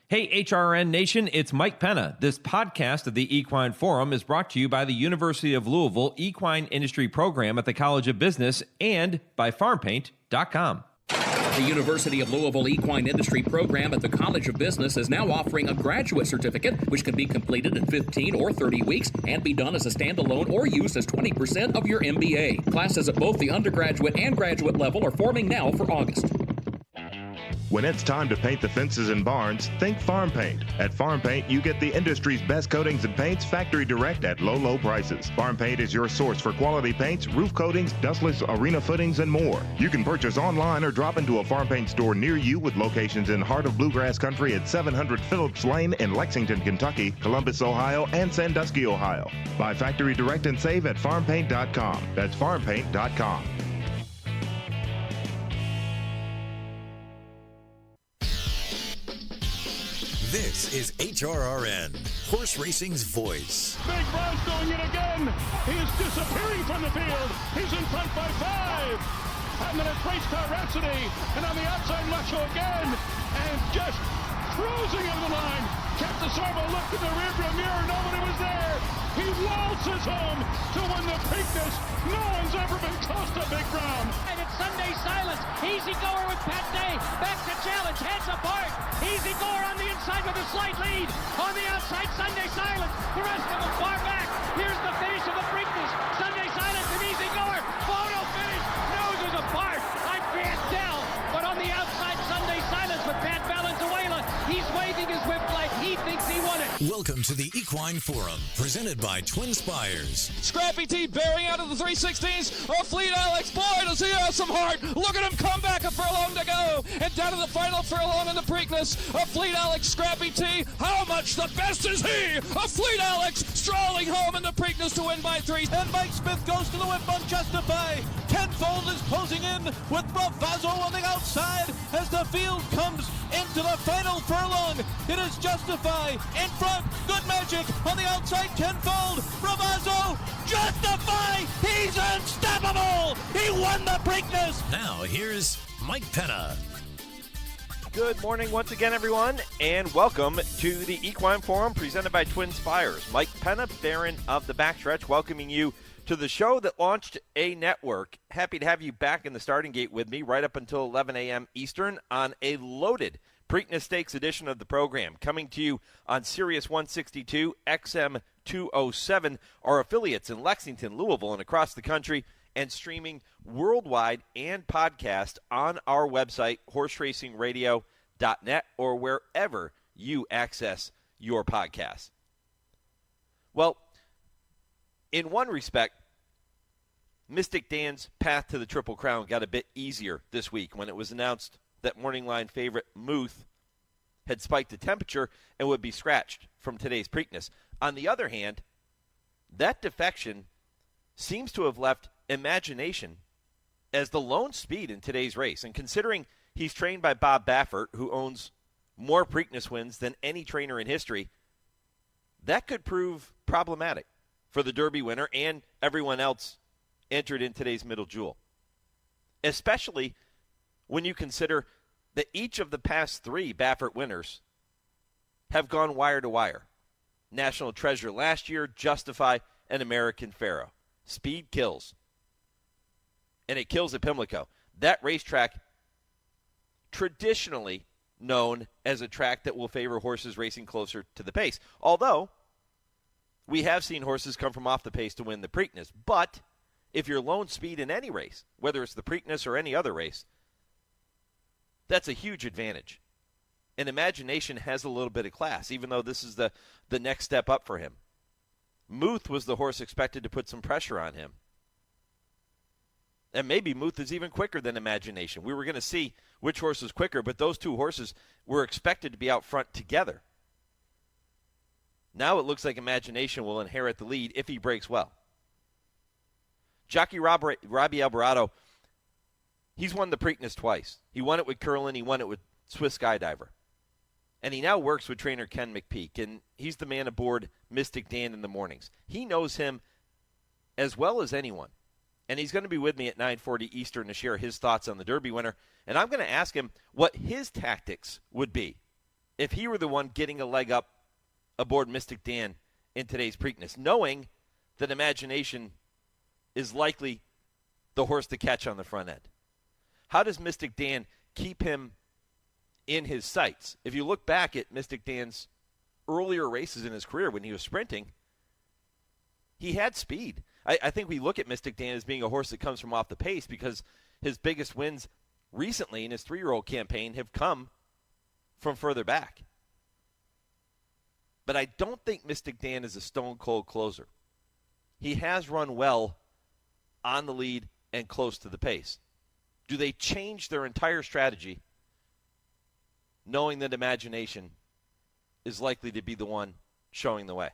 Hey, HRRN Nation, it's Mike Penna. This podcast of the Equine Forum is brought to you by the University of Louisville Equine Industry Program at the College of Business and by FarmPaint.com. The University of Louisville Equine Industry Program at the College of Business is now offering a graduate certificate, which can be completed in 15 or 30 weeks and be done as a standalone or used as 20% of your MBA. Classes at both the undergraduate and graduate level are forming now for August. When it's time to paint the fences and barns, think Farm Paint. At Farm Paint, you get the industry's best coatings and paints factory direct at low prices. Farm Paint is your source for quality paints, roof coatings, dustless arena footings, and more. You can purchase online or drop into a Farm Paint store near you with locations in Heart of Bluegrass Country at 700 Phillips Lane in Lexington, Kentucky, Columbus, Ohio, and Sandusky, Ohio. Buy factory direct and save at FarmPaint.com. That's FarmPaint.com. This is HRRN, horse racing's voice. Big Brown's doing it again. He is disappearing from the field. He's in front by 5. And then it's Race Car Rhapsody. And on the outside, Macho again. And just cruising over the line. Captain Sarvo looked in the rearview mirror. Nobody was there. He waltzes home to win the Preakness. No one's ever been close to Big Brown. And it's Sunday Silence. Easy goer with Pat Day. Back to challenge. Heads apart. Easy goer on the inside with a slight lead. On the outside, Sunday Silence. The rest of them far back. Here's the finish of the Preakness. Sunday Silence and Easy goer. Photo finish. Noses apart. I can't tell. But on the outside, Sunday Silence with Pat Valenzuela. He's waving his whip like he thinks he won it. Welcome to the Equine Forum, presented by TwinSpires. Scrappy T bearing out of the 316s. Oh, Fleet Alex, boy, does he have some heart. Look at him come back, a furlong to go. And down to the final furlong in the Preakness. A Fleet Alex, Scrappy T. How much the best is he? A Fleet Alex strolling home in the Preakness to win by 3. And Mike Smith goes to the whip on Justify. Tenfold is closing in with Bravazzo on the outside as the field comes into the final furlong. It is Justify in front. Good Magic on the outside. Tenfold. Bravazzo. Justify. He's unstoppable. He won the Preakness. Now here's Mike Penna. Good morning once again, everyone, and welcome to the Equine Forum presented by TwinSpires. Mike Penna, Baron of the Backstretch, welcoming you to the show that launched a network. Happy to have you back in the starting gate with me right up until 11 a.m. Eastern on a loaded Preakness Stakes edition of the program. Coming to you on Sirius 162, XM 207, our affiliates in Lexington, Louisville, and across the country, and streaming worldwide and podcast on our website, horseracingradio.net, or wherever you access your podcasts. Well, in one respect, Mystik Dan's path to the Triple Crown got a bit easier this week when it was announced that morning line favorite Muth had spiked the temperature and would be scratched from today's Preakness. On the other hand, that defection seems to have left Imagination as the lone speed in today's race. And considering he's trained by Bob Baffert, who owns more Preakness wins than any trainer in history, that could prove problematic for the Derby winner and everyone else entered in today's Middle Jewel. Especially when you consider that each of the past 3 Baffert winners have gone wire to wire. National Treasure last year, Justify, and American Pharaoh. Speed kills. And it kills at Pimlico. That racetrack, traditionally known as a track that will favor horses racing closer to the pace. Although, we have seen horses come from off the pace to win the Preakness. But if you're lone speed in any race, whether it's the Preakness or any other race, that's a huge advantage. And Imagination has a little bit of class, even though this is the next step up for him. Muth was the horse expected to put some pressure on him. And maybe Muth is even quicker than Imagination. We were going to see which horse was quicker, but those two horses were expected to be out front together. Now it looks like Imagination will inherit the lead if he breaks well. Jockey Robby Albarado, he's won the Preakness twice. He won it with Curlin, he won it with Swiss Skydiver. And he now works with trainer Ken McPeak, and he's the man aboard Mystik Dan in the mornings. He knows him as well as anyone. And he's going to be with me at 9:40 Eastern to share his thoughts on the Derby winner. And I'm going to ask him what his tactics would be if he were the one getting a leg up aboard Mystik Dan in today's Preakness, knowing that Imagination is likely the horse to catch on the front end? How does Mystik Dan keep him in his sights? If you look back at Mystik Dan's earlier races in his career when he was sprinting, he had speed. I think we look at Mystik Dan as being a horse that comes from off the pace because his biggest wins recently in his 3-year-old campaign have come from further back. But I don't think Mystik Dan is a stone-cold closer. He has run well on the lead and close to the pace. Do they change their entire strategy knowing that Imagination is likely to be the one showing the way?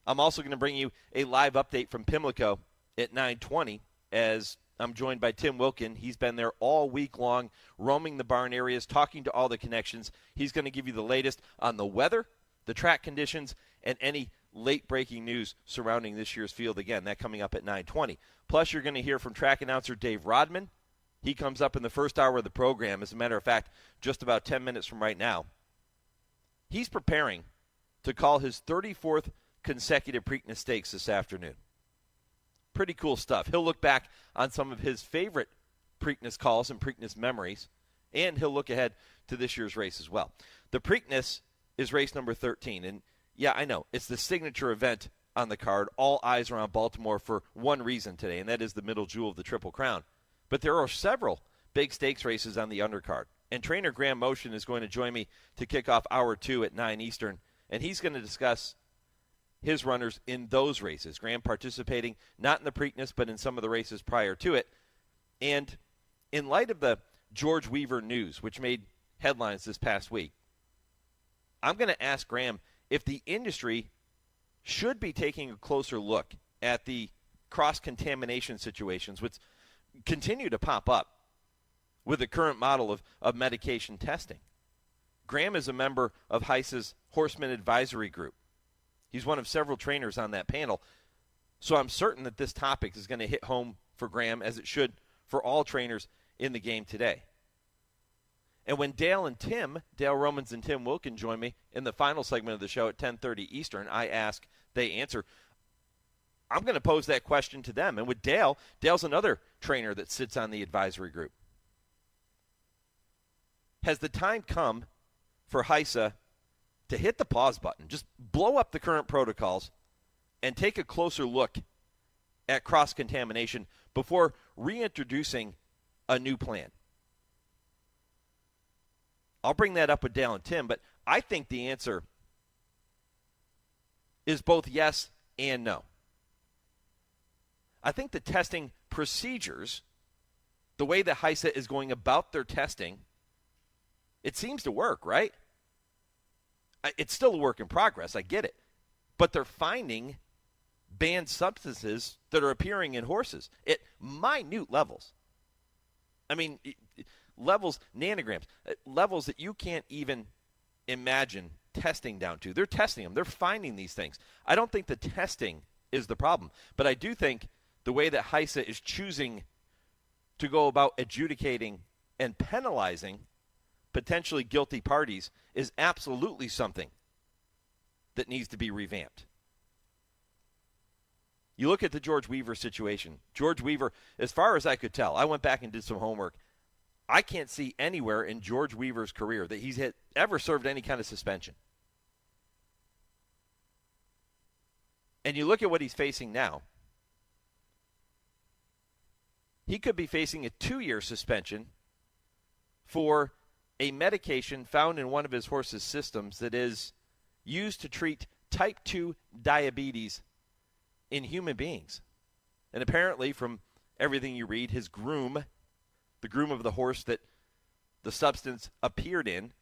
I'm also going to bring you a live update from Pimlico at 9:20 as I'm joined by Tim Wilkin. He's been there all week long, roaming the barn areas, talking to all the connections. He's going to give you the latest on the weather, the track conditions, and any late-breaking news surrounding this year's field. Again, that coming up at 9:20. Plus, you're going to hear from track announcer Dave Rodman. He comes up in the first hour of the program. As a matter of fact, just about 10 minutes from right now. He's preparing to call his 34th consecutive Preakness Stakes this afternoon. Pretty cool stuff. He'll look back on some of his favorite Preakness calls and Preakness memories, and he'll look ahead to this year's race as well. The Preakness is race number 13, and yeah, I know, it's the signature event on the card. All eyes are on Baltimore for one reason today, and that is the middle jewel of the Triple Crown. But there are several big stakes races on the undercard, and trainer Graham Motion is going to join me to kick off hour 2 at 9 Eastern, and he's going to discuss his runners in those races. Graham participating not in the Preakness, but in some of the races prior to it. And in light of the George Weaver news, which made headlines this past week, I'm going to ask Graham if the industry should be taking a closer look at the cross-contamination situations, which continue to pop up with the current model of medication testing. Graham is a member of HISA's Horseman Advisory Group. He's one of several trainers on that panel, so I'm certain that this topic is going to hit home for Graham, as it should for all trainers in the game today. And when Dale Romans and Tim Wilkin join me in the final segment of the show at 10:30 Eastern, I ask, they answer. I'm going to pose that question to them. And with Dale's another trainer that sits on the advisory group. Has the time come for HISA to hit the pause button, just blow up the current protocols, and take a closer look at cross-contamination before reintroducing a new plan? I'll bring that up with Dale and Tim, but I think the answer is both yes and no. I think the testing procedures, the way that HISA is going about their testing, it seems to work, right? It's still a work in progress, I get it. But they're finding banned substances that are appearing in horses at minute levels. I mean, levels, nanograms, levels that you can't even imagine testing down to. They're testing them. They're finding these things. I don't think the testing is the problem. But I do think the way that HISA is choosing to go about adjudicating and penalizing potentially guilty parties is absolutely something that needs to be revamped. You look at the George Weaver situation. George Weaver, as far as I could tell, I went back and did some homework. I can't see anywhere in George Weaver's career that he's ever served any kind of suspension. And you look at what he's facing now. He could be facing a 2-year suspension for a medication found in one of his horse's systems that is used to treat type 2 diabetes in human beings. And apparently, from everything you read, his groom, the groom of the horse that the substance appeared in,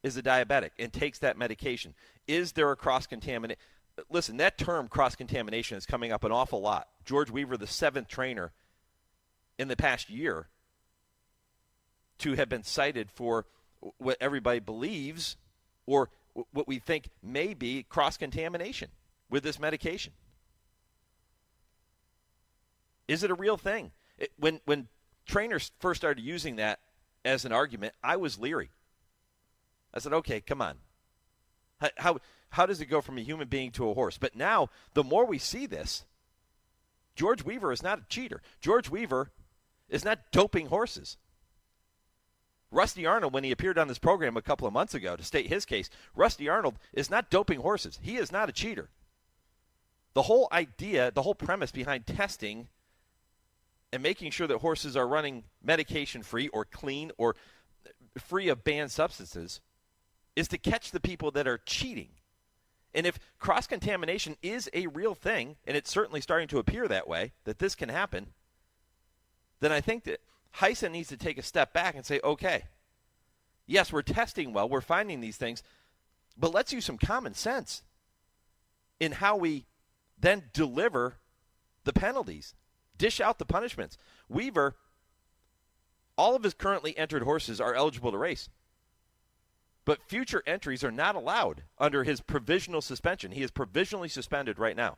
is a diabetic and takes that medication. Is there a cross-contamination? Listen, that term cross-contamination is coming up an awful lot. George Weaver, the 7th trainer in the past year to have been cited for what everybody believes or what we think may be cross-contamination with this medication. Is it a real thing? When trainers first started using that as an argument, I was leery. I said, okay, come on. How does it go from a human being to a horse? But now, the more we see this, George Weaver is not a cheater. George Weaver is not doping horses. Rusty Arnold, when he appeared on this program a couple of months ago to state his case, Rusty Arnold is not doping horses. He is not a cheater. The whole idea, the whole premise behind testing and making sure that horses are running medication-free or clean or free of banned substances is to catch the people that are cheating. And if cross-contamination is a real thing, and it's certainly starting to appear that way, that this can happen, then I think that HISA needs to take a step back and say, okay, yes, we're testing well, we're finding these things, but let's use some common sense in how we then deliver the penalties, dish out the punishments. Weaver, all of his currently entered horses are eligible to race, but future entries are not allowed under his provisional suspension. He is provisionally suspended right now.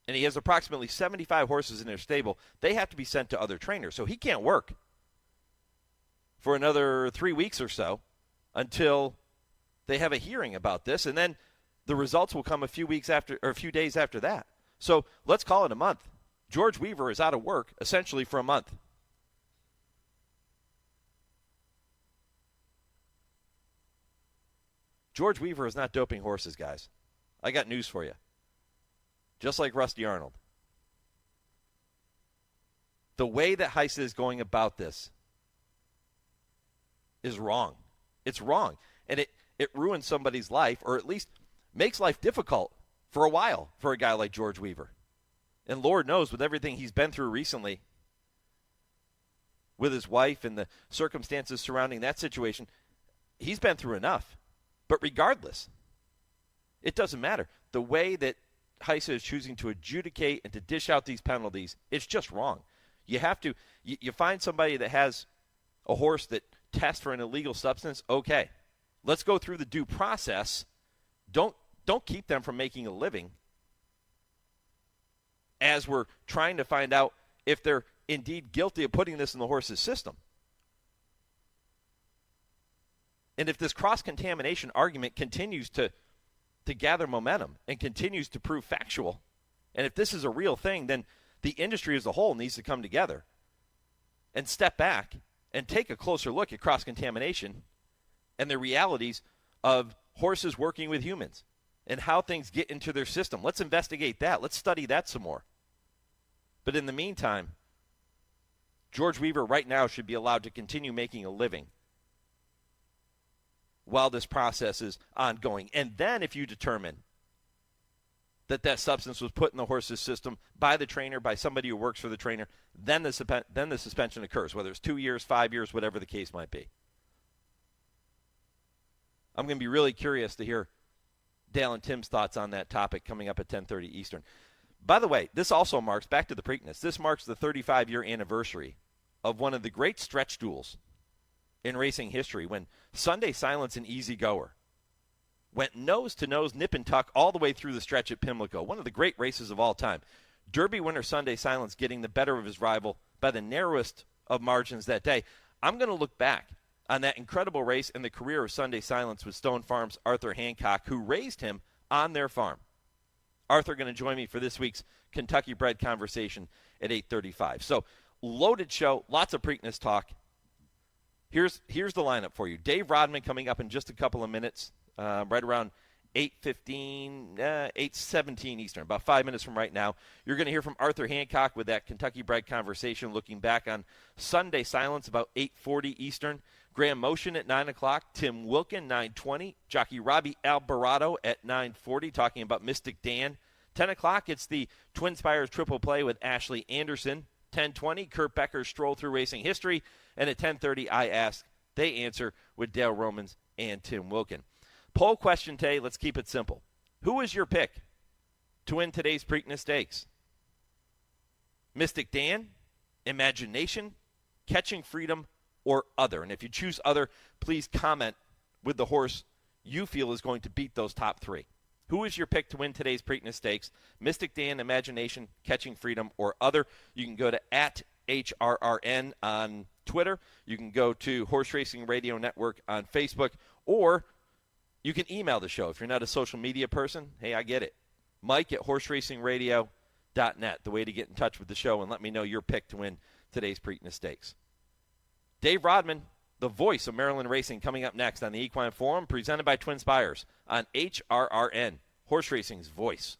And he has approximately 75 horses in their stable. They have to be sent to other trainers, so he can't work for another 3 weeks or so until they have a hearing about this, and then the results will come a few weeks after, or a few days after that. So let's call it a month. George Weaver is out of work essentially for a month. George Weaver is not doping horses, guys. I got news for you. Just like Rusty Arnold. The way that HISA is going about this is wrong. It's wrong. And it ruins somebody's life, or at least makes life difficult for a while for a guy like George Weaver. And Lord knows, with everything he's been through recently, with his wife and the circumstances surrounding that situation, he's been through enough. But regardless, it doesn't matter. The way that HISA is choosing to adjudicate and to dish out these penalties, it's just wrong. You have to, you find somebody that has a horse that tests for an illegal substance, okay. Let's go through the due process. Don't keep them from making a living as we're trying to find out if they're indeed guilty of putting this in the horse's system. And if this cross-contamination argument continues to gather momentum and continues to prove factual, and if this is a real thing, then the industry as a whole needs to come together and step back and take a closer look at cross-contamination and the realities of horses working with humans and how things get into their system. Let's investigate that. Let's study that some more. But in the meantime, George Weaver right now should be allowed to continue making a living while this process is ongoing. And then if you determine that substance was put in the horse's system by the trainer, by somebody who works for the trainer, then the suspension occurs, whether it's 2 years, 5 years, whatever the case might be. I'm going to be really curious to hear Dale and Tim's thoughts on that topic coming up at 10:30 Eastern. By the way, this also marks, back to the Preakness, this marks the 35-year anniversary of one of the great stretch duels in racing history, when Sunday Silence and Easy Goer went nose-to-nose, nip and tuck, all the way through the stretch at Pimlico, one of the great races of all time. Derby winner Sunday Silence getting the better of his rival by the narrowest of margins that day. I'm going to look back on that incredible race and the career of Sunday Silence with Stone Farm's Arthur Hancock, who raised him on their farm. Arthur going to join me for this week's Kentucky Bred Conversation at 8:35. So, loaded show, lots of Preakness talk. Here's the lineup for you. Dave Rodman coming up in just a couple of minutes, right around 8:15, 8:17 Eastern, about 5 minutes from right now. You're going to hear from Arthur Hancock with that Kentucky Bred Conversation, looking back on Sunday Silence, about 8:40 Eastern. Graham Motion at 9 o'clock. Tim Wilkin, 9:20. Jockey Robby Albarado at 9:40, talking about Mystik Dan. 10 o'clock, it's the TwinSpires Triple Play with Ashley Anderson. 10:20, Kurt Becker's Stroll Through Racing History. And at 10:30, I Ask, They Answer with Dale Romans and Tim Wilkin. Poll question today, let's keep it simple. Who is your pick to win today's Preakness Stakes? Mystik Dan, Imagination, Catching Freedom, or Other? And if you choose Other, please comment with the horse you feel is going to beat those top three. Who is your pick to win today's Preakness Stakes? Mystik Dan, Imagination, Catching Freedom, or Other? You can go to HRRN on Twitter. You can go to Horse Racing Radio Network on Facebook, or you can email the show. If you're not a social media person, hey, I get it. Mike at horseracingradio.net, the way to get in touch with the show and let me know your pick to win today's Preakness Stakes. Dave Rodman, the voice of Maryland racing, coming up next on the Equine Forum, presented by TwinSpires on HRRN, Horse Racing's voice.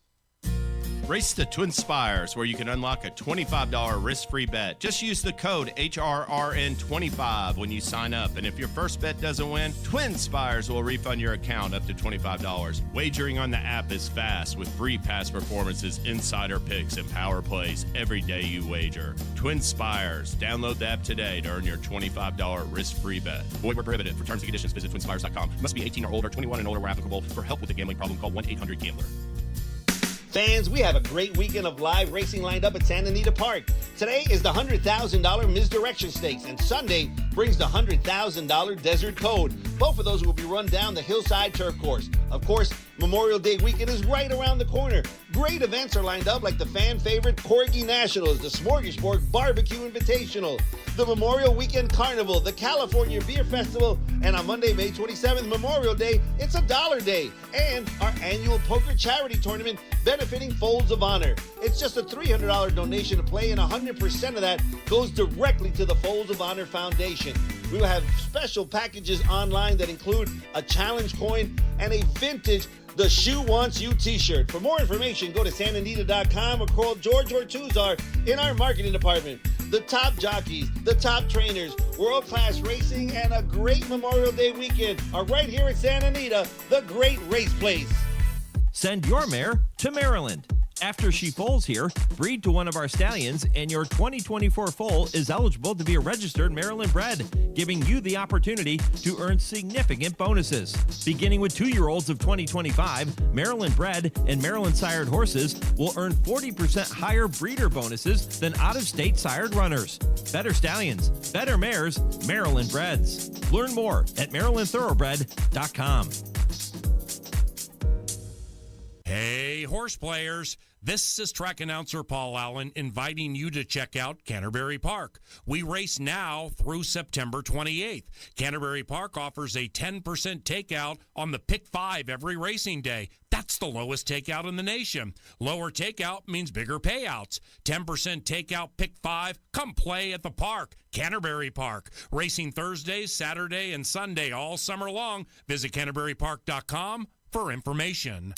Race to TwinSpires, where you can unlock a $25 risk-free bet. Just use the code HRRN25 when you sign up. And if your first bet doesn't win, TwinSpires will refund your account up to $25. Wagering on the app is fast with free past performances, insider picks, and power plays every day you wager. TwinSpires. Download the app today to earn your $25 risk-free bet. Void where prohibited. For terms and conditions, visit TwinSpires.com. Must be 18 or older, 21 and older where applicable. For help with a gambling problem, call 1-800-GAMBLER. Fans, we have a great weekend of live racing lined up at Santa Anita Park. Today is the $100,000 Misdirection Stakes, and Sunday brings the $100,000 Desert Code. Both of those will be run down the Hillside Turf Course. Of course, Memorial Day weekend is right around the corner. Great events are lined up like the fan favorite Corgi Nationals, the Smorgasburg Barbecue Invitational, the Memorial Weekend Carnival, the California Beer Festival, and on Monday, May 27th, Memorial Day, it's $1 Day, and our annual poker charity tournament benefiting Folds of Honor. It's just a $300 donation to play, and 100% of that goes directly to the Folds of Honor Foundation. We will have special packages online that include a challenge coin and a vintage The Shoe Wants You t-shirt. For more information, go to santanita.com or call George Ortuzar in our marketing department. The top jockeys, the top trainers, world-class racing, and a great Memorial Day weekend are right here at Santa Anita, the great race place. Send your mare to Maryland. After she foals here, breed to one of our stallions, and your 2024 foal is eligible to be a registered Maryland bred, giving you the opportunity to earn significant bonuses. Beginning with 2-year-olds of 2025, Maryland bred and Maryland sired horses will earn 40% higher breeder bonuses than out-of-state sired runners. Better stallions, better mares, Maryland breds. Learn more at MarylandThoroughbred.com. Hey, horse players. This is track announcer Paul Allen inviting you to check out Canterbury Park. We race now through September 28th. Canterbury Park offers a 10% takeout on the Pick 5 every racing day. That's the lowest takeout in the nation. Lower takeout means bigger payouts. 10% takeout Pick 5. Come play at the park. Canterbury Park. Racing Thursdays, Saturday, and Sunday all summer long. Visit CanterburyPark.com for information.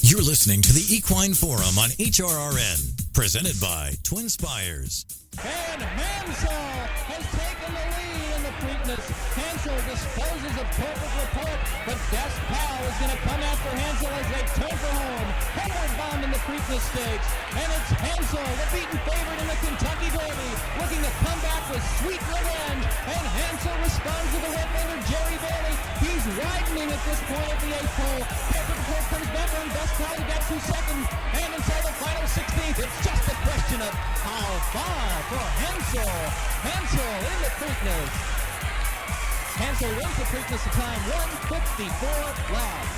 You're listening to the Equine Forum on HRRN, presented by TwinSpires. And Hansel has taken the lead in the Preakness. Hansel disposes of Perfect Report, but Best Pal is going to come after Hansel as they turn for home. Homeward bound in the Preakness Stakes. And it's Hansel, the beaten favorite in the Kentucky Derby, looking to come back with sweet revenge. And Hansel responds to the wet winner, Jerry Bailey. He's widening at this point at the 8th pole. Perfect Report comes back on Best Pal to get 2 seconds. And inside the final 16th, it's just a question of how far for Hansel. Hansel in the Preakness. Hansel wins the Preakness at time 1:54 last.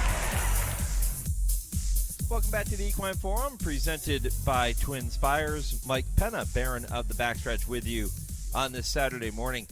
Welcome back to the Equine Forum, presented by TwinSpires. Mike Penna, Baron of the Backstretch, with you on this Saturday morning.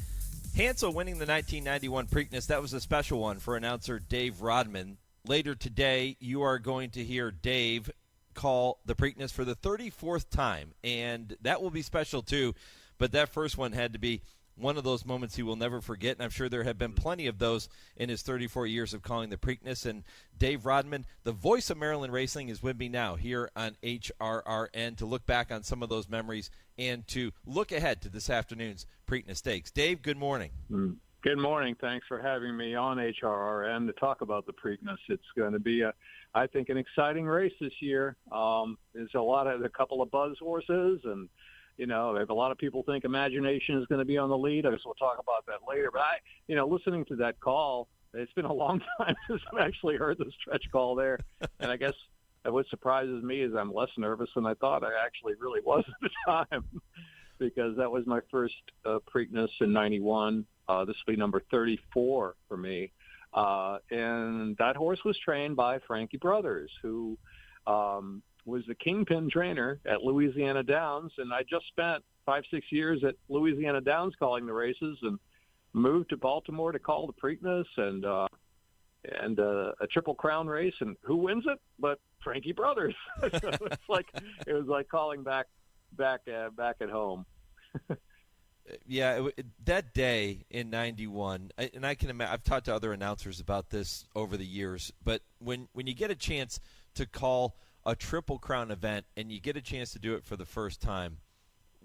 Hansel winning the 1991 Preakness. That was a special one for announcer Dave Rodman. Later today, you are going to hear Dave call the Preakness for the 34th time, and that will be special too. But that first one had to be one of those moments he will never forget, and I'm sure there have been plenty of those in his 34 years of calling the Preakness. And Dave Rodman, the voice of Maryland racing, is with me now here on HRRN to look back on some of those memories and to look ahead to this afternoon's Preakness Stakes. Dave, good morning. Good morning. Thanks for having me on HRRN to talk about the Preakness. It's going to be, I think, an exciting race this year. There's a couple of buzz horses, and you know, a lot of people think Imagination is going to be on the lead. I guess we'll talk about that later. But listening to that call, it's been a long time since I've actually heard the stretch call there. And I guess what surprises me is I'm less nervous than I thought I actually really was at the time, because that was my first Preakness in '91. This will be number 34 for me. And that horse was trained by Frankie Brothers, who was the kingpin trainer at Louisiana Downs, and I just spent 5-6 years at Louisiana Downs calling the races, and moved to Baltimore to call the Preakness and a Triple Crown race. And who wins it? But Frankie Brothers. So it was like calling back at home. Yeah, that day in '91, and I can imagine. I've talked to other announcers about this over the years, but when you get a chance to call a Triple Crown event and you get a chance to do it for the first time,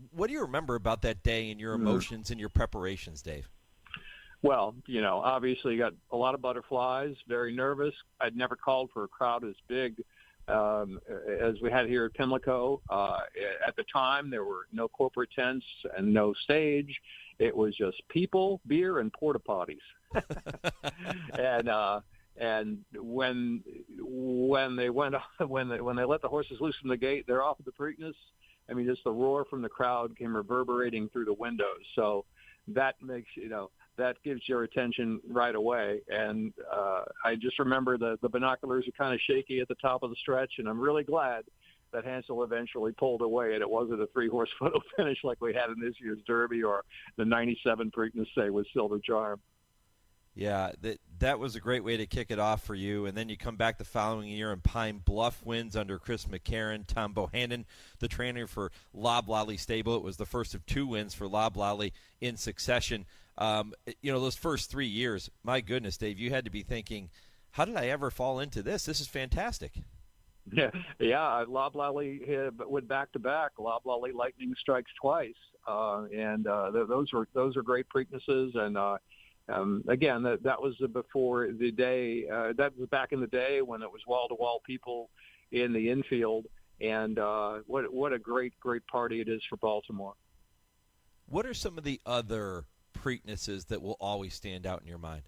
what do you remember about that day and your emotions and your preparations, Dave? Well, obviously got a lot of butterflies, very nervous. I'd never called for a crowd as big as we had here at Pimlico. At the time, there were no corporate tents and no stage. It was just people, beer, and porta potties. And when they let the horses loose from the gate, they're off at the Preakness. I mean, just the roar from the crowd came reverberating through the windows. So that makes that gives your attention right away. And I just remember the binoculars are kind of shaky at the top of the stretch, and I'm really glad that Hansel eventually pulled away and it wasn't a 3-horse photo finish like we had in this year's Derby or the 97 Preakness, say, with Silver Charm. Yeah, that was a great way to kick it off for you. And then you come back the following year and Pine Bluff wins under Chris McCarron. Tom Bohannon, the trainer for Loblolly Stable. It was the first of 2 wins for Loblolly in succession. Those first 3 years, my goodness, Dave, you had to be thinking, how did I ever fall into this? This is fantastic. Yeah. Loblolly went back-to-back. Loblolly lightning strikes twice. Those are great Preaknesses. And again, that was before the day. That was back in the day when it was wall-to-wall people in the infield. And what a great party it is for Baltimore. What are some of the other Preaknesses that will always stand out in your mind?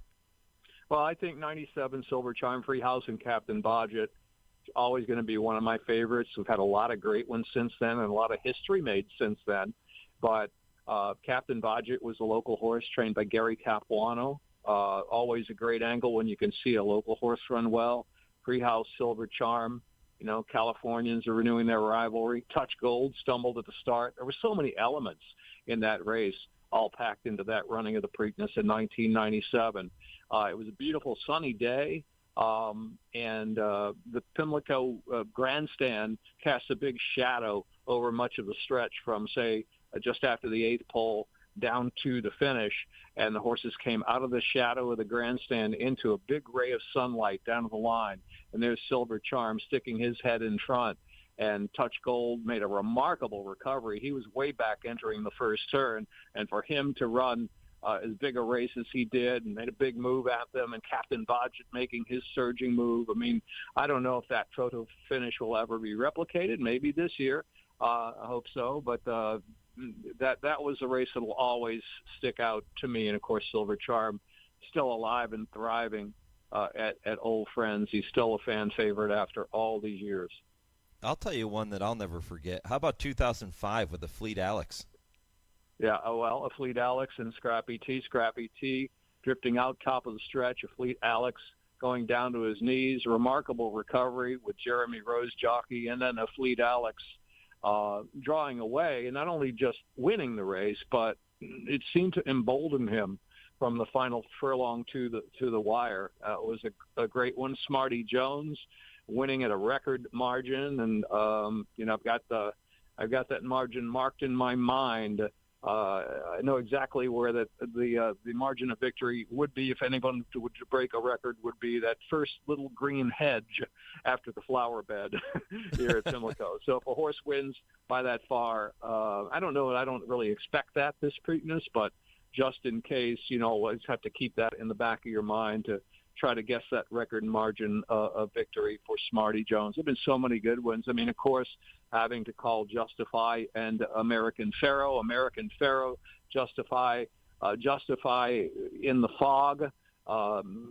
Well, I think 97 Silver Charm Free House and Captain Bodgett is always going to be one of my favorites. We've had a lot of great ones since then and a lot of history made since then. But Captain Bodgett was a local horse trained by Gary Capuano. Always a great angle when you can see a local horse run well. Free House, Silver Charm. Californians are renewing their rivalry. Touch Gold stumbled at the start. There were so many elements in that race, all packed into that running of the Preakness in 1997. It was a beautiful sunny day, and the Pimlico grandstand cast a big shadow over much of the stretch from, say, just after the 8th pole down to the finish, and the horses came out of the shadow of the grandstand into a big ray of sunlight down the line, and there's Silver Charm sticking his head in front. And Touch Gold made a remarkable recovery. He was way back entering the first turn, and for him to run as big a race as he did and made a big move at them, and Captain Bodgett making his surging move. I mean, I don't know if that photo finish will ever be replicated. Maybe this year. I hope so. But that was a race that will always stick out to me. And, of course, Silver Charm still alive and thriving at Old Friends. He's still a fan favorite after all these years. I'll tell you one that I'll never forget. How about 2005 with the Fleet Alex? Yeah, a Fleet Alex and Scrappy T. Scrappy T drifting out top of the stretch. A Fleet Alex going down to his knees. Remarkable recovery with Jeremy Rose jockey, and then a Fleet Alex drawing away, and not only just winning the race, but it seemed to embolden him from the final furlong to the wire. It was a great one. Smarty Jones winning at a record margin, and I've got that margin marked in my mind. I know exactly where the margin of victory would be if anyone would break a record. Would be that first little green hedge after the flower bed here at Pimlico. So if a horse wins by that far, I don't know. I don't really expect that this Preakness, but just in case, always have to keep that in the back of your mind to try to guess that record margin of victory for Smarty Jones. There have been so many good ones. I mean, of course, having to call Justify and American Pharaoh, Justify in the fog,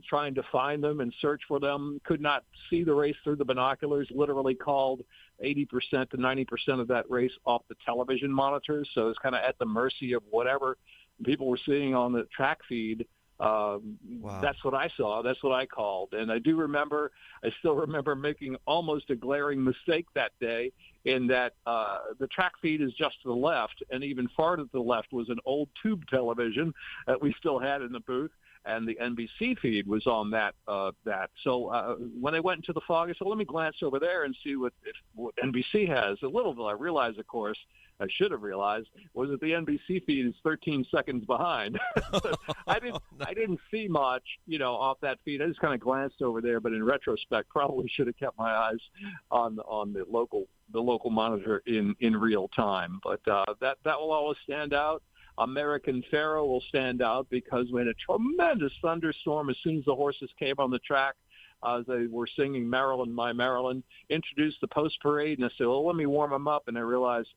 trying to find them and search for them. Could not see the race through the binoculars, literally called 80% to 90% of that race off the television monitors. So it's kind of at the mercy of whatever people were seeing on the track feed. That's what I saw. That's what I called. And I still remember making almost a glaring mistake that day in that the track feed is just to the left, and even farther to the left was an old tube television that we still had in the booth, and the NBC feed was on that. So when I went into the fog, I said, let me glance over there and see what NBC has. A little bit I realized, of course, I should have realized, was that the NBC feed is 13 seconds behind. I didn't see much, off that feed. I just kind of glanced over there, but in retrospect, probably should have kept my eyes on the local monitor in real time. But that will always stand out. American Pharoah will stand out because we had a tremendous thunderstorm as soon as the horses came on the track. They were singing Maryland, My Maryland, introduced the post parade, and I said, well, let me warm them up. And I realized,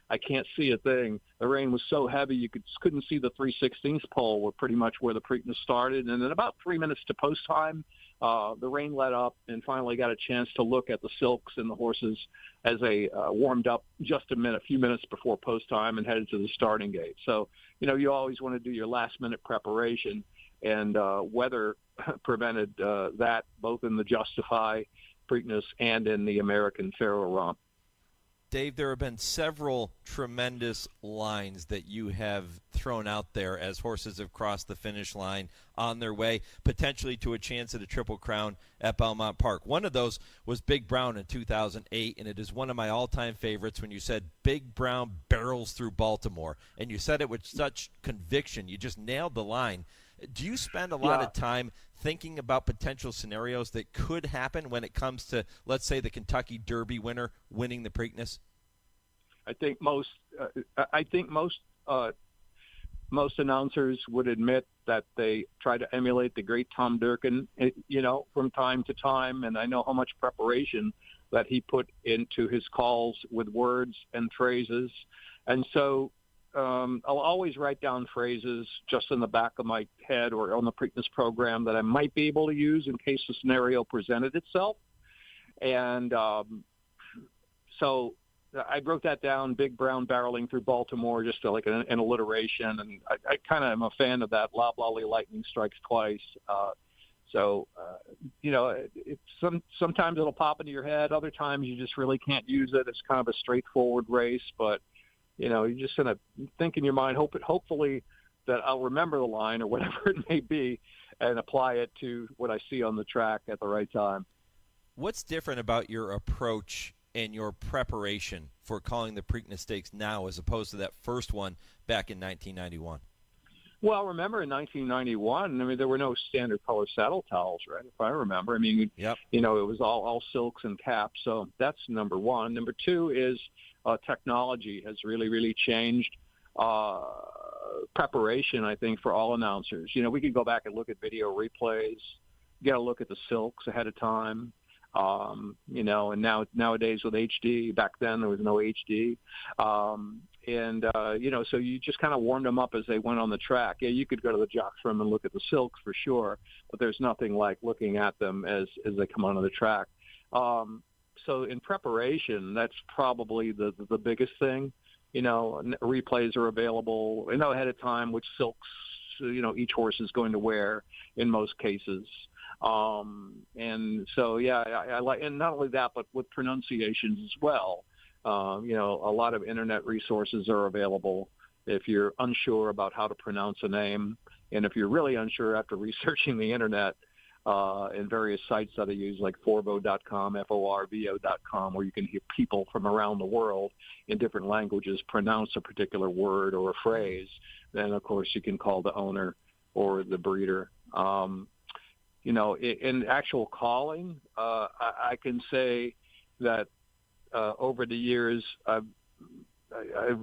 I can't see a thing. The rain was so heavy you couldn't see the 3/16 pole were pretty much where the Preakness started. And then about 3 minutes to post time, the rain let up and finally got a chance to look at the silks and the horses as they warmed up just a few minutes before post time and headed to the starting gate. So, you always want to do your last minute preparation, and weather prevented that both in the Justify Preakness and in the American Pharoah romp. Dave, there have been several tremendous lines that you have thrown out there as horses have crossed the finish line on their way potentially to a chance at a Triple Crown at Belmont Park. One of those was Big Brown in 2008, and it is one of my all-time favorites when you said Big Brown barrels through Baltimore, and you said it with such conviction. You just nailed the line. Do you spend a lot of time thinking about potential scenarios that could happen when it comes to, let's say, the Kentucky Derby winner winning the Preakness? I think most announcers would admit that they try to emulate the great Tom Durkin, from time to time, and I know how much preparation that he put into his calls with words and phrases, and so I'll always write down phrases just in the back of my head or on the Preakness program that I might be able to use in case the scenario presented itself. And so I wrote that down, Big Brown barreling through Baltimore, just like an alliteration. And I kind of am a fan of that, Loblolly lightning strikes twice. Sometimes it'll pop into your head. Other times you just really can't use it. It's kind of a straightforward race, but you're just going to think in your mind, hopefully that I'll remember the line or whatever it may be and apply it to what I see on the track at the right time. What's different about your approach and your preparation for calling the Preakness Stakes now as opposed to that first one back in 1991? Well, remember in 1991, there were no standard color saddle towels, right? If I remember, yep. It was all silks and caps. So that's number one. Number two is technology has really, really changed preparation, I think, for all announcers. We could go back and look at video replays, get a look at the silks ahead of time. And nowadays with HD, back then there was no HD. So you just kind of warmed them up as they went on the track. Yeah, you could go to the jocks room and look at the silks for sure, but there's nothing like looking at them as they come onto the track. So in preparation, that's probably the biggest thing. Replays are available. Ahead of time which silks, each horse is going to wear in most cases. And so, I like, and not only that, but with pronunciations as well. A lot of internet resources are available if you're unsure about how to pronounce a name. And if you're really unsure after researching the internet, and various sites that I use like forvo.com, forvo.com, where you can hear people from around the world in different languages pronounce a particular word or a phrase, then of course you can call the owner or the breeder. In actual calling, I can say that over the years, I've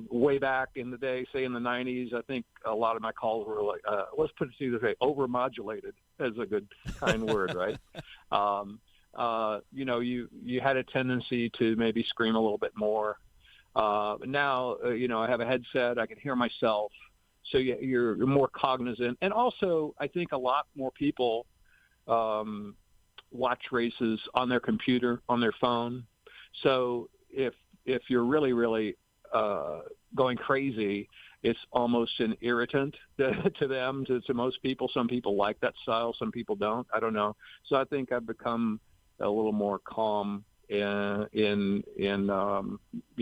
way back in the day, say in the 90s, I think a lot of my calls were like, let's put it to say, over-modulated is a good kind word, right? You had a tendency to maybe scream a little bit more. Now, I have a headset, I can hear myself, so you're more cognizant. And also, I think a lot more people watch races on their computer, on their phone. So if you're really, really going crazy, it's almost an irritant to them, to most people. Some people like that style, some people don't. I don't know. So I think I've become a little more calm in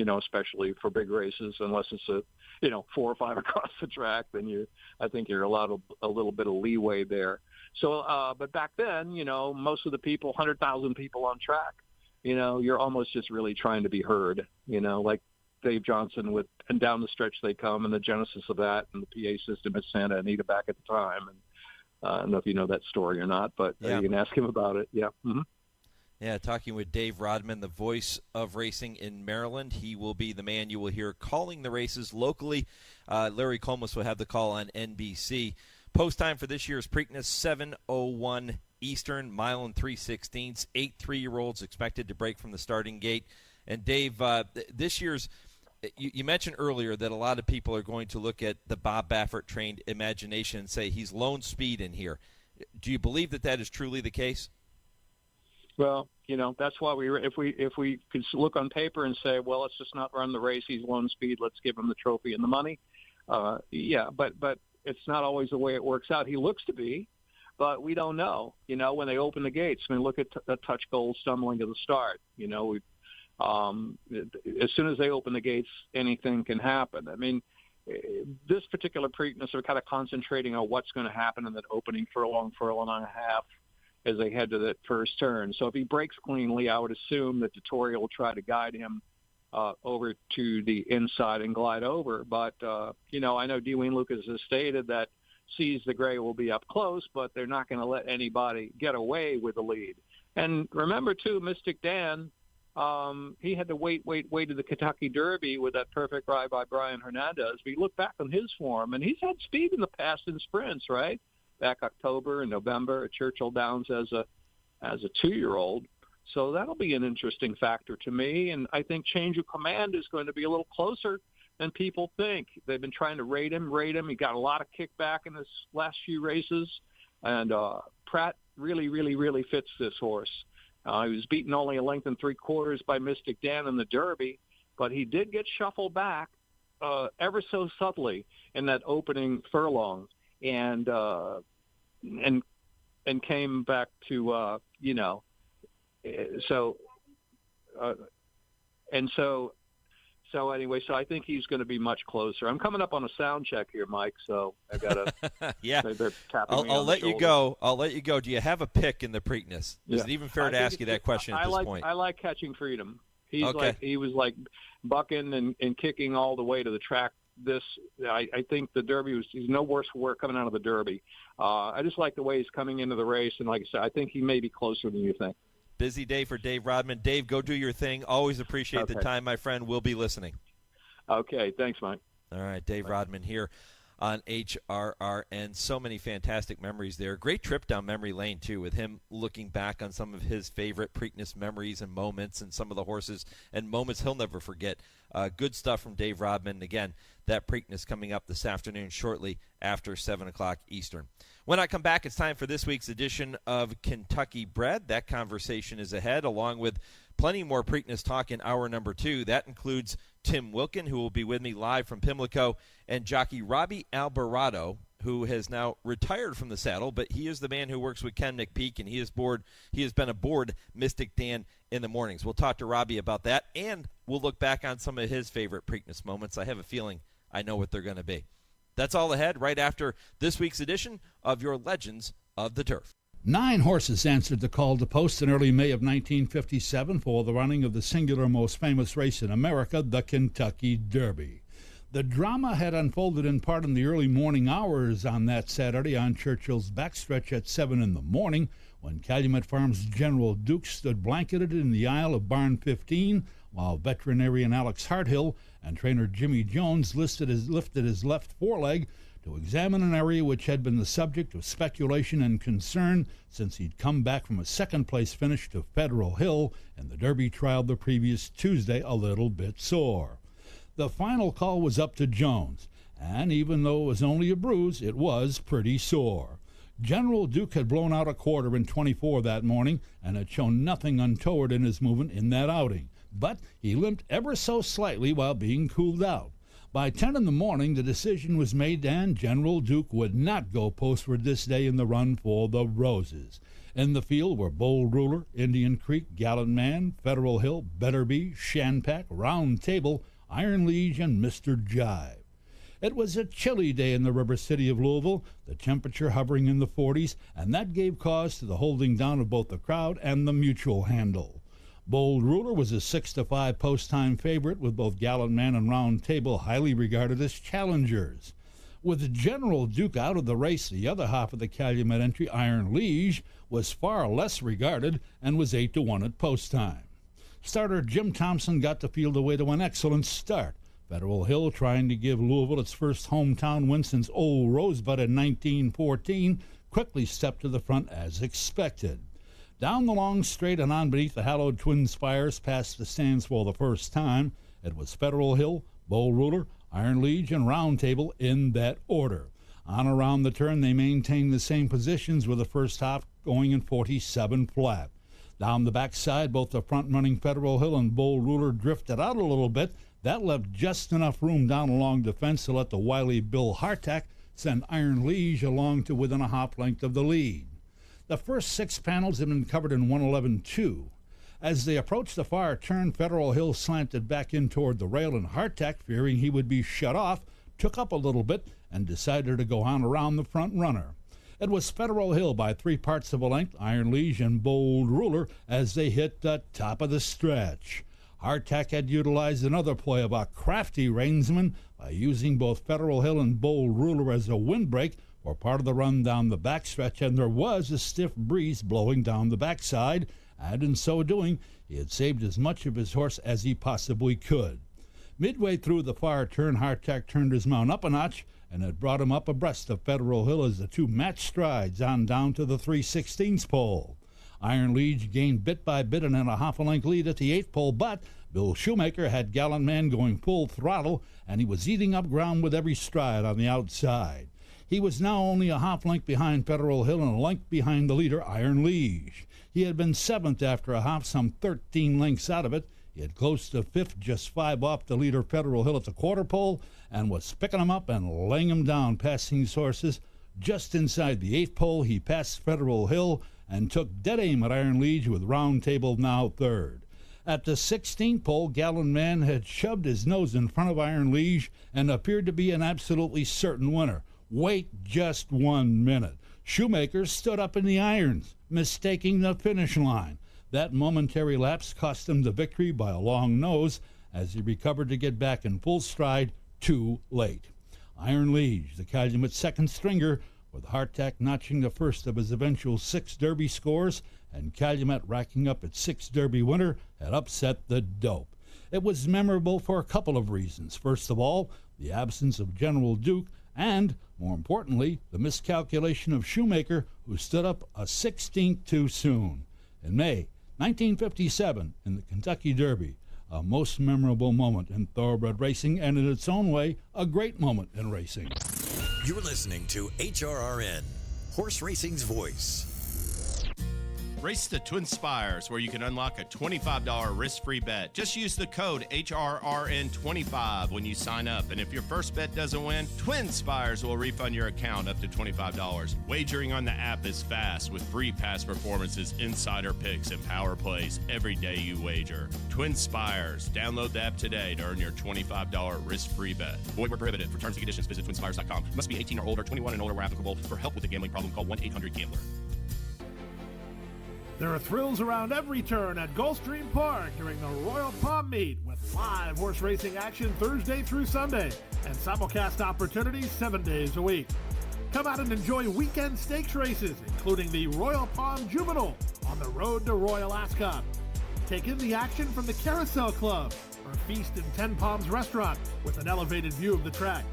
especially for big races, unless it's 4 or 5 across the track, then I think you're allowed a little bit of leeway there. So, but back then, most of the people, 100,000 people on track, you're almost just really trying to be heard, like Dave Johnson and Down the Stretch They Come, and the genesis of that, and the PA system at Santa Anita back at the time. And I don't know if you know that story or not, but you can ask him about it. Yeah. Mm-hmm. Yeah, talking with Dave Rodman, the voice of racing in Maryland. He will be the man you will hear calling the races locally. Larry Colmus will have the call on NBC. Post time for this year's Preakness, 7:01 Eastern, mile and 3/16. 8 3-year-olds expected to break from the starting gate. And Dave, this year's, you mentioned earlier that a lot of people are going to look at the Bob Baffert-trained imagination and say he's lone speed in here. Do you believe that is truly the case? Well, that's why if we could look on paper and say, well, let's just not run the race. He's lone speed. Let's give him the trophy and the money. But it's not always the way it works out. He looks to be, but we don't know. When they open the gates, I mean, look at Touch Gold stumbling to the start. As soon as they open the gates, anything can happen. I mean, this particular Preakness are kind of concentrating on what's going to happen in that opening furlong and a half as they head to that first turn. So if he breaks cleanly, I would assume that Dettori will try to guide him over to the inside and glide over. But, I know Dwayne Lucas has stated that Seize the Gray will be up close, but they're not going to let anybody get away with the lead. And remember, too, Mystik Dan, he had to wait to the Kentucky Derby with that perfect ride by Brian Hernandez. But you look back on his form, and he's had speed in the past in sprints, right? Back October and November at Churchill Downs as a 2-year-old. So that'll be an interesting factor to me. And I think change of command is going to be a little closer than people think. They've been trying to rate him. He got a lot of kickback in his last few races. And Pratt really, really, really fits this horse. He was beaten only 1 3/4 lengths by Mystik Dan in the Derby, but he did get shuffled back ever so subtly in that opening furlong. And came back to anyway, so I think he's going to be much closer. I'm coming up on a sound check here, Mike, so I gotta they're tapping me I'll on let the you go. I'll let you go. Do you have a pick in the Preakness? Is it even fair to ask you that question at this point? I like Catching Freedom. He was bucking and kicking all the way to the track. I think the Derby he's no worse for wear coming out of the Derby. I just like the way he's coming into the race, and like I said, I think he may be closer than you think. Busy day for Dave Rodman. Dave, go do your thing. Always appreciate the time, my friend. We'll be listening. Okay, thanks, Mike. All right, Dave Rodman here on HRRN. So many fantastic memories there. Great trip down memory lane, too, with him looking back on some of his favorite Preakness memories and moments and some of the horses and moments he'll never forget. Good stuff from Dave Rodman. Again, that Preakness coming up this afternoon shortly after 7 o'clock Eastern. When I come back, it's time for this week's edition of Kentucky Bred. That conversation is ahead, along with plenty more Preakness talk in hour number 2. That includes Tim Wilkin, who will be with me live from Pimlico, and jockey Robby Albarado, who has now retired from the saddle, but he is the man who works with Ken McPeak, and he has been aboard Mystik Dan in the mornings. We'll talk to Robby about that, and we'll look back on some of his favorite Preakness moments. I have a feeling I know what they're going to be. That's all ahead right after this week's edition of your Legends of the Turf. 9 horses answered the call to post in early May of 1957 for the running of the singular most famous race in America, the Kentucky Derby. The drama had unfolded in part in the early morning hours on that Saturday on Churchill's backstretch at 7 in the morning, when Calumet Farms General Duke stood blanketed in the aisle of Barn 15, while veterinarian Alex Harthill and trainer Jimmy Jones lifted his left foreleg to examine an area which had been the subject of speculation and concern since he'd come back from a second-place finish to Federal Hill in the Derby trial the previous Tuesday a little bit sore. The final call was up to Jones, and even though it was only a bruise, it was pretty sore. General Duke had blown out a quarter in 24 that morning and had shown nothing untoward in his movement in that outing, but he limped ever so slightly while being cooled out. By 10 in the morning, the decision was made and General Duke would not go postward this day in the run for the Roses. In the field were Bold Ruler, Indian Creek, Gallant Man, Federal Hill, Better Be, Shanpack, Round Table, Iron Liege, and Mr. Jive. It was a chilly day in the river city of Louisville, the temperature hovering in the 40s, and that gave cause to the holding down of both the crowd and the mutual handle. Bold Ruler was a 6-5 post-time favorite, with both Gallant Man and Round Table highly regarded as challengers. With General Duke out of the race, the other half of the Calumet entry, Iron Liege, was far less regarded and was 8-1 at post-time. Starter Jim Thompson got the field away to an excellent start. Federal Hill, trying to give Louisville its first hometown win since Old Rosebud in 1914, quickly stepped to the front as expected. Down the long straight and on beneath the hallowed TwinSpires past the stands for the first time, it was Federal Hill, Bold Ruler, Iron Liege, and Round Table in that order. On around the turn, they maintained the same positions with the first half going in 47 flat. Down the backside, both the front-running Federal Hill and Bold Ruler drifted out a little bit. That left just enough room down along the fence to let the wily Bill Hartack send Iron Liege along to within a half length of the lead. The first 6 panels had been covered in 111-2. As they approached the far turn, Federal Hill slanted back in toward the rail, and Hartack, fearing he would be shut off, took up a little bit and decided to go on around the front runner. It was Federal Hill by 3 parts of a length, Iron Liege and Bold Ruler, as they hit the top of the stretch. Hartack had utilized another play of a crafty reinsman by using both Federal Hill and Bold Ruler as a windbreak for part of the run down the backstretch, and there was a stiff breeze blowing down the backside, and in so doing, he had saved as much of his horse as he possibly could. Midway through the far turn, Hartack turned his mount up a notch, and it brought him up abreast of Federal Hill as the two matched strides on down to the 3/16 pole. Iron Liege gained bit by bit and had a half-a-length lead at the 8th pole, but Bill Shoemaker had Gallant Man going full throttle, and he was eating up ground with every stride on the outside. He was now only a half-length behind Federal Hill and a length behind the leader, Iron Liege. He had been 7th after a half, some 13 lengths out of it. He had close to 5th, just 5 off the leader, Federal Hill, at the quarter pole, and was picking him up and laying him down, passing his horses. Just inside the 8th pole, he passed Federal Hill and took dead aim at Iron Liege, with Round Table now 3rd. At the 16th pole, Gallant Man had shoved his nose in front of Iron Liege and appeared to be an absolutely certain winner. Wait just 1 minute. Shoemaker stood up in the irons, mistaking the finish line. That momentary lapse cost him the victory by a long nose as he recovered to get back in full stride too late. Iron Liege, the Calumet second stringer, with Hartack notching the first of his eventual 6 Derby scores and Calumet racking up its 6th Derby winner, had upset the dope. It was memorable for a couple of reasons. First of all, the absence of General Duke, and, more importantly, the miscalculation of Shoemaker, who stood up a 16th too soon. In May 1957, in the Kentucky Derby, a most memorable moment in thoroughbred racing, and in its own way, a great moment in racing. You're listening to HRRN, Horse Racing's Voice. Race the TwinSpires, where you can unlock a $25 risk-free bet. Just use the code HRRN25 when you sign up. And if your first bet doesn't win, TwinSpires will refund your account up to $25. Wagering on the app is fast with free past performances, insider picks, and power plays every day you wager. TwinSpires. Download the app today to earn your $25 risk-free bet. Void where prohibited. For terms and conditions, visit TwinSpires.com. Must be 18 or older, 21 and older where applicable. For help with a gambling problem, call 1-800-GAMBLER. There are thrills around every turn at Gulfstream Park during the Royal Palm Meet, with live horse racing action Thursday through Sunday and simulcast opportunities 7 days a week. Come out and enjoy weekend stakes races, including the Royal Palm Juvenile on the road to Royal Ascot. Take in the action from the Carousel Club or feast in Ten Palms Restaurant with an elevated view of the track.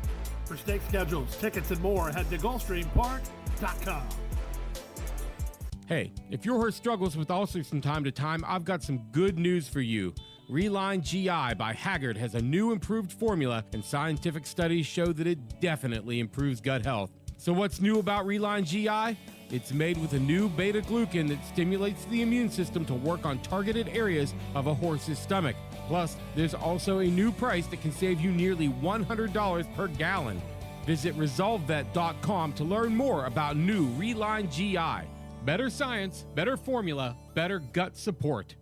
For stake schedules, tickets, and more, head to GulfstreamPark.com. Hey, if your horse struggles with ulcers from time to time, I've got some good news for you. Reline GI by Haggard has a new improved formula, and scientific studies show that it definitely improves gut health. So what's new about Reline GI? It's made with a new beta-glucan that stimulates the immune system to work on targeted areas of a horse's stomach. Plus, there's also a new price that can save you nearly $100 per gallon. Visit ResolveVet.com to learn more about new Reline GI. Better science, better formula, better gut support.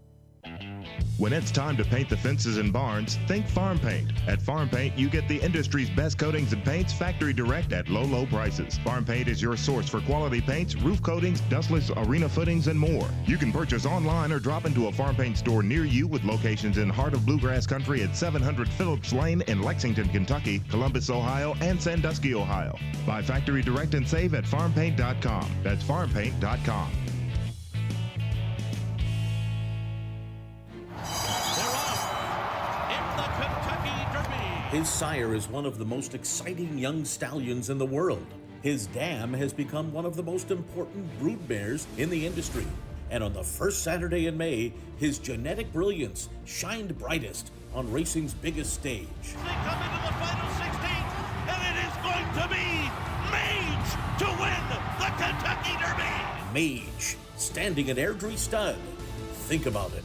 When it's time to paint the fences and barns, think Farm Paint. At Farm Paint, you get the industry's best coatings and paints factory direct at low, low prices. Farm Paint is your source for quality paints, roof coatings, dustless arena footings, and more. You can purchase online or drop into a Farm Paint store near you with locations in heart of bluegrass country at 700 Phillips Lane in Lexington, Kentucky, Columbus, Ohio, and Sandusky, Ohio. Buy factory direct and save at farmpaint.com. That's farmpaint.com. His sire is one of the most exciting young stallions in the world. His dam has become one of the most important brood mares in the industry. And on the first Saturday in May, his genetic brilliance shined brightest on racing's biggest stage. They come into the final 16, and it is going to be Mage to win the Kentucky Derby. Mage, standing at Airdrie Stud. Think about it.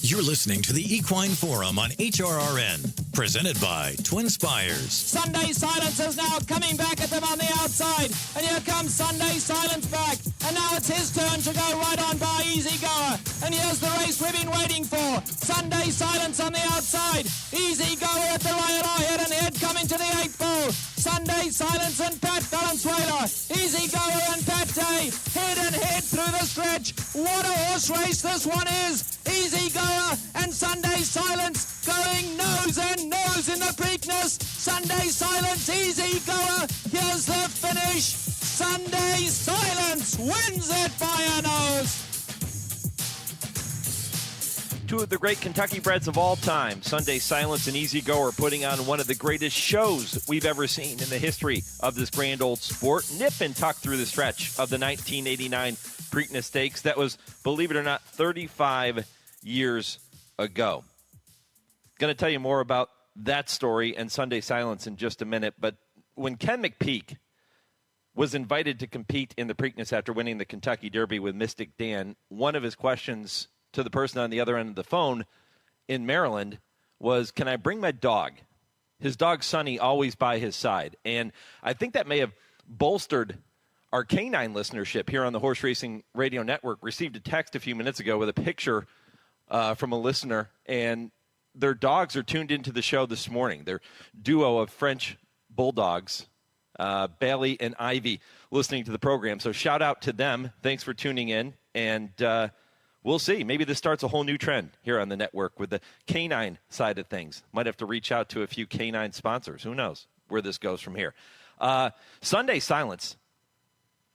You're listening to the Equine Forum on HRRN, presented by TwinSpires. Sunday Silence is now coming back at them on the outside. And here comes Sunday Silence back. And now it's his turn to go right on by Easy Goer. And here's the race we've been waiting for. Sunday Silence on the outside. Easy Goer at the right head and head coming to the 8th pole. Sunday Silence and Pat Valenzuela. Easy Goer and Pat Day head and head through the stretch. What a horse race this one is. Easy Goer and Sunday Silence going nose and nose in the Preakness. Sunday Silence, Easy Goer. Here's the finish. Sunday Silence wins it by a nose. Two of the great Kentucky breds of all time, Sunday Silence and Easy Goer, putting on one of the greatest shows we've ever seen in the history of this grand old sport. Nip and tuck through the stretch of the 1989 Preakness Stakes. That was, believe it or not, 35 years ago. Going to tell you more about that story and Sunday Silence in just a minute, but when Ken McPeak was invited to compete in the Preakness after winning the Kentucky Derby with Mystik Dan, one of his questions to the person on the other end of the phone in Maryland was, can I bring my dog? His dog, Sonny, always by his side. And I think that may have bolstered our canine listenership here on the Horse Racing Radio Network. Received a text a few minutes ago with a picture from a listener, and their dogs are tuned into the show this morning. Their duo of French bulldogs, Bailey and Ivy, listening to the program. So shout out to them. Thanks for tuning in. And we'll see. Maybe this starts a whole new trend here on the network with the canine side of things. Might have to reach out to a few canine sponsors. Who knows where this goes from here. Sunday Silence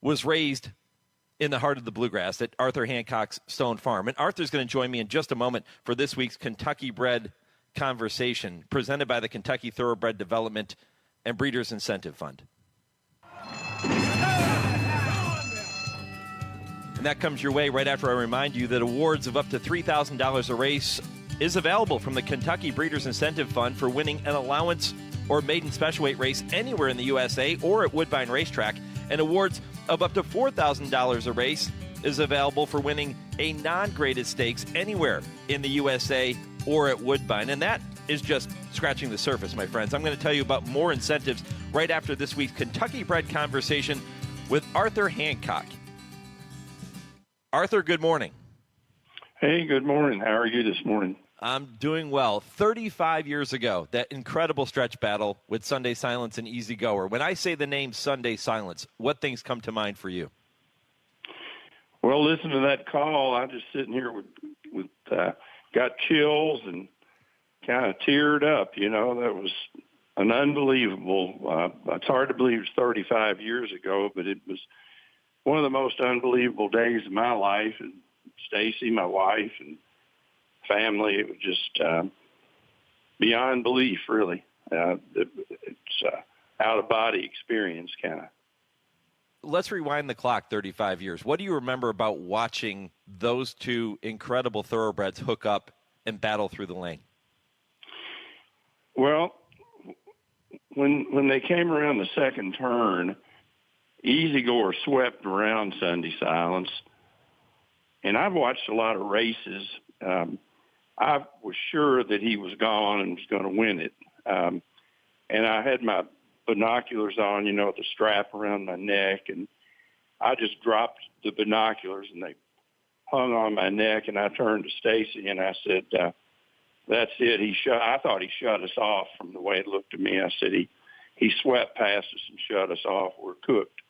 was raised in the heart of the bluegrass at Arthur Hancock's Stone Farm. And Arthur's going to join me in just a moment for this week's Kentucky Bred Conversation, presented by the Kentucky Thoroughbred Development and Breeders' Incentive Fund. And that comes your way right after I remind you that awards of up to $3,000 a race is available from the Kentucky Breeders' Incentive Fund for winning an allowance or maiden special weight race anywhere in the USA or at Woodbine Racetrack. And awards of up to $4,000 a race is available for winning a non-graded stakes anywhere in the USA or at Woodbine. And that is just scratching the surface, my friends. I'm going to tell you about more incentives right after this week's Kentucky Bred Conversation with Arthur Hancock. Arthur, good morning. Hey, good morning. How are you this morning? I'm doing well. 35 years ago, that incredible stretch battle with Sunday Silence and Easy Goer. When I say the name Sunday Silence, what things come to mind for you? Well, listen to that call. I'm just sitting here with got chills and kind of teared up. You know, that was an unbelievable. It's hard to believe it's 35 years ago, but it was one of the most unbelievable days of my life. And Stacy, my wife, and family, it was just beyond belief, really. It's out-of-body experience, kind of. Let's rewind the clock 35 years. What do you remember about watching those two incredible thoroughbreds hook up and battle through the lane? Well, when they came around the second turn, Easy Goer swept around Sunday Silence, and I've watched a lot of races. I was sure that he was gone and was going to win it. And I had my binoculars on, the strap around my neck, and I just dropped the binoculars and they hung on my neck, and I turned to Stacy and I said, that's it. I thought he shut us off from the way it looked to me. I said, he swept past us and shut us off. We're cooked.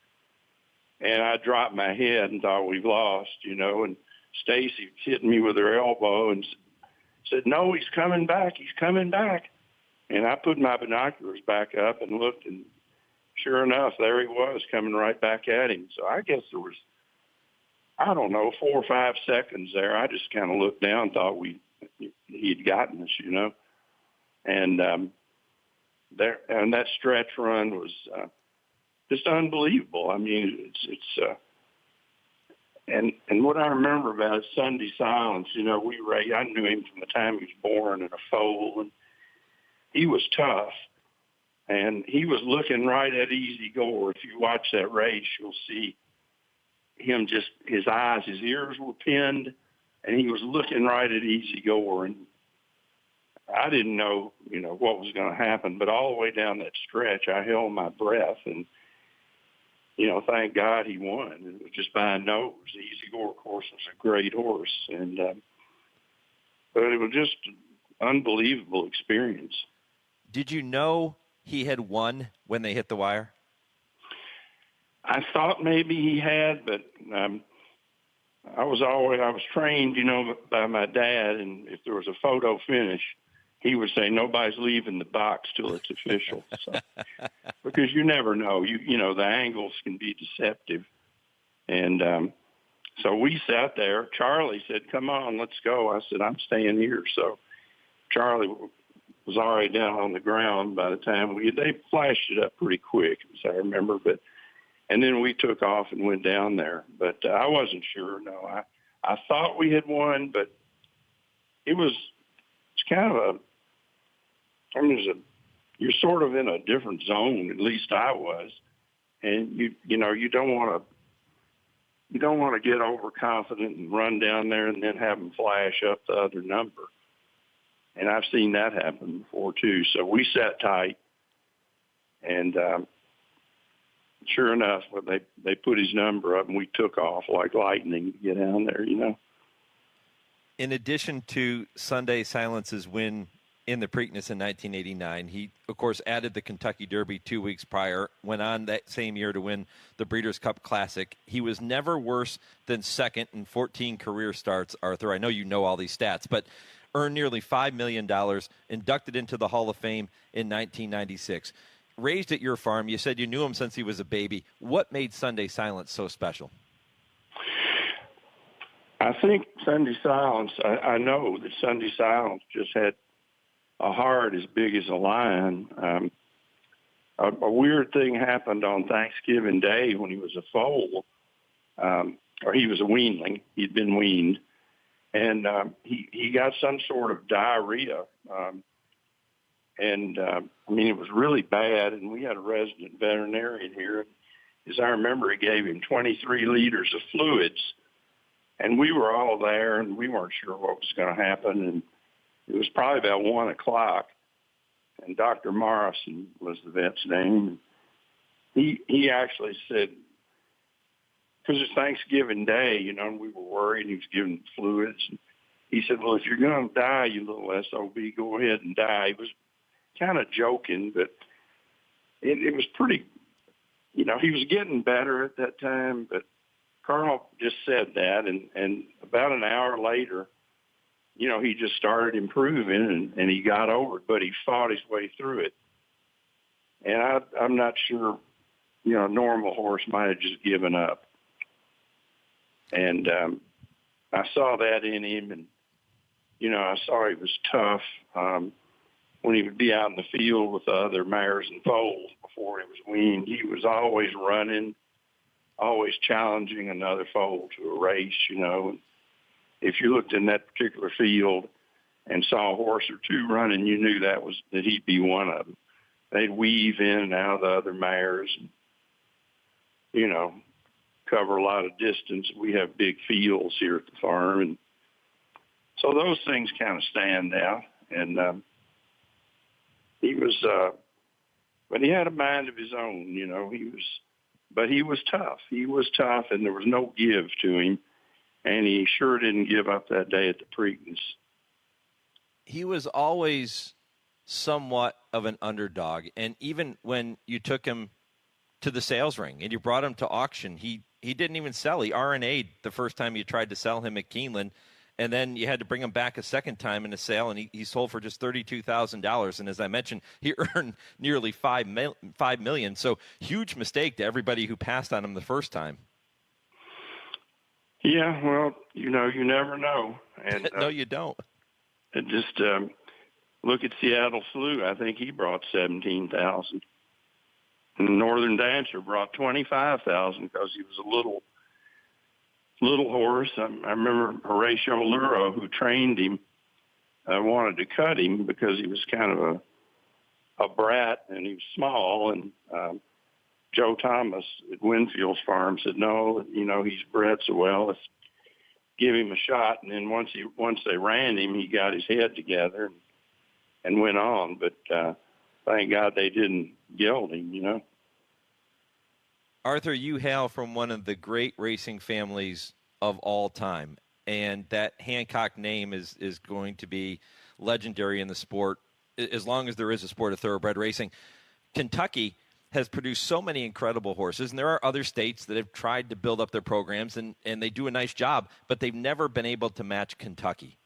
And I dropped my head and thought we've lost, and Stacy hit me with her elbow and said, no, he's coming back. He's coming back. And I put my binoculars back up and looked, and sure enough, there he was coming right back at him. So I guess there was, 4 or 5 seconds there. I just kind of looked down and thought he'd gotten us, And and that stretch run was just unbelievable. I mean, and what I remember about is Sunday Silence. I knew him from the time he was born in a foal, and he was tough, and he was looking right at Easy Gore. If you watch that race, you'll see him his eyes, his ears were pinned, and he was looking right at Easy Gore. And I didn't know, what was going to happen, but all the way down that stretch, I held my breath, and, thank God he won. It was just by a nose. Easy Gore, of course, was a great horse, and but it was just an unbelievable experience. Did you know he had won when they hit the wire? I thought maybe he had, but I was trained, by my dad, and if there was a photo finish, he would say nobody's leaving the box till it's official. So, because you never know, the angles can be deceptive, and so we sat there. Charlie said, "Come on, let's go." I said, "I'm staying here." So Charlie was already down on the ground by the time they flashed it up pretty quick, as I remember, and then we took off and went down there. But I wasn't sure. No, I thought we had won, but it's kind of you're sort of in a different zone. At least I was, and you don't want to get overconfident and run down there and then have them flash up the other number. And I've seen that happen before too. So we sat tight, and sure enough, they put his number up, and we took off like lightning to get down there. In addition to Sunday Silence's win in the Preakness in 1989, he, of course, added the Kentucky Derby 2 weeks prior, went on that same year to win the Breeders' Cup Classic. He was never worse than second in 14 career starts, Arthur. I know you know all these stats, but earned nearly $5 million, inducted into the Hall of Fame in 1996. Raised at your farm, you said you knew him since he was a baby. What made Sunday Silence so special? I think Sunday Silence, I know that Sunday Silence just had a heart as big as a lion. A weird thing happened on Thanksgiving Day when he was a foal, or he was a weanling. He'd been weaned. And he got some sort of diarrhea. It was really bad, and we had a resident veterinarian here. As I remember, he gave him 23 liters of fluids, and we were all there, and we weren't sure what was going to happen. And it was probably about 1 o'clock, and Dr. Morrison was the vet's name. He actually said, because it's Thanksgiving Day, and we were worried. He was giving fluids. And he said, well, if you're going to die, you little SOB, go ahead and die. He was kind of joking, but it was pretty, he was getting better at that time. But Carl just said that, and about an hour later, he just started improving, and he got over it, but he fought his way through it. And I'm not sure, a normal horse might have just given up. And I saw that in him, and, I saw he was tough when he would be out in the field with the other mares and foals before he was weaned. He was always running, always challenging another foal to a race, And if you looked in that particular field and saw a horse or two running, you knew that he'd be one of them. They'd weave in and out of the other mares, and, cover a lot of distance. We have big fields here at the farm, and so those things kind of stand out. And he was, but he had a mind of his own. But he was tough. He was tough, and there was no give to him. And he sure didn't give up that day at the Preakness. He was always somewhat of an underdog. And even when you took him to the sales ring and you brought him to auction, he didn't even sell. He RNA'd the first time you tried to sell him at Keeneland. And then you had to bring him back a second time in a sale, and he sold for just $32,000. And as I mentioned, he earned nearly $5 million. So huge mistake to everybody who passed on him the first time. Yeah, well, you never know. And no, you don't. And just look at Seattle Flu. I think he brought $17,000. And Northern Dancer brought $25,000 because he was a little horse. I remember Horatio Luro, who trained him, wanted to cut him because he was kind of a brat and he was small. And Joe Thomas at Winfield's farm said, no, he's bred so well, let's give him a shot. And then once they ran him, he got his head together and went on. But thank God they didn't gild him, Arthur, you hail from one of the great racing families of all time, and that Hancock name is going to be legendary in the sport as long as there is a sport of thoroughbred racing. Kentucky has produced so many incredible horses, and there are other states that have tried to build up their programs, and they do a nice job, but they've never been able to match Kentucky.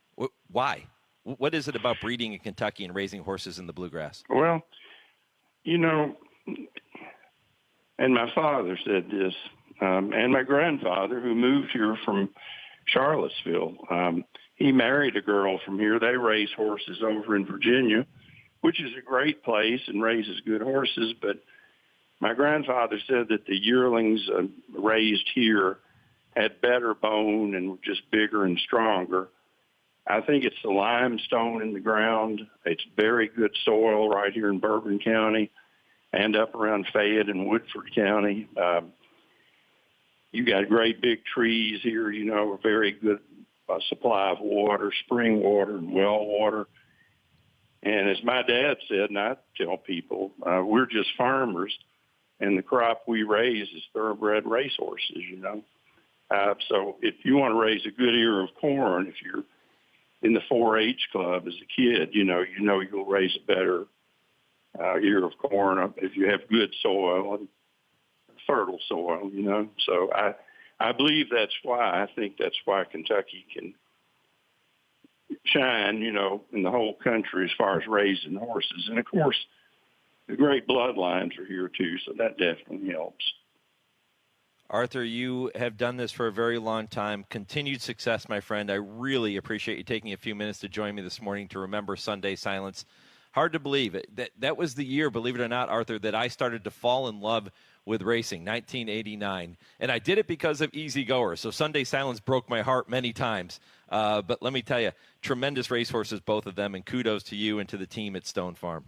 Why? What is it about breeding in Kentucky and raising horses in the bluegrass? Well, and my father said this, and my grandfather, who moved here from Charlottesville, he married a girl from here. They raise horses over in Virginia, which is a great place and raises good horses. But my grandfather said that the yearlings raised here had better bone and were just bigger and stronger. I think it's the limestone in the ground. It's very good soil right here in Bourbon County and up around Fayette and Woodford County. You got great big trees here, a very good supply of water, spring water and well water. And as my dad said, and I tell people, we're just farmers, and the crop we raise is thoroughbred racehorses, So if you want to raise a good ear of corn, if you're in the 4-H club as a kid, you'll raise a better ear of corn if you have good soil and fertile soil, So I believe that's why. I think that's why Kentucky can shine, in the whole country as far as raising horses. And, of course, the great bloodlines are here, too, so that definitely helps. Arthur, you have done this for a very long time. Continued success, my friend. I really appreciate you taking a few minutes to join me this morning to remember Sunday Silence. Hard to believe it. That was the year, believe it or not, Arthur, that I started to fall in love with racing, 1989. And I did it because of Easy Goer. So Sunday Silence broke my heart many times. But let me tell you, tremendous racehorses, both of them, and kudos to you and to the team at Stone Farm.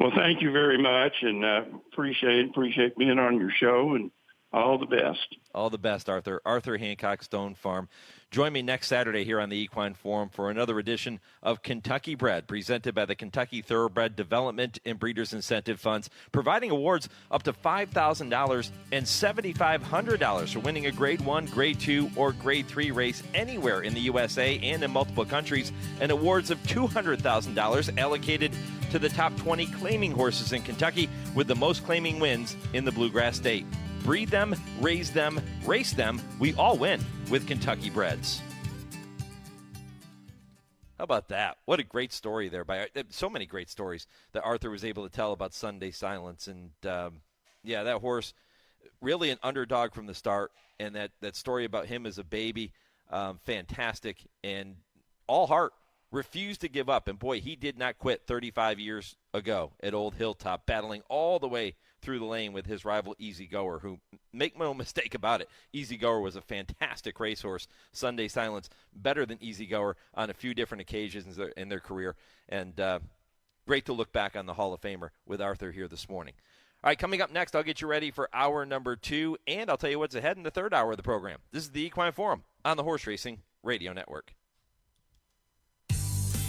Well, thank you very much, and appreciate being on your show, and all the best. All the best, Arthur. Arthur Hancock, Stone Farm. Join me next Saturday here on the Equine Forum for another edition of Kentucky Bred, presented by the Kentucky Thoroughbred Development and Breeders' Incentive Funds, providing awards up to $5,000 and $7,500 for winning a Grade 1, Grade 2, or Grade 3 race anywhere in the USA and in multiple countries, and awards of $200,000 allocated to the top 20 claiming horses in Kentucky, with the most claiming wins in the Bluegrass State. Breed them, raise them, race them. We all win with Kentucky Breds. How about that? What a great story there. So many great stories that Arthur was able to tell about Sunday Silence. And, that horse, really an underdog from the start. And that story about him as a baby, fantastic. And all heart, refused to give up. And, boy, he did not quit 35 years ago at Old Hilltop, battling all the way through the lane with his rival Easy Goer, who, make no mistake about it, Easy Goer was a fantastic racehorse. Sunday Silence, better than Easy Goer on a few different occasions in their career. And great to look back on the Hall of Famer with Arthur here this morning. All right, coming up next, I'll get you ready for hour number 2, and I'll tell you what's ahead in the third hour of the program. This is the Equine Forum on the Horse Racing Radio Network.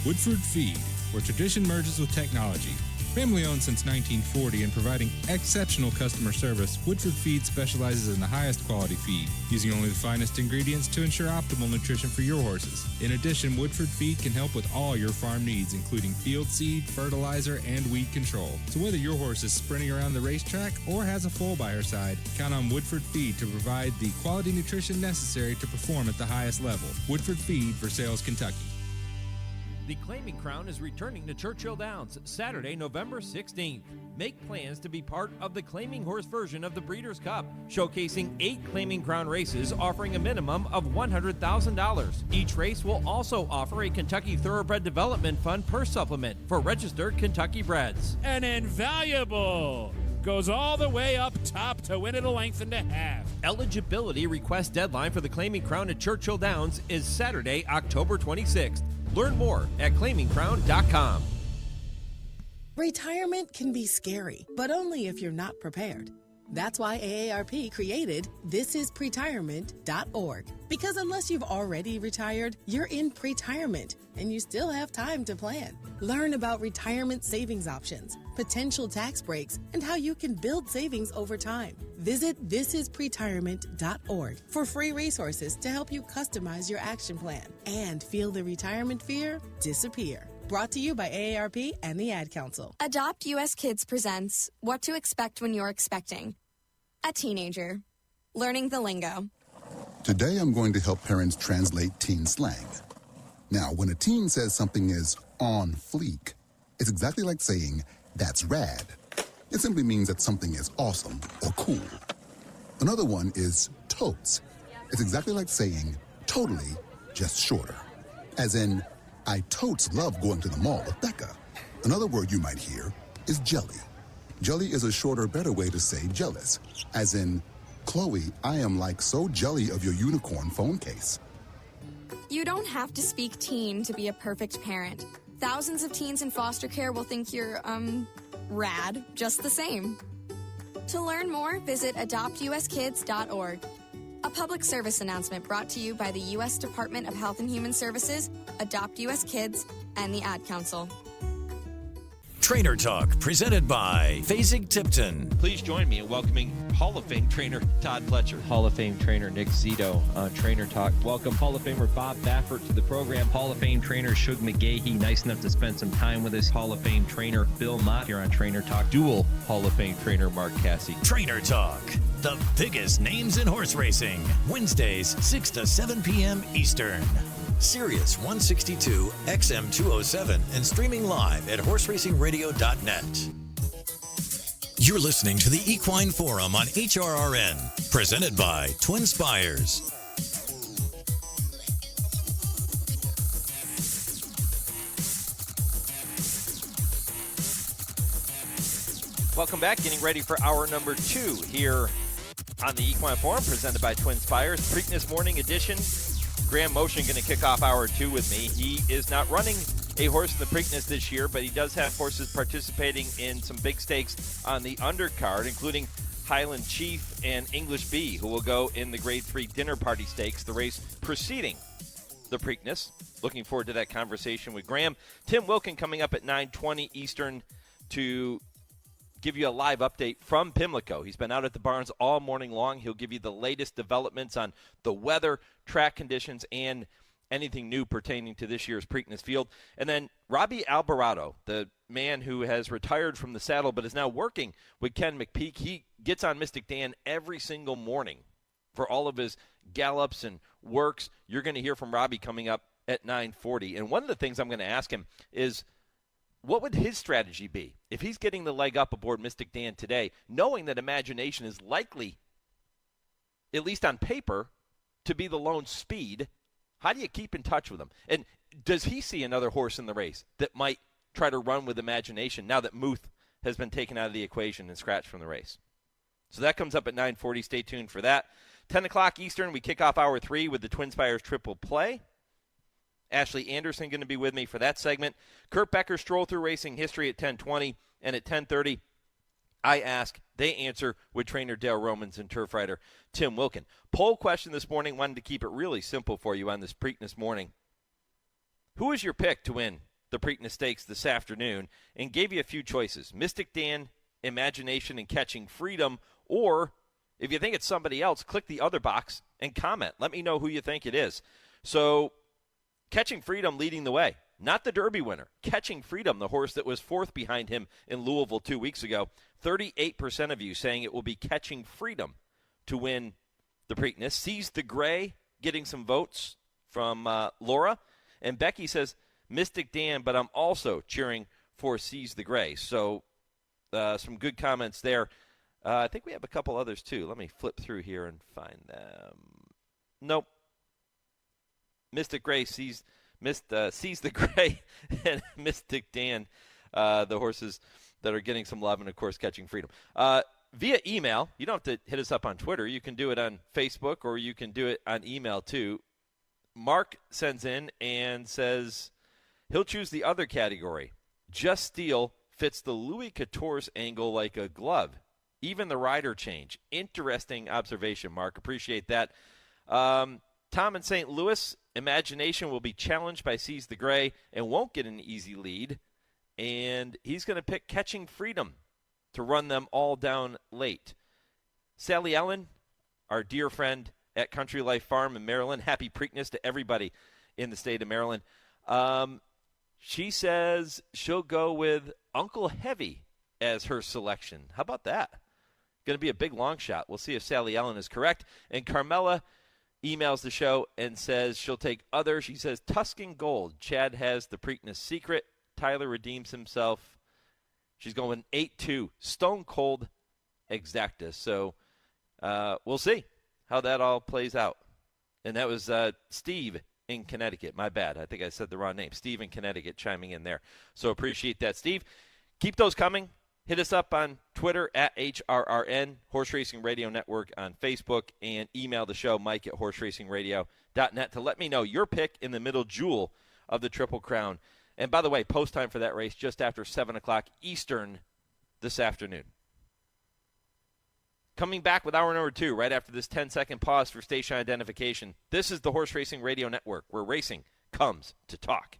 Woodford Feed, where tradition merges with technology. Family owned since 1940 and providing exceptional customer service, Woodford Feed specializes in the highest quality feed, using only the finest ingredients to ensure optimal nutrition for your horses. In addition, Woodford Feed can help with all your farm needs, including field seed, fertilizer, and weed control. So whether your horse is sprinting around the racetrack or has a foal by her side, count on Woodford Feed to provide the quality nutrition necessary to perform at the highest level. Woodford Feed, Versailles, Kentucky. The Claiming Crown is returning to Churchill Downs Saturday, November 16th. Make plans to be part of the Claiming Horse version of the Breeders' Cup, showcasing 8 Claiming Crown races offering a minimum of $100,000. Each race will also offer a Kentucky Thoroughbred Development Fund purse supplement for registered Kentucky breds. An invaluable goes all the way up top to win at a length and a half. Eligibility request deadline for the Claiming Crown at Churchill Downs is Saturday, October 26th. Learn more at claimingcrown.com. Retirement can be scary, but only if you're not prepared. That's why AARP created thisispretirement.org. Because unless you've already retired, you're in pretirement, and you still have time to plan. Learn about retirement savings options, potential tax breaks, and how you can build savings over time. Visit thisispretirement.org for free resources to help you customize your action plan and feel the retirement fear disappear. Brought to you by AARP and the Ad Council. Adopt US Kids presents What to Expect When You're Expecting a Teenager. Learning the lingo. Today I'm going to help parents translate teen slang. Now, when a teen says something is on fleek, it's exactly like saying, that's rad. It simply means that something is awesome or cool. Another one is totes. It's exactly like saying, totally, just shorter. As in, I totes love going to the mall with Becca. Another word you might hear is jelly. Jelly is a shorter, better way to say jealous. As in, Chloe, I am like so jelly of your unicorn phone case. You don't have to speak teen to be a perfect parent. Thousands of teens in foster care will think you're, rad just the same. To learn more, visit adoptuskids.org. A public service announcement brought to you by the U.S. Department of Health and Human Services, Adopt U.S. Kids, and the Ad Council. Trainer Talk, presented by Fasig-Tipton. Please join me in welcoming Hall of Fame trainer Todd Fletcher. Hall of Fame trainer Nick Zito on Trainer Talk. Welcome Hall of Famer Bob Baffert to the program. Hall of Fame trainer Shug McGahee, nice enough to spend some time with us. Hall of Fame trainer Bill Mott here on Trainer Talk. Dual Hall of Fame trainer Mark Cassie. Trainer Talk, the biggest names in horse racing. Wednesdays, 6 to 7 p.m. Eastern. Sirius 162, XM 207, and streaming live at horseracingradio.net. You're listening to the Equine Forum on HRRN, presented by TwinSpires. Welcome back. Getting ready for hour number 2 here on the Equine Forum, presented by TwinSpires. Preakness Morning Edition. Graham Motion going to kick off hour 2 with me. He is not running a horse in the Preakness this year, but he does have horses participating in some big stakes on the undercard, including Highland Chief and English Bee, who will go in the Grade 3 Dinner Party Stakes, the race preceding the Preakness. Looking forward to that conversation with Graham. Tim Wilkin coming up at 9:20 Eastern to give you a live update from Pimlico. He's been out at the barns all morning long. He'll give you the latest developments on the weather, track conditions, and anything new pertaining to this year's Preakness field. And then Robby Albarado, the man who has retired from the saddle but is now working with Ken McPeak. He gets on Mystik Dan every single morning for all of his gallops and works. You're going to hear from Robby coming up at 9:40. And one of the things I'm going to ask him is, what would his strategy be if he's getting the leg up aboard Mystik Dan today, knowing that Imagination is likely, at least on paper, to be the lone speed? How do you keep in touch with him? And does he see another horse in the race that might try to run with Imagination now that Muth has been taken out of the equation and scratched from the race? So that comes up at 9:40. Stay tuned for that. 10 o'clock Eastern, we kick off hour 3 with the TwinSpires Triple Play. Ashley Anderson going to be with me for that segment. Kurt Becker, Stroll Through Racing History at 10:20. And at 10:30, I ask, they answer with trainer Dale Romans and turf writer Tim Wilkin. Poll question this morning, wanted to keep it really simple for you on this Preakness morning. Who is your pick to win the Preakness Stakes this afternoon? And gave you a few choices. Mystik Dan, Imagination, and Catching Freedom. Or if you think it's somebody else, click the other box and comment. Let me know who you think it is. So Catching Freedom leading the way. Not the Derby winner. Catching Freedom, the horse that was fourth behind him in Louisville 2 weeks ago. 38% of you saying it will be Catching Freedom to win the Preakness. Seize the Gray getting some votes from Laura. And Becky says, Mystik Dan, but I'm also cheering for Seize the Gray. So some good comments there. I think we have a couple others too. Let me flip through here and find them. Nope. Mystik Gray sees the Gray and Mystik Dan, the horses that are getting some love and, of course, Catching Freedom. Via email, you don't have to hit us up on Twitter. You can do it on Facebook or you can do it on email too. Mark sends in and says he'll choose the other category. Just Steel fits the Louis XIV's angle like a glove. Even the rider change. Interesting observation, Mark. Appreciate that. Tom in St. Louis, Imagination will be challenged by Seize the Gray and won't get an easy lead. And he's going to pick Catching Freedom to run them all down late. Sally Ellen, our dear friend at Country Life Farm in Maryland. Happy Preakness to everybody in the state of Maryland. She says she'll go with Uncle Heavy as her selection. How about that? Going to be a big long shot. We'll see if Sally Ellen is correct. And Carmela emails the show and says she'll take other. She says Tuscan Gold. Chad has the Preakness secret. Tyler redeems himself. She's going 8-2. Stone Cold Exacta. So we'll see how that all plays out. And that was Steve in Connecticut. My bad. I think I said the wrong name. Steve in Connecticut chiming in there. So appreciate that, Steve. Keep those coming. Hit us up on Twitter at HRRN, Horse Racing Radio Network on Facebook, and email the show, Mike at horseracingradio.net, to let me know your pick in the middle jewel of the Triple Crown. And by the way, post time for that race just after 7 o'clock Eastern this afternoon. Coming back with hour number 2 right after this 10-second pause for station identification. This is the Horse Racing Radio Network, where racing comes to talk.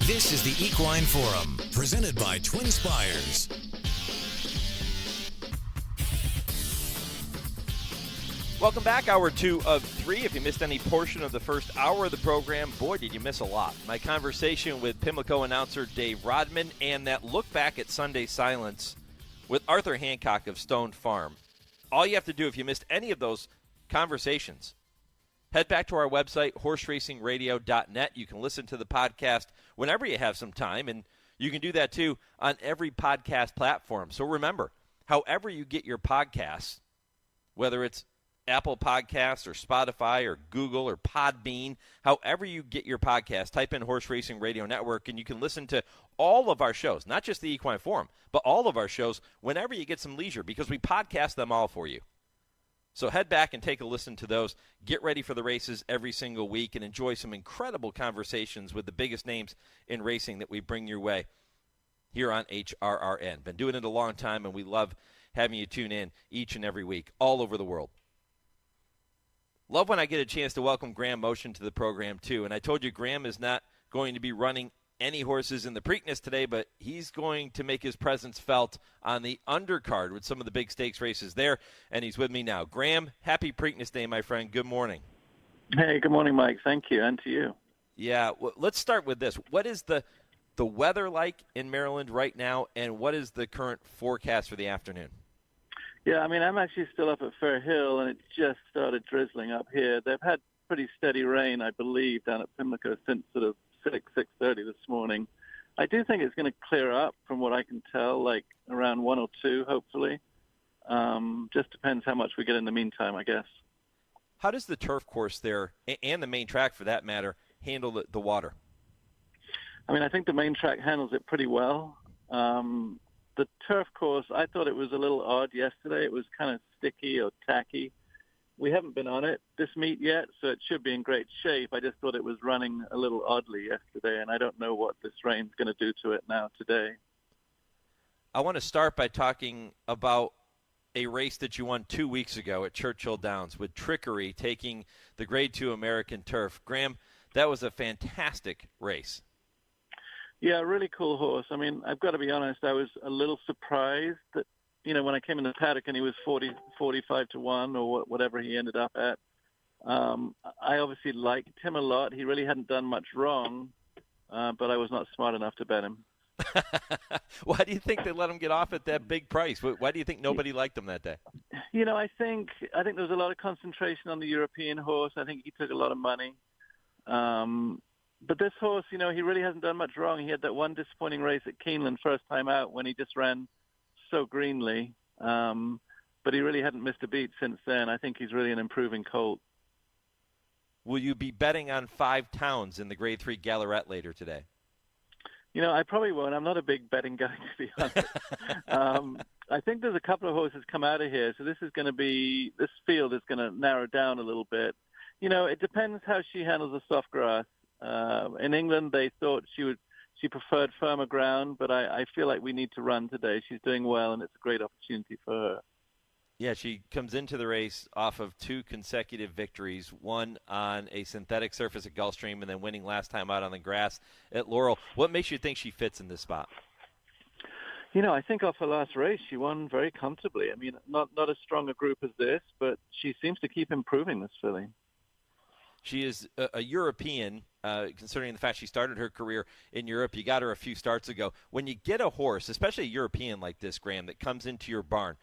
This is the Equine Forum, presented by TwinSpires. Welcome back, hour 2 of 3. If you missed any portion of the first hour of the program, boy, did you miss a lot. My conversation with Pimlico announcer Dave Rodman and that look back at Sunday Silence with Arthur Hancock of Stone Farm. All you have to do if you missed any of those conversations, head back to our website, horseracingradio.net. You can listen to the podcast whenever you have some time, and you can do that, too, on every podcast platform. So remember, however you get your podcasts, whether it's Apple Podcasts or Spotify or Google or Podbean, however you get your podcast, type in Horse Racing Radio Network, and you can listen to all of our shows, not just the Equine Forum, but all of our shows whenever you get some leisure, because we podcast them all for you. So head back and take a listen to those. Get ready for the races every single week and enjoy some incredible conversations with the biggest names in racing that we bring your way here on HRRN. Been doing it a long time, and we love having you tune in each and every week all over the world. Love when I get a chance to welcome Graham Motion to the program, too. And I told you Graham is not going to be running any horses in the Preakness today, but he's going to make his presence felt on the undercard with some of the big stakes races there, and he's with me now. Graham, happy Preakness Day, my friend. Good morning. Hey, good morning, Mike. Thank you, and to you. Yeah, well, let's start with this. What is the weather like in Maryland right now, and what is the current forecast for the afternoon? Yeah, I mean, I'm actually still up at Fair Hill, and it just started drizzling up here. They've had pretty steady rain, I believe, down at Pimlico since sort of 6:30 this morning. I do think it's going to clear up from what I can tell, like around 1 or 2, hopefully. Just depends how much we get in the meantime, I guess. How does the turf course there, and the main track for that matter, handle the water? I mean, I think the main track handles it pretty well. The turf course, I thought it was a little odd yesterday. It was kind of sticky or tacky We haven't been on it this meet yet, so it should be in great shape. I just thought it was running a little oddly yesterday, and I don't know what this rain's going to do to it now today. I want to start by talking about a race that you won 2 weeks ago at Churchill Downs with Trickery taking the Grade 2 American Turf. Graham, that was a fantastic race. Yeah, really cool horse. I mean, I've got to be honest, I was a little surprised that, when I came in the paddock and he was 45 to 1 or whatever he ended up at. I obviously liked him a lot. He really hadn't done much wrong, but I was not smart enough to bet him. Why do you think they let him get off at that big price? Why do you think nobody liked him that day? I think there was a lot of concentration on the European horse. I think he took a lot of money. But this horse, he really hasn't done much wrong. He had that one disappointing race at Keeneland first time out when he just ran so greenly. But he really hadn't missed a beat since then. I think he's really an improving colt. Will you be betting on 5 Towns in the Grade 3 Gallarette later today? I probably won't. I'm not a big betting guy, to be honest. I think there's a couple of horses come out of here, so this field is going to narrow down a little bit. It depends how she handles the soft grass. In England, they thought she preferred firmer ground, but I feel like we need to run today. She's doing well, and it's a great opportunity for her. Yeah, she comes into the race off of 2 consecutive victories, one on a synthetic surface at Gulfstream and then winning last time out on the grass at Laurel. What makes you think she fits in this spot? I think off her last race, she won very comfortably. I mean, not as strong a group as this, but she seems to keep improving, this filly. She is a European, considering the fact she started her career in Europe. You got her a few starts ago. When you get a horse, especially a European like this, Graham, that comes into your barn,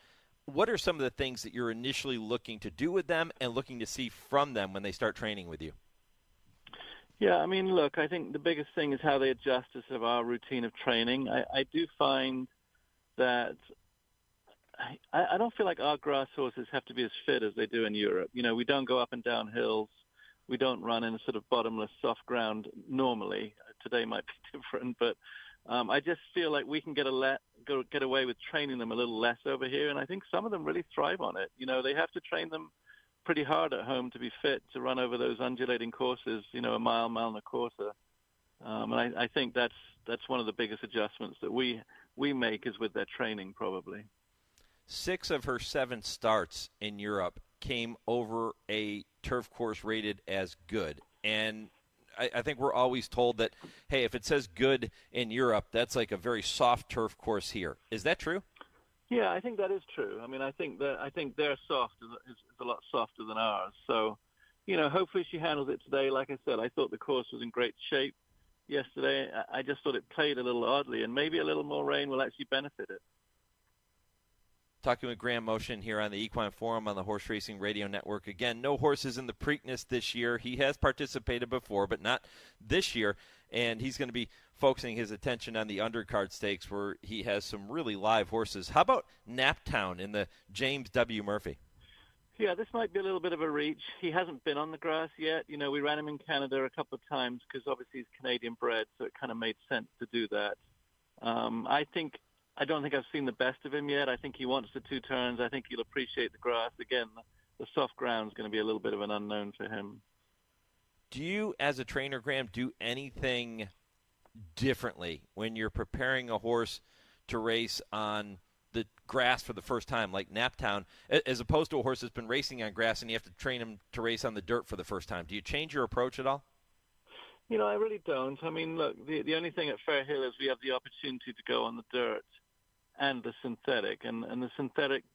what are some of the things that you're initially looking to do with them and looking to see from them when they start training with you? Yeah, I mean, look, I think the biggest thing is how they adjust to sort of our routine of training. I do find that I don't feel like our grass horses have to be as fit as they do in Europe. We don't go up and down hills. We don't run in a sort of bottomless soft ground normally. Today might be different, but I just feel like we can get away with training them a little less over here, and I think some of them really thrive on it. They have to train them pretty hard at home to be fit to run over those undulating courses, a mile and a quarter. And I think that's one of the biggest adjustments that we make is with their training probably. 6 of her 7 starts in Europe came over a turf course rated as good, and I think we're always told that, hey, if it says good in Europe, that's like a very soft turf course here. Is that true? Yeah, I think that is true. I mean, I think their soft is a lot softer than ours. So, hopefully she handles it today. Like I said, I thought the course was in great shape yesterday. I just thought it played a little oddly, and maybe a little more rain will actually benefit it. Talking with Graham Motion here on the Equine Forum on the Horse Racing Radio Network. Again, no horses in the Preakness this year. He has participated before, but not this year. And he's going to be focusing his attention on the undercard stakes where he has some really live horses. How about Naptown in the James W. Murphy? Yeah, this might be a little bit of a reach. He hasn't been on the grass yet. We ran him in Canada a couple of times because obviously he's Canadian bred, so it kind of made sense to do that. I don't think I've seen the best of him yet. I think he wants the 2 turns. I think he'll appreciate the grass. Again, the soft ground is going to be a little bit of an unknown for him. Do you, as a trainer, Graham, do anything differently when you're preparing a horse to race on the grass for the first time, like Naptown, as opposed to a horse that's been racing on grass and you have to train him to race on the dirt for the first time? Do you change your approach at all? I really don't. I mean, look, the only thing at Fair Hill is we have the opportunity to go on the dirt and the synthetic, and the synthetic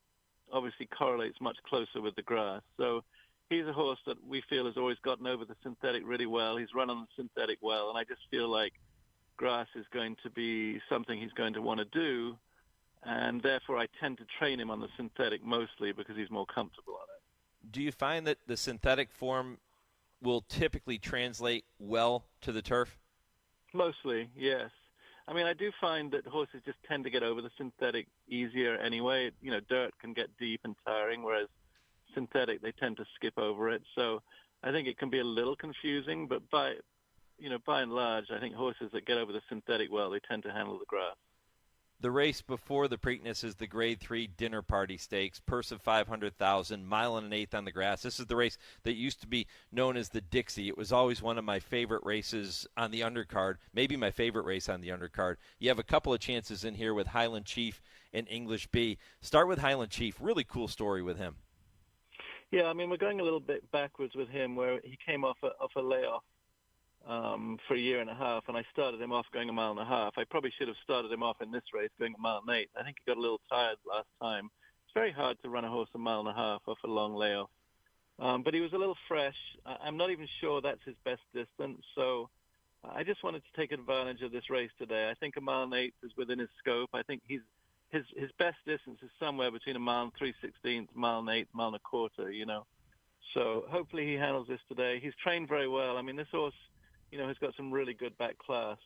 obviously correlates much closer with the grass. So he's a horse that we feel has always gotten over the synthetic really well. He's run on the synthetic well, and I just feel like grass is going to be something he's going to want to do, and therefore I tend to train him on the synthetic mostly because he's more comfortable on it. Do you find that the synthetic form will typically translate well to the turf? Mostly, yes. I mean, I do find that horses just tend to get over the synthetic easier anyway. Dirt can get deep and tiring, whereas synthetic, they tend to skip over it. So I think it can be a little confusing, but by and large, I think horses that get over the synthetic well, they tend to handle the grass. The race before the Preakness is the Grade 3 Dinner Party Stakes, purse of $500,000, mile and an eighth on the grass. This is the race that used to be known as the Dixie. It was always one of my favorite races on the undercard, maybe my favorite race on the undercard. You have a couple of chances in here with Highland Chief and English B. Start with Highland Chief. Really cool story with him. Yeah, I mean, we're going a little bit backwards with him where he came off a layoff for a year and a half, and I started him off going a mile and a half. I probably should have started him off in this race going a mile and eight. I think he got a little tired last time. It's very hard to run a horse a mile and a half off a long layoff. But he was a little fresh. I'm not even sure that's his best distance, so I just wanted to take advantage of this race today. I think a mile and eight is within his scope. I think his best distance is somewhere between a mile and 3/16, mile and eight, mile and a quarter, you know. So hopefully he handles this today. He's trained very well. I mean, this horse, you know, has got some really good back class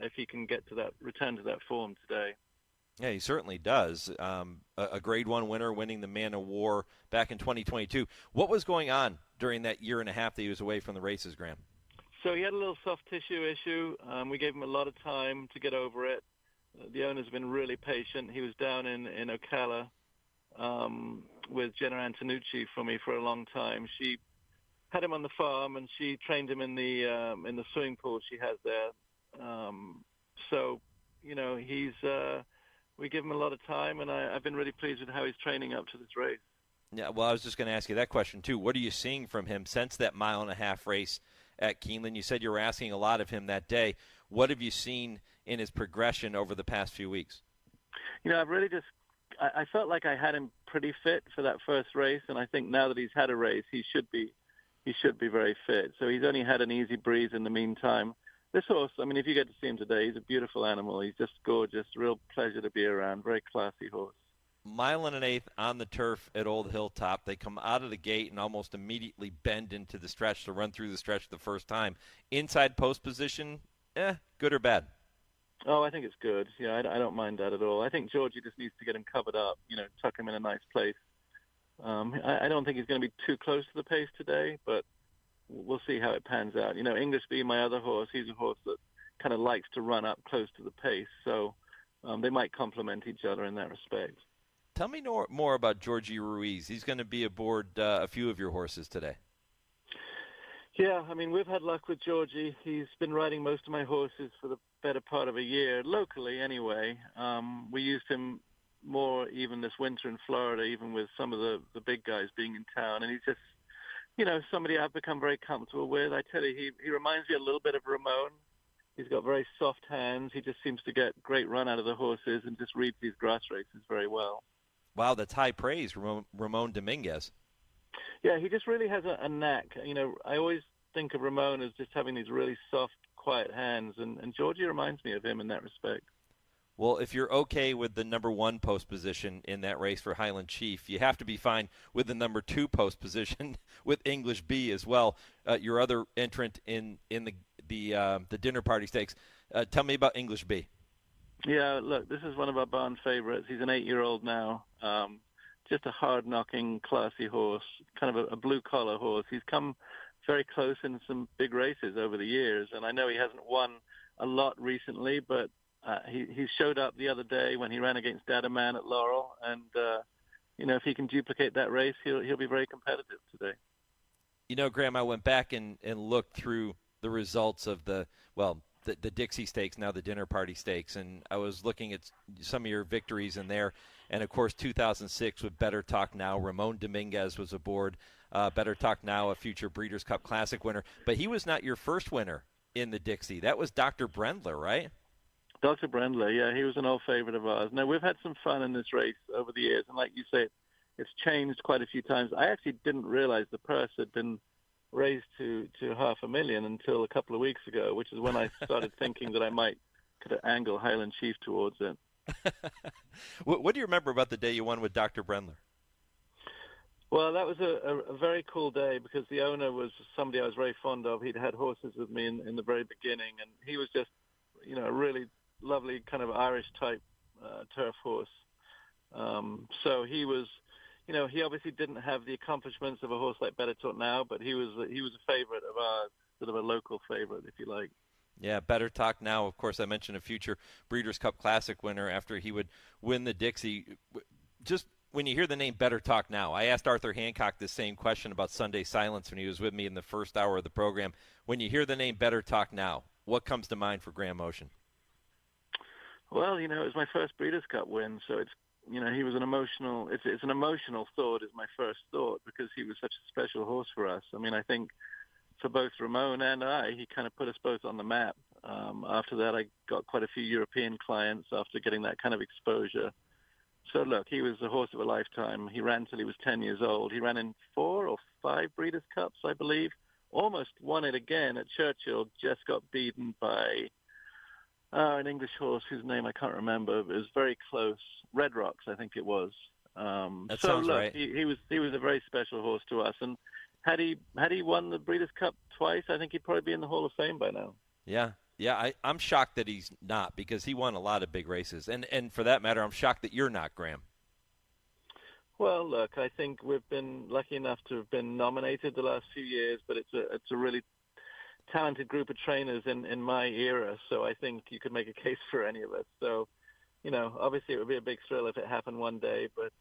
if he can get to that, return to that form today. Yeah, he certainly does. A Grade 1 winner, winning the Man of War back in 2022. What was going on during that year and a half that he was away from the races, Graham? So he had a little soft tissue issue. We gave him a lot of time to get over it. The owner's been really patient. He was down in Ocala with Jenna Antonucci for me for a long time. She had him on the farm, and she trained him in the swimming pool she has there. So, you know, we give him a lot of time, and I've been really pleased with how he's training up to this race. Yeah, well, I was just going to ask you that question, too. What are you seeing from him since that mile and a half race at Keeneland? You said you were asking a lot of him that day. What have you seen in his progression over the past few weeks? You know, I've really I felt like I had him pretty fit for that first race, and I think now that he's had a race, he should be very fit. So he's only had an easy breeze in the meantime. This horse, I mean, if you get to see him today, he's a beautiful animal. He's just gorgeous, real pleasure to be around, very classy horse. Mile and an eighth on the turf at Old Hilltop. They come out of the gate and almost immediately bend into the stretch to run through the stretch the first time. Inside post position, good or bad? Oh, I think it's good. Yeah, I don't mind that at all. I think Georgie just needs to get him covered up, you know, tuck him in a nice place. I don't think he's going to be too close to the pace today, but we'll see how it pans out. You know, English B, my other horse, he's a horse that kind of likes to run up close to the pace, so they might complement each other in that respect. Tell me more about Georgie Ruiz. He's going to be aboard a few of your horses today. Yeah, I mean, we've had luck with Georgie. He's been riding most of my horses for the better part of a year, locally anyway. We used him more even this winter in Florida, even with some of the big guys being in town. And he's just, you know, somebody I've become very comfortable with. I tell you, he reminds me a little bit of Ramon. He's got very soft hands. He just seems to get great run out of the horses and just reads these grass races very well. Wow, that's high praise, Ramon Dominguez. Yeah, he just really has a knack. You know, I always think of Ramon as just having these really soft, quiet hands, and Georgie reminds me of him in that respect. Well, if you're okay with the number one post position in that race for Highland Chief, you have to be fine with the number two post position with English B as well. Your other entrant in the Dinner Party Stakes. Tell me about English B. Yeah, look, this is one of our barn favorites. He's an 8-year-old now. Just a hard-knocking, classy horse, kind of a blue-collar horse. He's come very close in some big races over the years, and I know he hasn't won a lot recently, but he showed up the other day when he ran against Dadaman at Laurel, and you know, if he can duplicate that race, he'll be very competitive today. You know, Graham, I went back and looked through the results of the Dixie Stakes, now the Dinner Party Stakes, and I was looking at some of your victories in there. And, of course, 2006 with Better Talk Now. Ramon Dominguez was aboard. Better Talk Now, a future Breeders' Cup Classic winner. But he was not your first winner in the Dixie. That was Dr. Brendler, right? Dr. Brendler, yeah, he was an old favorite of ours. Now, we've had some fun in this race over the years, and like you say, it's changed quite a few times. I actually didn't realize the purse had been raised to $500,000 until a couple of weeks ago, which is when I started thinking that I might kind of angle Highland Chief towards it. What do you remember about the day you won with Dr. Brendler? Well, that was a very cool day because the owner was somebody I was very fond of. He'd had horses with me in the very beginning, and he was just, you know, a really lovely kind of Irish-type turf horse. So he was, you know, he obviously didn't have the accomplishments of a horse like Better Talk Now, but he was a favorite of ours, sort of a local favorite, if you like. Yeah, better talk now. Of course, I mentioned a future Breeders' Cup Classic winner after he would win the Dixie. Just when you hear the name Better Talk Now, I asked Arthur Hancock the same question about Sunday Silence when he was with me in the first hour of the program. When you hear the name Better Talk Now, what comes to mind for Graham Motion? Well, it was my first Breeders' Cup win, so it's, he was an emotional, it's an emotional thought is my first thought because he was such a special horse for us. I mean, I think for both Ramon and I, he kind of put us both on the map. After that, I got quite a few European clients after getting that kind of exposure. So, look, he was the horse of a lifetime. He ran till he was 10 years old. He ran in 4 or 5 Breeders' Cups, I believe. Almost won it again at Churchill. Just got beaten by an English horse whose name I can't remember. It was very close. Red Rocks, I think it was. That so, sounds look, right. he was a very special horse to us. And had he won the Breeders' Cup twice, I think he'd probably be in the Hall of Fame by now. Yeah, I'm shocked that he's not because he won a lot of big races. And for that matter, I'm shocked that you're not, Graham. Well, look, I think we've been lucky enough to have been nominated the last few years, but it's a really talented group of trainers in my era, so I think you could make a case for any of us. So, obviously it would be a big thrill if it happened one day, but,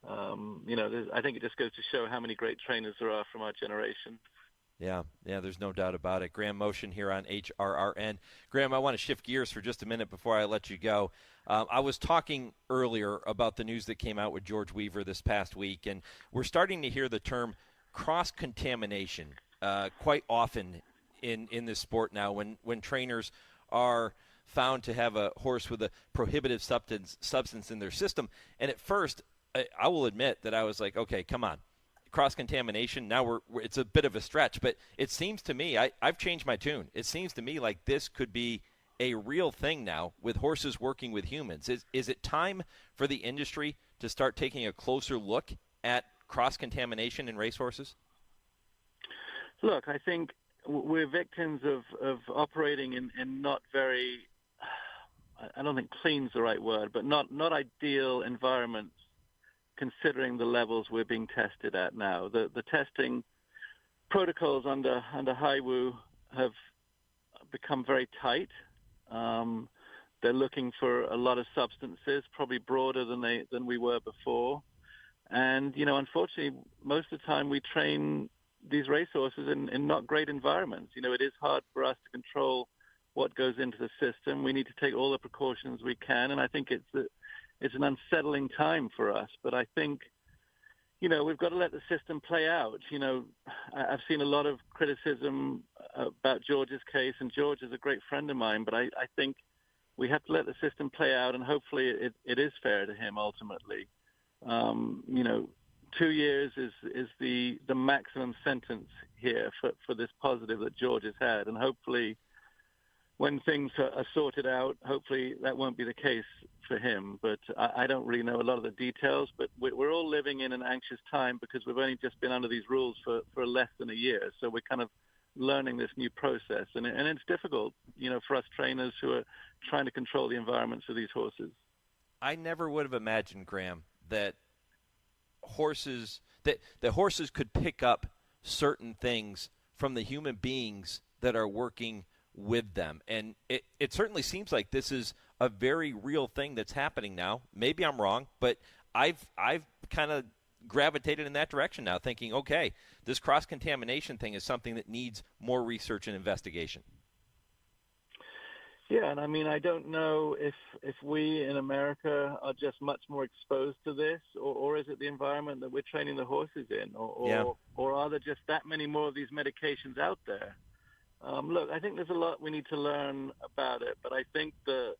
I think it just goes to show how many great trainers there are from our generation. Yeah, there's no doubt about it. Graham Motion here on HRRN. Graham, I want to shift gears for just a minute before I let you go. I was talking earlier about the news that came out with George Weaver this past week, and we're starting to hear the term cross-contamination quite often in this sport now when trainers are found to have a horse with a prohibitive substance in their system. And at first, I will admit that I was like, okay, come on. Cross-contamination, now it's a bit of a stretch, but it seems to me, I've changed my tune. It seems to me like this could be a real thing now with horses working with humans. Is it time for the industry to start taking a closer look at cross-contamination in racehorses? Look, I think we're victims of operating in not very, I don't think clean's the right word, but not ideal environments considering the levels we're being tested at now. The testing protocols under HIWU have become very tight. They're looking for a lot of substances, probably broader than we were before. And, unfortunately, most of the time we train these racehorses in not great environments. It is hard for us to control what goes into the system. We need to take all the precautions we can, and I think it's an unsettling time for us. But I think, we've got to let the system play out. I've seen a lot of criticism about George's case, and George is a great friend of mine, but I think we have to let the system play out, and hopefully it is fair to him ultimately. 2 years is the maximum sentence here for this positive that George has had, and hopefully when things are sorted out, hopefully that won't be the case for him. But I don't really know a lot of the details, but we're all living in an anxious time because we've only just been under these rules for less than a year. So we're kind of learning this new process, and it's difficult, for us trainers who are trying to control the environments of these horses. I never would have imagined, Graham, that horses could pick up certain things from the human beings that are working with them. And it certainly seems like this is a very real thing that's happening now. Maybe I'm wrong, but I've kind of gravitated in that direction now, thinking, okay, this cross-contamination thing is something that needs more research and investigation. Yeah, and I don't know if we in America are just much more exposed to this, or is it the environment that we're training the horses in, or are there just that many more of these medications out there? Look, I think there's a lot we need to learn about it, but I think the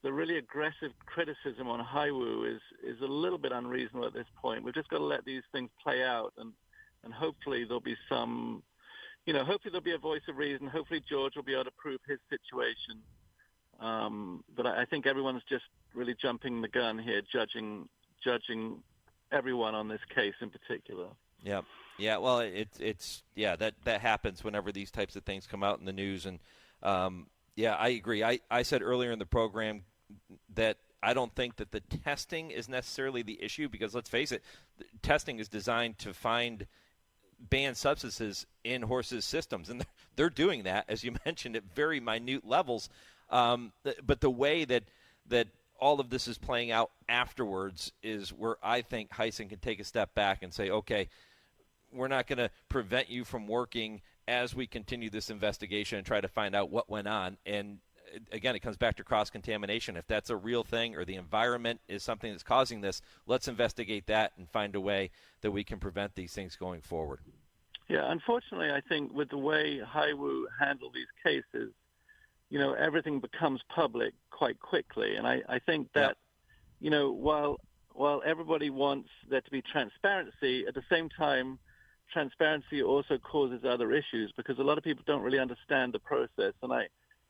really aggressive criticism on HIWU is a little bit unreasonable at this point. We've just got to let these things play out, and hopefully there'll be some, hopefully there'll be a voice of reason. Hopefully George will be able to prove his situation. But I think everyone's just really jumping the gun here, judging everyone on this case in particular. Yeah. Yeah, well, that happens whenever these types of things come out in the news. And, I agree. I said earlier in the program that I don't think that the testing is necessarily the issue because, let's face it, testing is designed to find ban substances in horses' systems. And they're doing that, as you mentioned, at very minute levels. But the way that all of this is playing out afterwards is where I think Heisen can take a step back and say, okay, we're not going to prevent you from working as we continue this investigation and try to find out what went on. And again, it comes back to cross-contamination. If that's a real thing or the environment is something that's causing this, let's investigate that and find a way that we can prevent these things going forward. Yeah, unfortunately, I think with the way Haiwu handled these cases, everything becomes public quite quickly. And I think that, while everybody wants there to be transparency, at the same time, transparency also causes other issues because a lot of people don't really understand the process. And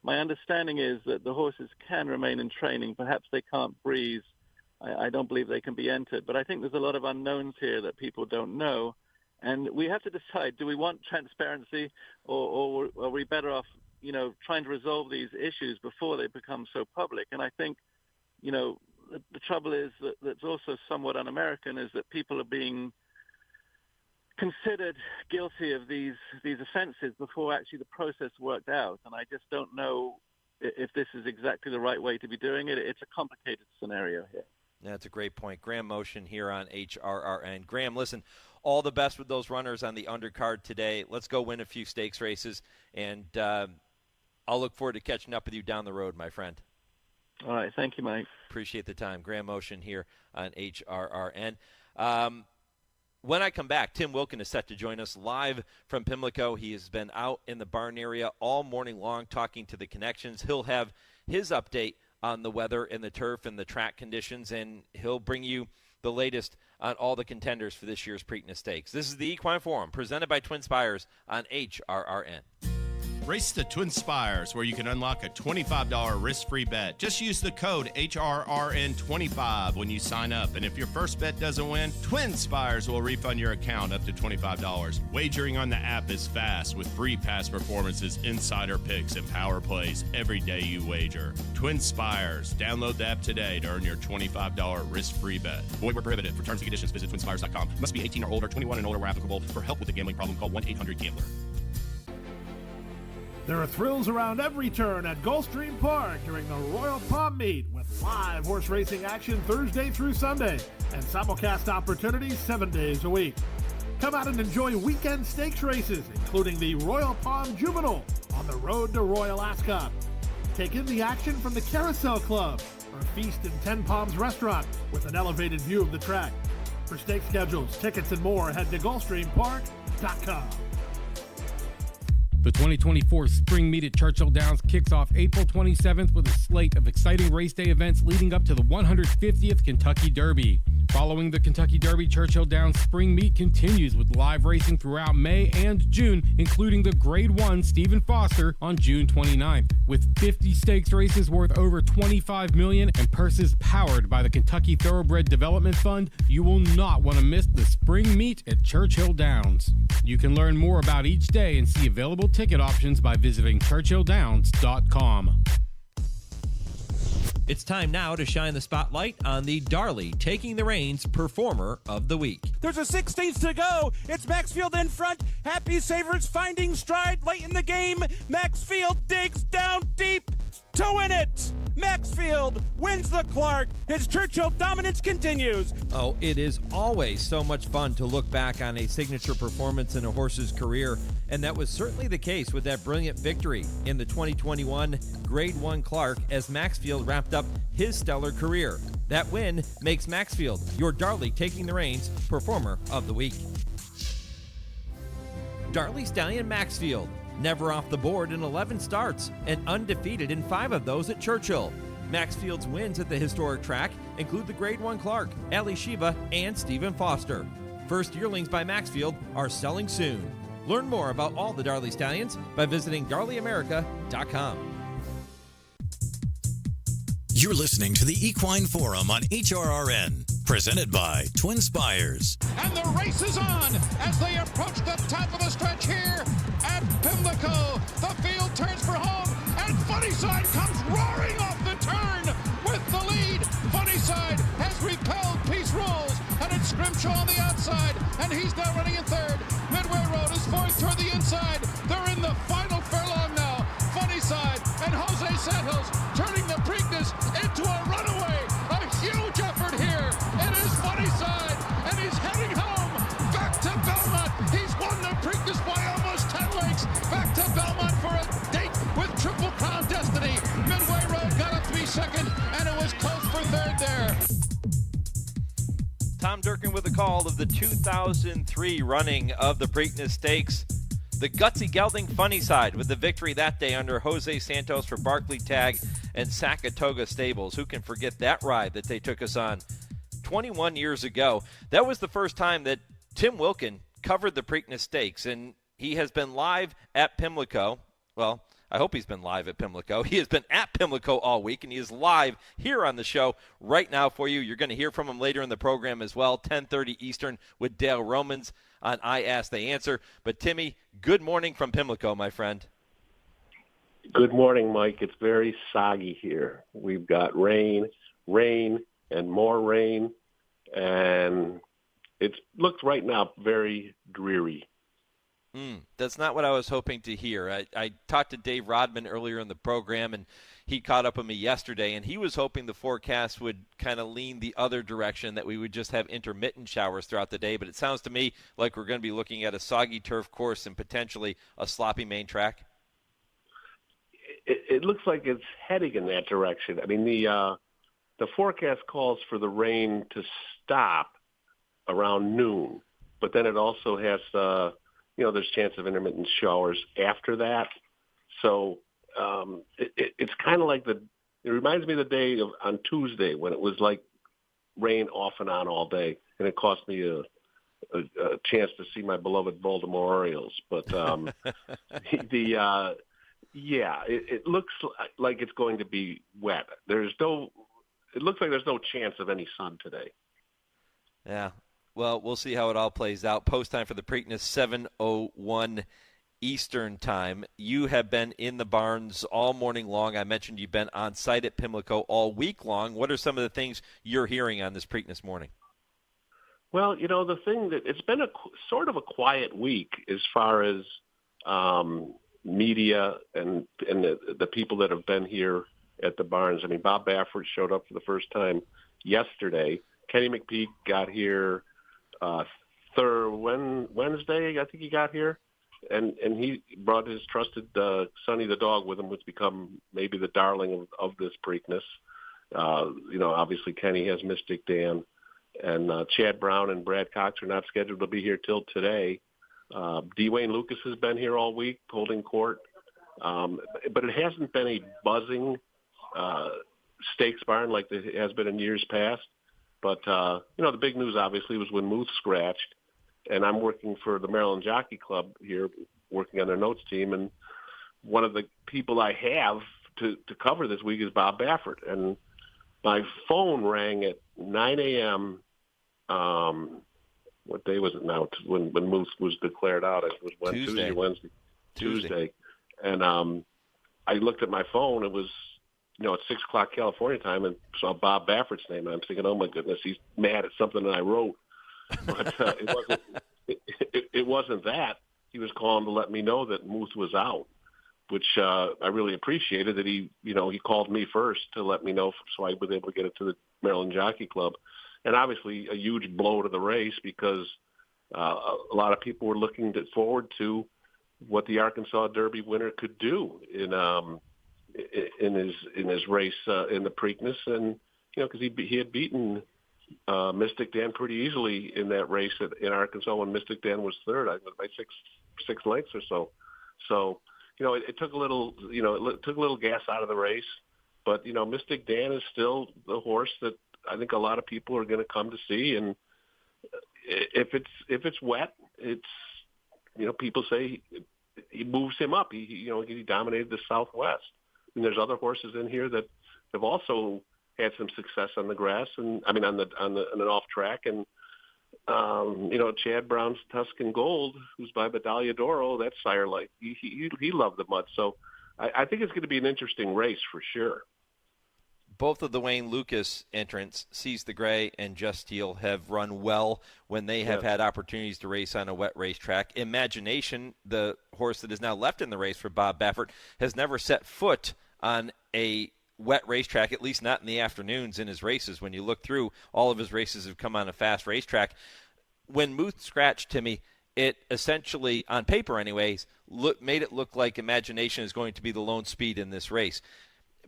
my understanding is that the horses can remain in training. Perhaps they can't breeze. I don't believe they can be entered. But I think there's a lot of unknowns here that people don't know. And we have to decide, do we want transparency or are we better off, trying to resolve these issues before they become so public? And I think, the trouble is that's also somewhat un-American is that people are being considered guilty of these offenses before actually the process worked out. And I just don't know if this is exactly the right way to be doing it. It's a complicated scenario here. That's a great point. Graham Motion here on HRRN. Graham, listen, all the best with those runners on the undercard today. Let's go win a few stakes races, and I'll look forward to catching up with you down the road, my friend. All right. Thank you, Mike. Appreciate the time. Graham Motion here on HRRN. When I come back, Tim Wilkin is set to join us live from Pimlico. He has been out in the barn area all morning long talking to the connections. He'll have his update on the weather and the turf and the track conditions, and he'll bring you the latest on all the contenders for this year's Preakness Stakes. This is the Equine Forum presented by TwinSpires on HRRN. Race the TwinSpires, where you can unlock a $25 risk-free bet. Just use the code HRRN25 when you sign up. And if your first bet doesn't win, TwinSpires will refund your account up to $25. Wagering on the app is fast with free past performances, insider picks, and power plays every day you wager. TwinSpires. Download the app today to earn your $25 risk-free bet. Void where prohibited. For terms and conditions, visit TwinSpires.com. Must be 18 or older, 21 and older where applicable. For help with a gambling problem, call 1-800-GAMBLER. There are thrills around every turn at Gulfstream Park during the Royal Palm Meet with live horse racing action Thursday through Sunday and simulcast opportunities 7 days a week. Come out and enjoy weekend stakes races, including the Royal Palm Juvenile on the road to Royal Ascot. Take in the action from the Carousel Club or feast in Ten Palms Restaurant with an elevated view of the track. For stake schedules, tickets, and more, head to GulfstreamPark.com. The 2024 Spring Meet at Churchill Downs kicks off April 27th with a slate of exciting race day events leading up to the 150th Kentucky Derby. Following the Kentucky Derby, Churchill Downs Spring Meet continues with live racing throughout May and June, including the Grade 1 Stephen Foster on June 29th. With 50 stakes races worth over $25 million and purses powered by the Kentucky Thoroughbred Development Fund, you will not want to miss the Spring Meet at Churchill Downs. You can learn more about each day and see available ticket options by visiting churchilldowns.com. It's time now to shine the spotlight on the Darley Taking the Reins Performer of the Week. There's a 16th to go. It's Maxfield in front. Happy Savers finding stride late in the game. Maxfield digs down deep to win it. Maxfield wins the Clark. His Churchill dominance continues. Oh, it is always so much fun to look back on a signature performance in a horse's career, and that was certainly the case with that brilliant victory in the 2021 Grade 1 Clark as Maxfield wrapped up his stellar career. That win makes Maxfield your Darley Taking the Reins Performer of the Week. Darley Stallion Maxfield, never off the board in 11 starts and undefeated in 5 of those at Churchill. Maxfield's wins at the historic track include the Grade 1 Clark, Ali Shiva, and Stephen Foster. First yearlings by Maxfield are selling soon. Learn more about all the Darley Stallions by visiting darleyamerica.com. You're listening to the Equine Forum on HRRN, presented by TwinSpires. And the race is on as they approach the top of the stretch here at Pimlico. The field turns for home, and Funnyside comes roaring off the turn with the lead. Funnyside has repelled Peace Rules, and it's Scrimshaw on the outside, and he's now running in third. Midway inside. They're in the final furlong now. Funny Side and Jose Santos turning the Preakness into a runaway. A huge effort here. It is Funny Side, and he's heading home. Back to Belmont. He's won the Preakness by almost 10 lengths. Back to Belmont for a date with Triple Crown Destiny. Midway Road got up to be second, and it was close for third there. Tom Durkin with a call of the 2003 running of the Preakness Stakes. The gutsy gelding Funny Side with the victory that day under Jose Santos for Barclay Tag and Sakatoga Stables. Who can forget that ride that they took us on 21 years ago? That was the first time that Tim Wilkin covered the Preakness Stakes, and he has been live at Pimlico. Well, I hope he's been live at Pimlico. He has been at Pimlico all week, and he is live here on the show right now for you. You're going to hear from him later in the program as well, 10:30 Eastern with Dale Romans on I Ask, They Answer. But, Timmy, good morning from Pimlico, my friend. Good morning, Mike. It's very soggy here. We've got rain, and more rain, and it looks right now very dreary. That's not what I was hoping to hear. I talked to Dave Rodman earlier in the program, and he caught up with me yesterday, and he was hoping the forecast would kind of lean the other direction, that we would just have intermittent showers throughout the day. But it sounds to me like we're going to be looking at a soggy turf course and potentially a sloppy main track. It looks like it's heading in that direction. I mean, the forecast calls for the rain to stop around noon, but then it also has there's chance of intermittent showers after that. So it's kind of like it reminds me of the day on Tuesday when it was like rain off and on all day, and it cost me a chance to see my beloved Baltimore Orioles. But it looks like it's going to be wet. It looks like there's no chance of any sun today. Yeah. Well, we'll see how it all plays out. Post time for the Preakness, 7:01 Eastern time. You have been in the barns all morning long. I mentioned you've been on site at Pimlico all week long. What are some of the things you're hearing on this Preakness morning? Well, the thing that it's been a sort of a quiet week as far as media and the people that have been here at the barns. I mean, Bob Baffert showed up for the first time yesterday. Kenny McPeak got here Wednesday, I think he got here, and he brought his trusted Sonny the dog with him, who's become maybe the darling of this Preakness. Obviously Kenny has Mystik Dan, and Chad Brown and Brad Cox are not scheduled to be here till today. Dwayne Lucas has been here all week holding court, but it hasn't been a buzzing stakes barn like it has been in years past. But, the big news, obviously, was when Muth scratched. And I'm working for the Maryland Jockey Club here, working on their notes team. And one of the people I have to cover this week is Bob Baffert. And my phone rang at 9 a.m. What day was it now? When Muth was declared out. It was Tuesday. And I looked at my phone. It was at 6 o'clock California time, and saw Bob Baffert's name, and I'm thinking, oh my goodness, he's mad at something that I wrote. But it wasn't that. He was calling to let me know that Muth was out, which I really appreciated that he called me first to let me know so I was able to get it to the Maryland Jockey Club. And obviously a huge blow to the race because a lot of people were looking forward to what the Arkansas Derby winner could do in his race in the Preakness, and because he had beaten Mystik Dan pretty easily in that race in Arkansas when Mystik Dan was third, I think by six lengths or so. So it took a little gas out of the race, but Mystik Dan is still the horse that I think a lot of people are going to come to see, and if it's wet, it's people say he moves him up. He dominated the Southwest. And there's other horses in here that have also had some success on the grass, and on an off track. And Chad Brown's Tuscan Gold, who's by Medaglia d'Oro, that sire he loved the mud. So I think it's going to be an interesting race for sure. both of the Wayne Lucas entrants, Seize the Gray and Just Steel, have run well when they have had opportunities to race on a wet racetrack. Imagination, the horse that is now left in the race for Bob Baffert, has never set foot on a wet racetrack, at least not in the afternoons in his races. When you look through, all of his races have come on a fast racetrack. When Muth scratched Timmy, it essentially, on paper anyways, made it look like Imagination is going to be the lone speed in this race.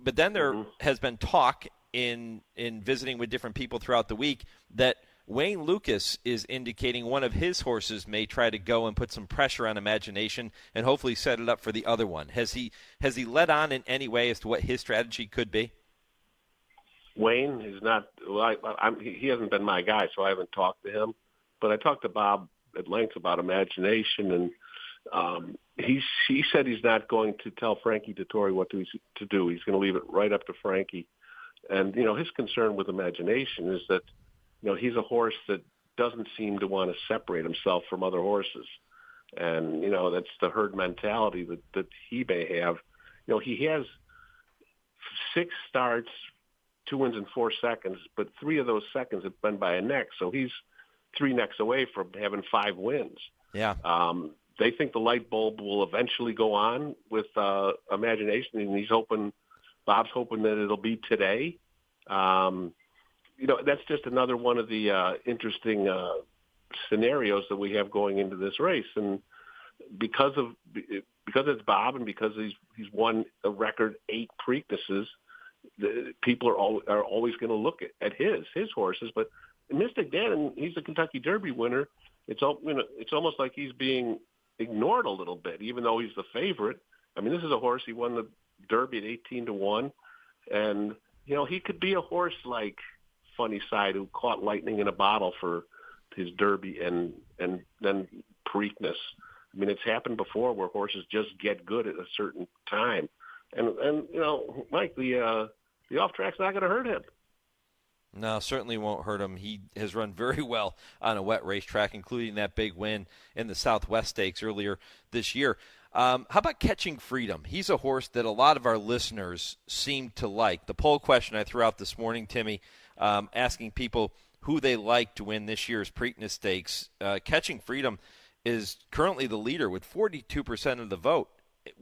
But then there has been talk in visiting with different people throughout the week that Wayne Lucas is indicating one of his horses may try to go and put some pressure on Imagination and hopefully set it up for the other one. Has he led on in any way as to what his strategy could be? Wayne is not. Well, he hasn't been my guy, so I haven't talked to him. But I talked to Bob at length about Imagination, and he said he's not going to tell Frankie Dettori what to do. He's going to leave it right up to Frankie. And his concern with Imagination is that he's a horse that doesn't seem to want to separate himself from other horses, and that's the herd mentality that he may have. He has 6 starts, 2 wins in 4 seconds, but 3 of those seconds have been by a neck, so he's 3 necks away from having 5 wins. Yeah. They think the light bulb will eventually go on with Imagination, and Bob's hoping that it'll be today. That's just another one of the interesting scenarios that we have going into this race. And because it's Bob, and because he's won a record 8 Preaknesses, people are always going to look at his horses. But Mystik Dan, he's a Kentucky Derby winner. It's almost like he's being ignored a little bit, even though he's the favorite. I mean, this is a horse, he won the Derby at 18-1, and he could be a horse like Funny Side, who caught lightning in a bottle for his Derby and then Preakness. I mean, it's happened before where horses just get good at a certain time, and Mike, the off track's not going to hurt him. No, certainly won't hurt him. He has run very well on a wet racetrack, including that big win in the Southwest Stakes earlier this year. How about Catching Freedom? He's a horse that a lot of our listeners seem to like. The poll question I threw out this morning, Timmy, asking people who they like to win this year's Preakness Stakes. Catching Freedom is currently the leader with 42% of the vote.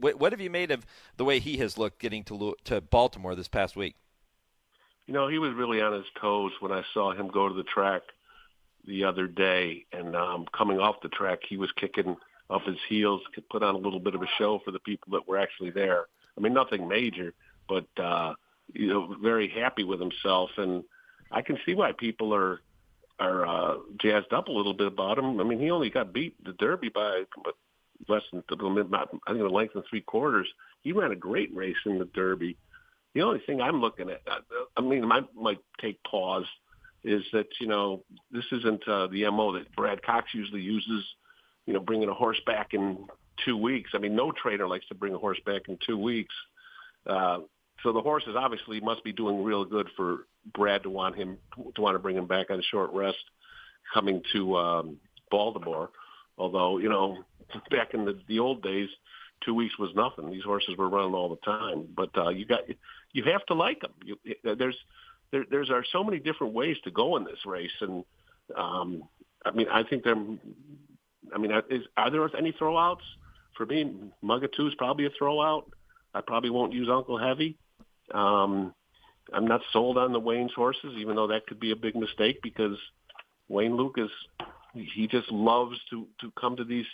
What have you made of the way he has looked getting to Baltimore this past week? He was really on his toes when I saw him go to the track the other day. And coming off the track, he was kicking up his heels, could put on a little bit of a show for the people that were actually there. I mean, nothing major, but, very happy with himself. And I can see why people are jazzed up a little bit about him. I mean, he only got beat the Derby by less than, I think, a length and 3/4. He ran a great race in the Derby. The only thing I'm looking at, might take pause, is that, this isn't the MO that Brad Cox usually uses, bringing a horse back in 2 weeks. I mean, no trainer likes to bring a horse back in 2 weeks. So the horses obviously must be doing real good for Brad to want to bring him back on short rest coming to Baltimore. Although, back in the old days, 2 weeks was nothing. These horses were running all the time. But you have to like them. There are so many different ways to go in this race, and I think are there any throwouts? For me, Mugatoo is probably a throwout. I probably won't use Uncle Heavy. I'm not sold on the Wayne's horses, even though that could be a big mistake, because Wayne Lucas, he just loves to come to these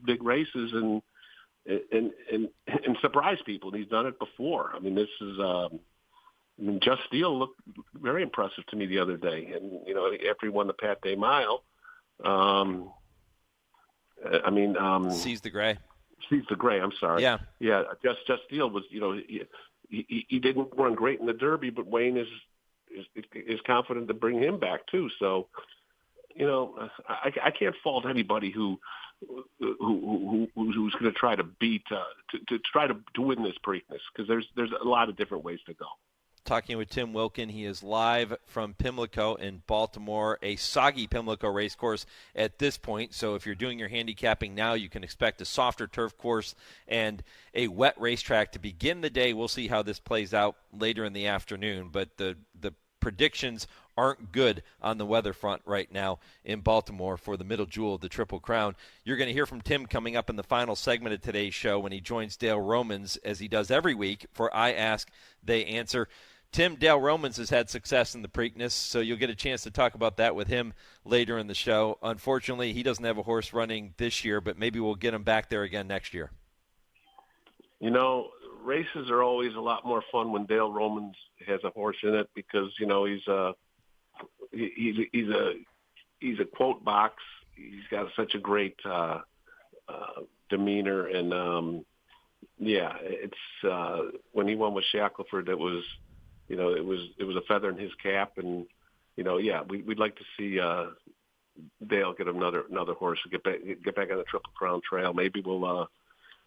big races and surprise people. And he's done it before. I mean, this is Just Steel looked very impressive to me the other day, and after he won the Pat Day Mile. Seize the Gray. Seize the Gray. I'm sorry. Yeah. Just Steel was, he didn't run great in the Derby, but Wayne is confident to bring him back too. So, I can't fault anybody who's going to try to beat to win this Preakness, because there's a lot of different ways to go. talking with Tim Wilkin. He is live from Pimlico in Baltimore, a soggy Pimlico race course at this point. So if you're doing your handicapping now, you can expect a softer turf course and a wet racetrack to begin the day. We'll see how this plays out later in the afternoon, but the predictions aren't good on the weather front right now in Baltimore for the middle jewel of the Triple Crown. You're going to hear from Tim coming up in the final segment of today's show when he joins Dale Romans, as he does every week, for I Ask, They Answer. Tim, Dale Romans has had success in the Preakness, so you'll get a chance to talk about that with him later in the show. Unfortunately, he doesn't have a horse running this year, but maybe we'll get him back there again next year. You know, races are always a lot more fun when Dale Romans has a horse in it because, you know, he's a quote box. He's got such a great demeanor, and it's when he won with Shackelford, it was a feather in his cap, and we'd like to see Dale get another horse and get back on the Triple Crown trail. Maybe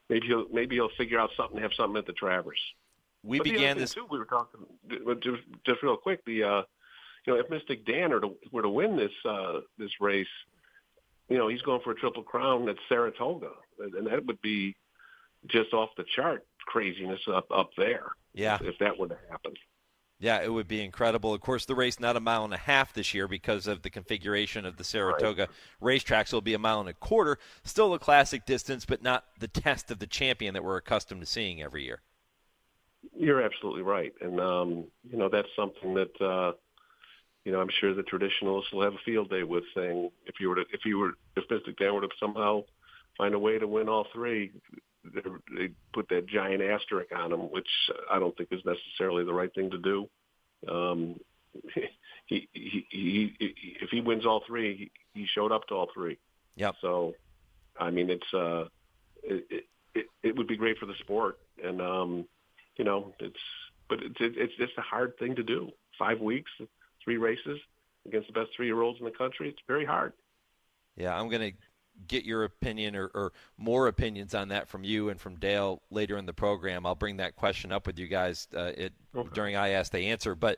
maybe he'll figure out something, have something at the Travers. We began this too. We were talking just real quick. If Mystik Dan were to win this race, he's going for a Triple Crown at Saratoga, and that would be just off the chart craziness up there. Yeah, if that were to happen. Yeah, it would be incredible. Of course, the race not a mile and a half this year because of the configuration of the Saratoga racetrack, so it'll be a mile and a quarter. Still a classic distance, but not the test of the champion that we're accustomed to seeing every year. You're absolutely right, and that's something that I'm sure the traditionalists will have a field day with, saying if Mystik Dan were to somehow find a way to win all three, they put that giant asterisk on him, which I don't think is necessarily the right thing to do. If he wins all three, he showed up to all three. Yeah. So, I mean, it would be great for the sport, and it's just a hard thing to do. 5 weeks, 3 races against the best 3-year-olds in the country. It's very hard. Yeah, I'm going to get your opinion or more opinions on that from you and from Dale later in the program. I'll bring that question up with you guys during I Ask, They Answer. But,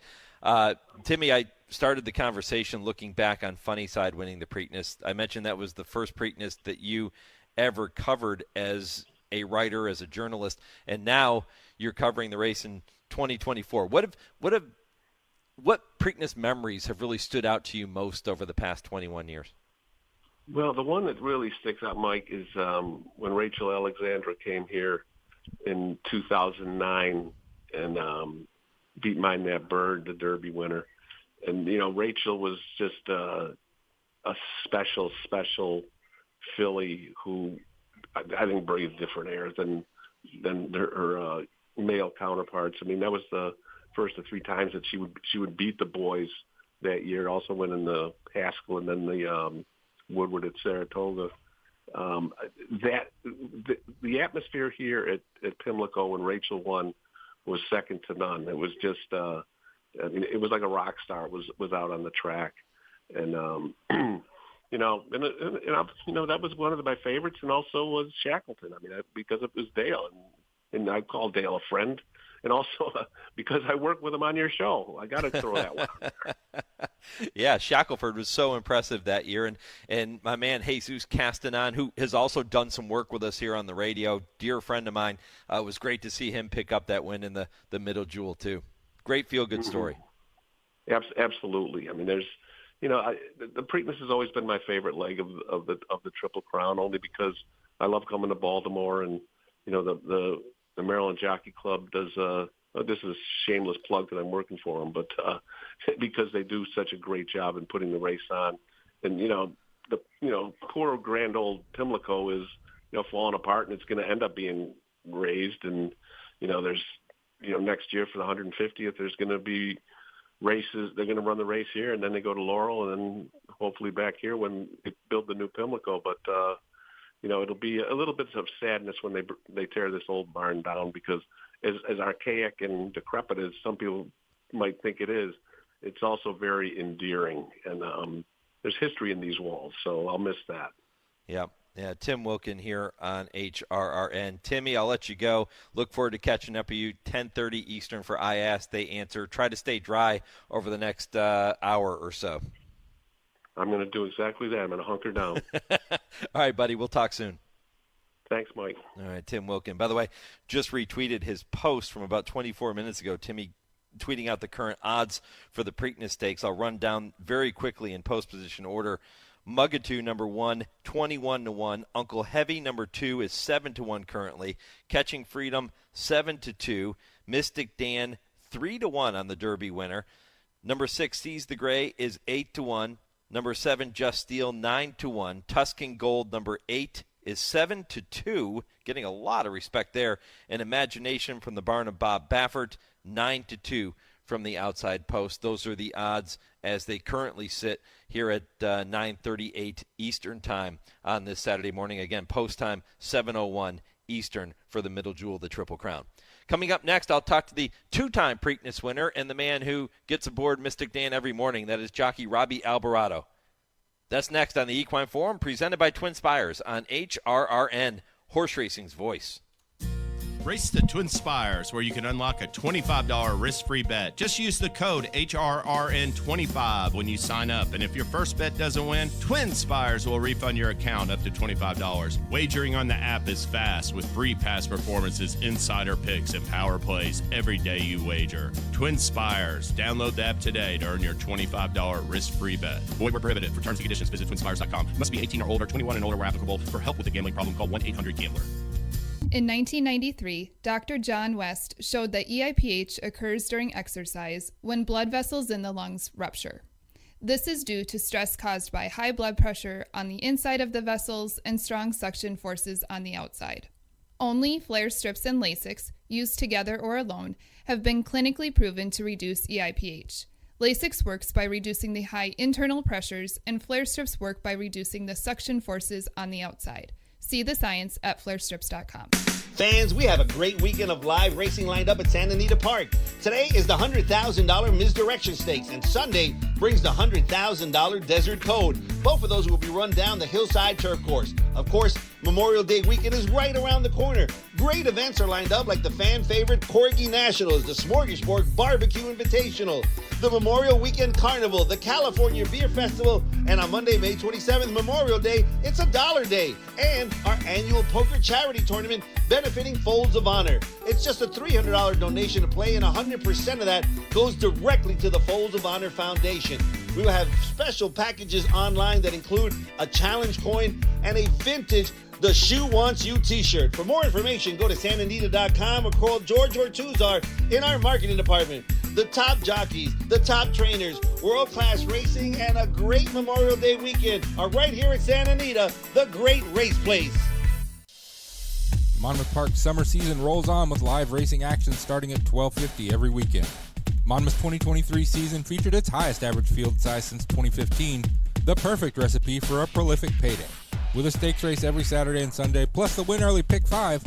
Timmy, I started the conversation looking back on Funnyside winning the Preakness. I mentioned that was the first Preakness that you ever covered as a writer, as a journalist, and now you're covering the race in 2024. What Preakness memories have really stood out to you most over the past 21 years? Well, the one that really sticks out, Mike, is when Rachel Alexandra came here in 2009 and beat Mine That Bird, the Derby winner. And, Rachel was just a special filly who I think breathed different air than her male counterparts. I mean, that was the first of 3 times that she would beat the boys that year, also winning the Haskell and then the Woodward at Saratoga. The atmosphere here at Pimlico when Rachel won was second to none. It was just, it was like a rock star was out on the track, and that was one of my favorites, and also was Shackleton. I mean, because it was Dale, and I call Dale a friend. And also because I work with him on your show. I got to throw that one out there. Yeah, Shackelford was so impressive that year. And my man Jesus Castanon, who has also done some work with us here on the radio, dear friend of mine, it was great to see him pick up that win in the middle jewel too. Great feel-good story. Absolutely. I mean, there's, the Preakness has always been my favorite leg of the Triple Crown, only because I love coming to Baltimore, and, the Maryland Jockey Club does this is a shameless plug that I'm working for them, but because they do such a great job in putting the race on. And, the poor grand old Pimlico is, falling apart, and it's going to end up being raised. And, there's, next year for the 150th, there's going to be races. They're going to run the race here, and then they go to Laurel, and then hopefully back here when they build the new Pimlico. But, it'll be a little bit of sadness when they tear this old barn down, because as archaic and decrepit as some people might think it is, it's also very endearing. And there's history in these walls, so I'll miss that. Yeah. Yeah, Tim Wilkin here on HRRN. Timmy, I'll let you go. Look forward to catching up with you 10:30 Eastern for I Ask, They Answer. Try to stay dry over the next hour or so. I'm going to do exactly that. I'm going to hunker down. All right, buddy. We'll talk soon. Thanks, Mike. All right, Tim Wilkin. By the way, just retweeted his post from about 24 minutes ago. Timmy tweeting out the current odds for the Preakness Stakes. I'll run down very quickly in post position order. Mugatoo, number 1, 21-1. Uncle Heavy, number 2, is 7-1 currently. Catching Freedom, 7-2. Mystik Dan, 3-1 on the Derby winner. Number 6, Seize the Gray, is 8-1. Number 7, Just Steel, 9-1. Tuscan Gold, number 8, is 7-2, getting a lot of respect there. And Imagination from the barn of Bob Baffert, 9-2 from the outside post. Those are the odds as they currently sit here at 9:38 Eastern time on this Saturday morning. Again, post time 7:01 Eastern for the middle jewel, the Triple Crown. Coming up next, I'll talk to the two-time Preakness winner and the man who gets aboard Mystik Dan every morning. That is jockey Robby Albarado. That's next on the Equine Forum, presented by TwinSpires on HRRN, horse racing's voice. Race the TwinSpires, where you can unlock a $25 risk-free bet. Just use the code HRRN25 when you sign up. And if your first bet doesn't win, TwinSpires will refund your account up to $25. Wagering on the app is fast with free past performances, insider picks, and power plays every day you wager. TwinSpires. Download the app today to earn your $25 risk-free bet. Void where prohibited. For terms and conditions, visit TwinSpires.com. Must be 18 or older, 21 and older where applicable. For help with a gambling problem, call 1-800-GAMBLER. In 1993, Dr. John West showed that EIPH occurs during exercise when blood vessels in the lungs rupture. This is due to stress caused by high blood pressure on the inside of the vessels and strong suction forces on the outside. Only flare strips and Lasix, used together or alone, have been clinically proven to reduce EIPH. Lasix works by reducing the high internal pressures, and flare strips work by reducing the suction forces on the outside. See the science at flarestrips.com. Fans, we have a great weekend of live racing lined up at Santa Anita Park. Today is the $100,000 Misdirection Stakes, and Sunday brings the $100,000 Desert Code. Both of those will be run down the Hillside Turf Course. Of course, Memorial Day weekend is right around the corner. Great events are lined up like the fan favorite Corgi Nationals, the Smorgasbord Barbecue Invitational, the Memorial Weekend Carnival, the California Beer Festival, and on Monday, May 27th, Memorial Day, it's a Dollar Day, and our annual poker charity tournament benefiting Folds of Honor. It's just a $300 donation to play, and 100% of that goes directly to the Folds of Honor Foundation. We will have special packages online that include a challenge coin and a vintage The Shoe Wants You t-shirt. For more information, go to santanita.com or call George Ortuzar in our marketing department. The top jockeys, the top trainers, world-class racing, and a great Memorial Day weekend are right here at Santa Anita, the great race place. Monmouth Park's summer season rolls on with live racing action starting at 12:50 every weekend. Monmouth's 2023 season featured its highest average field size since 2015, the perfect recipe for a prolific payday. With a stakes race every Saturday and Sunday, plus the Win Early Pick 5,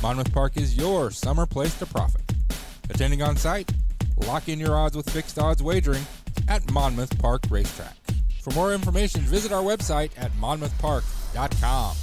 Monmouth Park is your summer place to profit. Attending on site? Lock in your odds with fixed odds wagering at Monmouth Park Racetrack. For more information, visit our website at monmouthpark.com.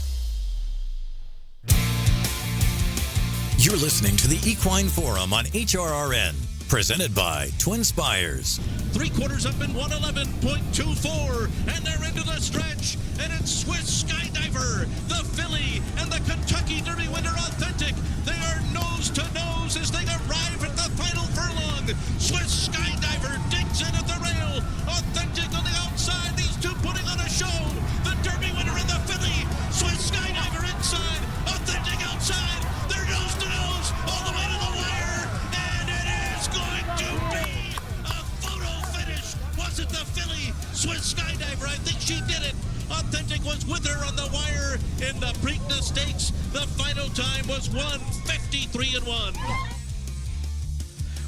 You're listening to the Equine Forum on HRRN, presented by TwinSpires. 3/4 up in 111.24, and they're into the stretch, and it's Swiss Skydiver, the filly, and the Kentucky Derby winner Authentic. They are nose to nose as they arrive at the final furlong. Swiss Skydiver digs in at the rail. Authentic on the outside. These two putting on a show. The Derby winner and the filly. Swiss Skydiver inside. Authentic outside. They're nose to nose all the way to the wire, and it is going to be a photo finish. Was it the filly? Swiss Skydiver, I think she did it. Authentic was with her on the wire in the Preakness Stakes. The final time was 1:53-1.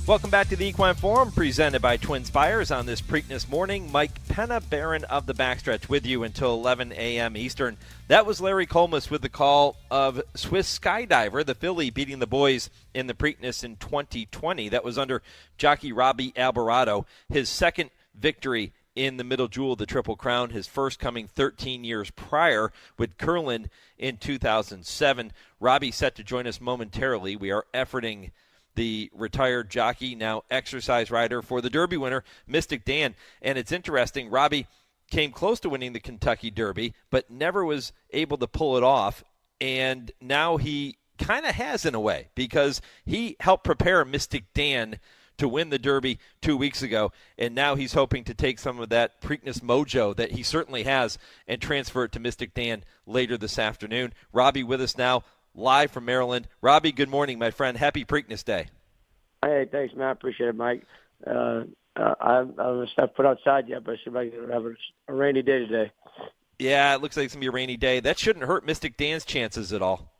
Welcome back to the Equine Forum, presented by TwinSpires on this Preakness morning. Mike Penna, Baron of the Backstretch, with you until 11 a.m. Eastern. That was Larry Colmus with the call of Swiss Skydiver, the filly beating the boys in the Preakness in 2020. That was under jockey Robby Albarado, his second victory in the middle jewel of the Triple Crown, his first coming 13 years prior with Curlin in 2007. Robby set to join us momentarily. We are efforting the retired jockey, now exercise rider for the Derby winner, Mystik Dan. And it's interesting, Robby came close to winning the Kentucky Derby, but never was able to pull it off. And now he kind of has in a way, because he helped prepare Mystik Dan to win the Derby 2 weeks ago, and now he's hoping to take some of that Preakness mojo that he certainly has and transfer it to Mystik Dan later this afternoon. Robby with us now, live from Maryland. Robby, good morning, my friend. Happy Preakness Day. Hey, thanks, man. I appreciate it, Mike. I haven't stepped foot outside yet, but it seems like it's going to have a rainy day today. Yeah, it looks like it's going to be a rainy day. That shouldn't hurt Mystik Dan's chances at all.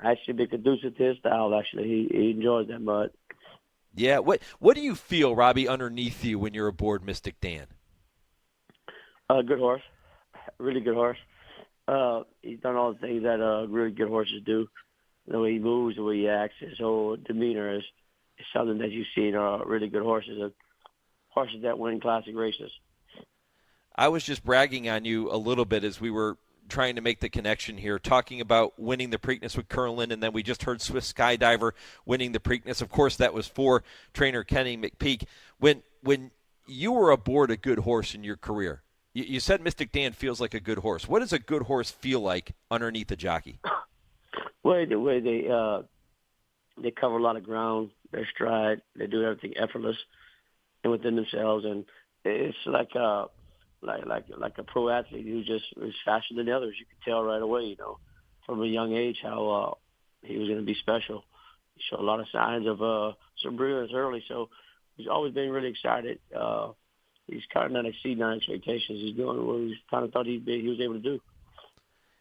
Actually, be conducive to his style, actually. He enjoys that mud. Yeah, what do you feel, Robby, underneath you when you're aboard Mystik Dan? Good horse. Really good horse. He's done all the things that really good horses do. The way he moves, the way he acts, his whole demeanor is something that you see in really good horses, horses that win classic races. I was just bragging on you a little bit as we were trying to make the connection here, talking about winning the Preakness with Curlin, and then we just heard Swift Skydiver winning the Preakness. Of course, that was for trainer Kenny McPeak. When you were aboard a good horse in your career, you said Mystik Dan feels like a good horse. What does a good horse feel like underneath a jockey? Well, the way they cover a lot of ground, their stride, they do everything effortless and within themselves, and it's like a pro athlete who just is faster than the others. You can tell right away, from a young age how he was going to be special. He showed a lot of signs of some brilliance early, so he's always been really excited. He's kind of not exceeding our expectations. He's doing what we kind of thought he was able to do.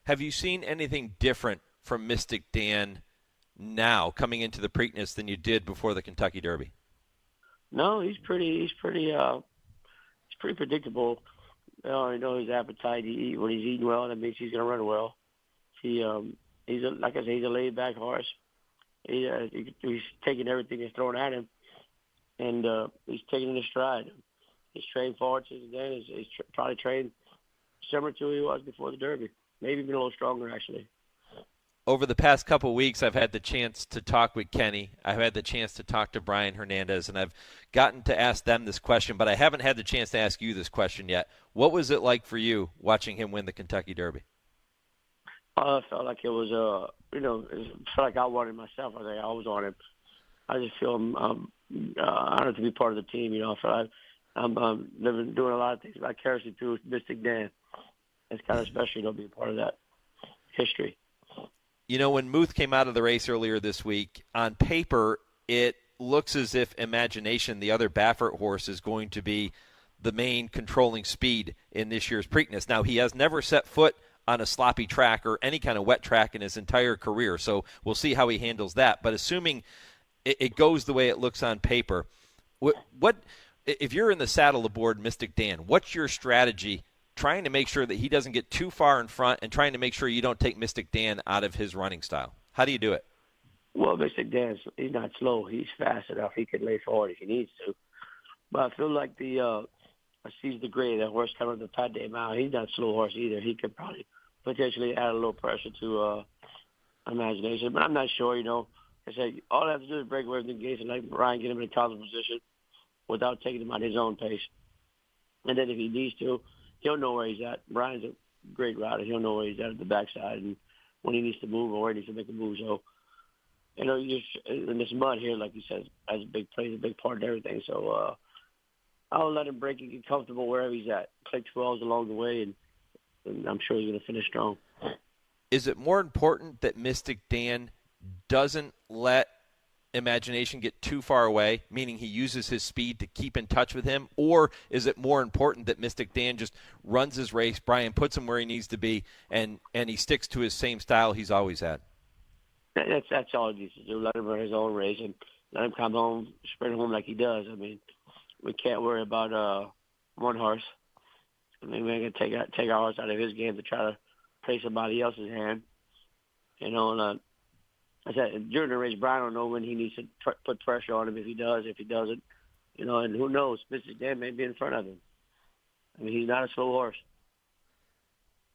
Have you seen anything different from Mystik Dan now coming into the Preakness than you did before the Kentucky Derby? No, he's pretty predictable. You know his appetite. When he's eating well, that means he's going to run well. Like I say, he's a laid-back horse. He's taking everything that's thrown at him, and he's taking it in stride. He's trained forward since then. He's probably trained similar to who he was before the Derby, maybe even a little stronger, actually. Over the past couple of weeks, I've had the chance to talk with Kenny. I've had the chance to talk to Brian Hernandez, and I've gotten to ask them this question, but I haven't had the chance to ask you this question yet. What was it like for you watching him win the Kentucky Derby? I felt like it was, it felt like I wanted myself. I think I was on him. I just feel honored to be part of the team. I feel like I'm doing a lot of things vicariously through Mystik Dan. It's kind of special to be a part of that history. When Muth came out of the race earlier this week, on paper, it looks as if Imagination, the other Baffert horse, is going to be the main controlling speed in this year's Preakness. Now, he has never set foot on a sloppy track or any kind of wet track in his entire career, so we'll see how he handles that. But assuming it goes the way it looks on paper, what if you're in the saddle aboard Mystik Dan, what's your strategy trying to make sure that he doesn't get too far in front and trying to make sure you don't take Mystik Dan out of his running style? How do you do it? Well, Mystik Dan, he's not slow. He's fast enough. He can lay forward if he needs to. But I feel like I see the Gray, that horse coming to the Pat Day Mount. He's not a slow horse either. He could probably potentially add a little pressure to Imagination. But I'm not sure, I said, all I have to do is break away from the gates and let Ryan get him in a comfortable position without taking him at his own pace. And then if he needs to, he'll know where he's at. Brian's a great rider. He'll know where he's at the backside and when he needs to move or where he needs to make a move. So, just in this mud here, like you said, plays a big part in everything. So I'll let him break and get comfortable wherever he's at. Click 12s along the way, and I'm sure he's going to finish strong. Is it more important that Mystik Dan doesn't let Imagination get too far away, meaning he uses his speed to keep in touch with him? Or is it more important that Mystik Dan just runs his race, Brian puts him where he needs to be, and he sticks to his same style he's always had? That's all he needs to do. Let him run his own race and let him come home, sprint home like he does. I mean, we can't worry about one horse. I mean, we're going to take our horse out of his game to try to play somebody else's hand. And I said, during the race, Brian don't know when he needs to put pressure on him, if he does, if he doesn't. And who knows? Mystik Dan may be in front of him. I mean, he's not a slow horse.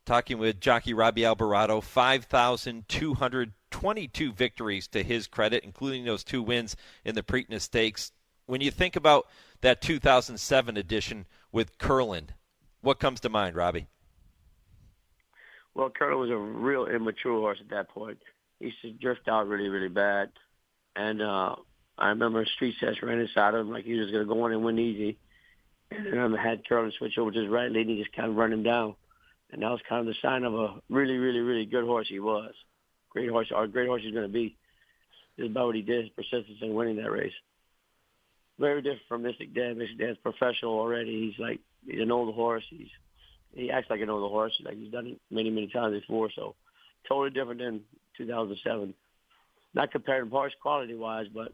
Talking with jockey Robby Albarado, 5,222 victories to his credit, including those 2 wins in the Preakness Stakes. When you think about that 2007 edition with Curlin, what comes to mind, Robby? Well, Curlin was a real immature horse at that point. He used to drift out really, really bad. And I remember Street Sets ran inside of him like he was going to go in and win easy. And I remember had Curlin switch over to his right lead and he just kind of run him down. And that was kind of the sign of a really, really, really good horse he was. Great horse, or great horse he's going to be. This is about what he did, his persistence in winning that race. Very different from Mystik Dan. Mystik Dan's professional already. He's an older horse. He acts like an older horse. Like he's done it many, many times before. So totally different than 2007. Not comparing horse quality-wise, but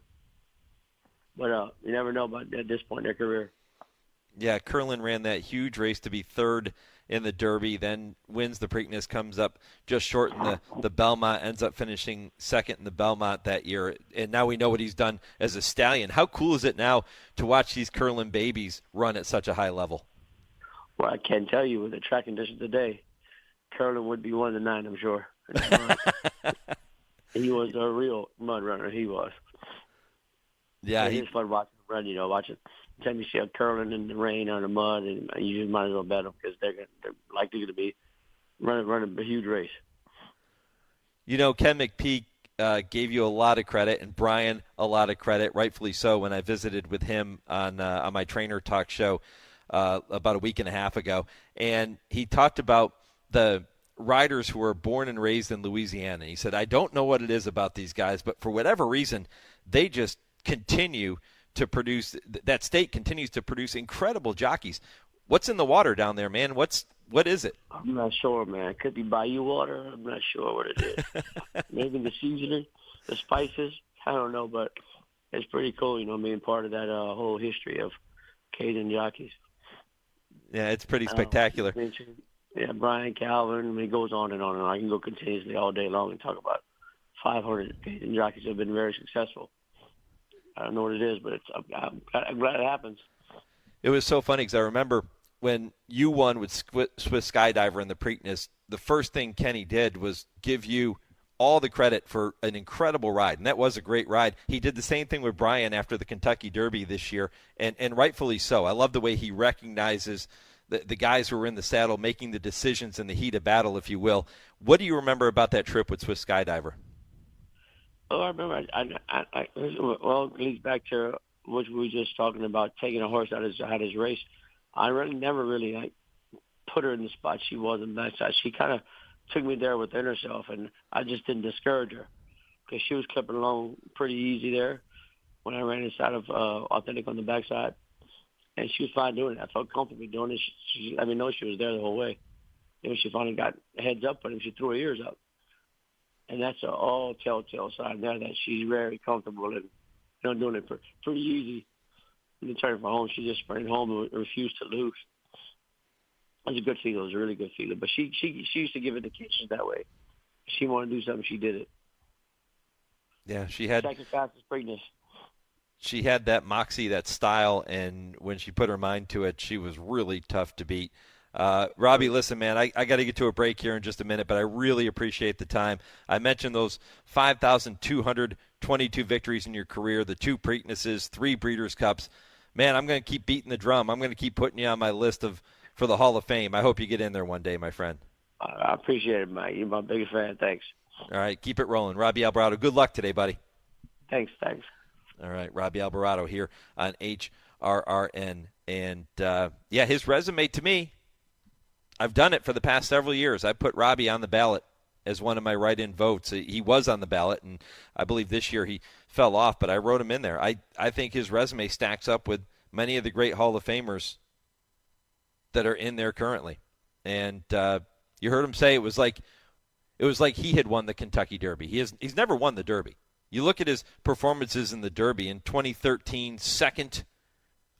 you never know about at this point in their career. Yeah, Curlin ran that huge race to be 3rd in the Derby, then wins the Preakness, comes up just short in the Belmont, ends up finishing 2nd in the Belmont that year. And now we know what he's done as a stallion. How cool is it now to watch these Curlin babies run at such a high level? Well, I can tell you with the track conditions today, Curlin would be 1 to 9, I'm sure. He was a real mud runner, he was. Yeah, it's fun watching him run, watching. Anytime you see a Curlin in the rain or the mud, and you just might as well bet them because they're likely to be running a huge race. Ken McPeak gave you a lot of credit, and Brian a lot of credit, rightfully so, when I visited with him on my Trainer Talk show about a week and a half ago. And he talked about the riders who were born and raised in Louisiana. He said, I don't know what it is about these guys, but for whatever reason, they just continue to produce, that state continues to produce incredible jockeys. What's in the water down there, man? What is it? I'm not sure, man. It could be bayou water. I'm not sure what it is. Maybe the seasoning, the spices. I don't know, but it's pretty cool, being part of that whole history of Cajun jockeys. Yeah, it's pretty spectacular. Yeah, Brian Calvin, he goes on and on and on. I can go continuously all day long and talk about 500 Cajun jockeys who have been very successful. I don't know what it is, but I'm glad it happens. It was so funny because I remember when you won with Swiss Skydiver in the Preakness, the first thing Kenny did was give you all the credit for an incredible ride, and that was a great ride. He did the same thing with Brian after the Kentucky Derby this year, and rightfully so. I love the way he recognizes the guys who were in the saddle making the decisions in the heat of battle, if you will. What do you remember about that trip with Swiss Skydiver? Oh, I remember. Well, it leads back to what we were just talking about, taking a horse out of his race. I never really put her in the spot she was in that side. She kind of took me there within herself, and I just didn't discourage her because she was clipping along pretty easy there when I ran inside of Authentic on the backside, and she was fine doing it. I felt comfortable doing it. She was there the whole way. Then when she finally got heads up on him, she threw her ears up. And that's an all telltale sign there that she's very comfortable and doing it pretty easy. And then turning for home, she just sprinted home and refused to lose. It was a good feeling. It was a really good feeling. But she used to give indications that way. If she wanted to do something, she did it. Yeah, she had second fastest Preakness. She had that moxie, that style, and when she put her mind to it, she was really tough to beat. Robby, listen, man, I got to get to a break here in just a minute, but I really appreciate the time. I mentioned those 5,222 victories in your career, the 2 Preaknesses, 3 Breeders' Cups. Man, I'm going to keep beating the drum. I'm going to keep putting you on my list for the Hall of Fame. I hope you get in there one day, my friend. I appreciate it, Mike. You're my biggest fan. Thanks. All right, keep it rolling. Robby Albarado, good luck today, buddy. Thanks. All right, Robby Albarado here on HRRN. And, his resume to me, I've done it for the past several years. I put Robby on the ballot as one of my write-in votes. He was on the ballot, and I believe this year he fell off, but I wrote him in there. I think his resume stacks up with many of the great Hall of Famers that are in there currently. And you heard him say it was like he had won the Kentucky Derby. He's never won the Derby. You look at his performances in the Derby. In 2013, second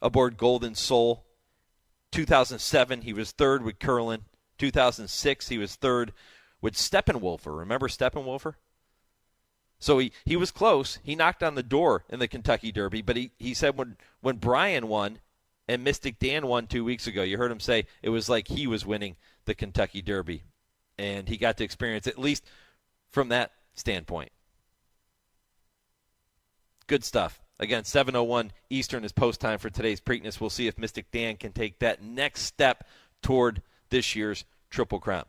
aboard Golden Soul. 2007, he was third with Curlin. 2006, he was third with Steppenwolfer. Remember Steppenwolfer? So he was close. He knocked on the door in the Kentucky Derby, but he said when Brian won, and Mystik Dan won 2 weeks ago. You heard him say it was like he was winning the Kentucky Derby, and he got to experience at least from that standpoint. Good stuff. Again, 7:01 Eastern is post time for today's Preakness. We'll see if Mystik Dan can take that next step toward this year's Triple Crown.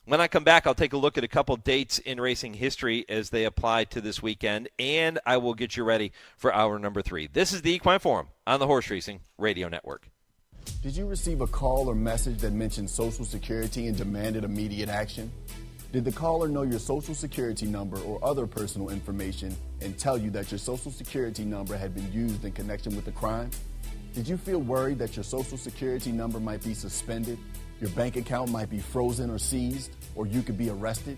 When I come back, I'll take a look at a couple dates in racing history as they apply to this weekend, and I will get you ready for hour number 3. This is the Equine Forum on the Horse Racing Radio Network. Did you receive a call or message that mentioned Social Security and demanded immediate action? Did the caller know your Social Security number or other personal information and tell you that your Social Security number had been used in connection with the crime? Did you feel worried that your Social Security number might be suspended, your bank account might be frozen or seized, or you could be arrested?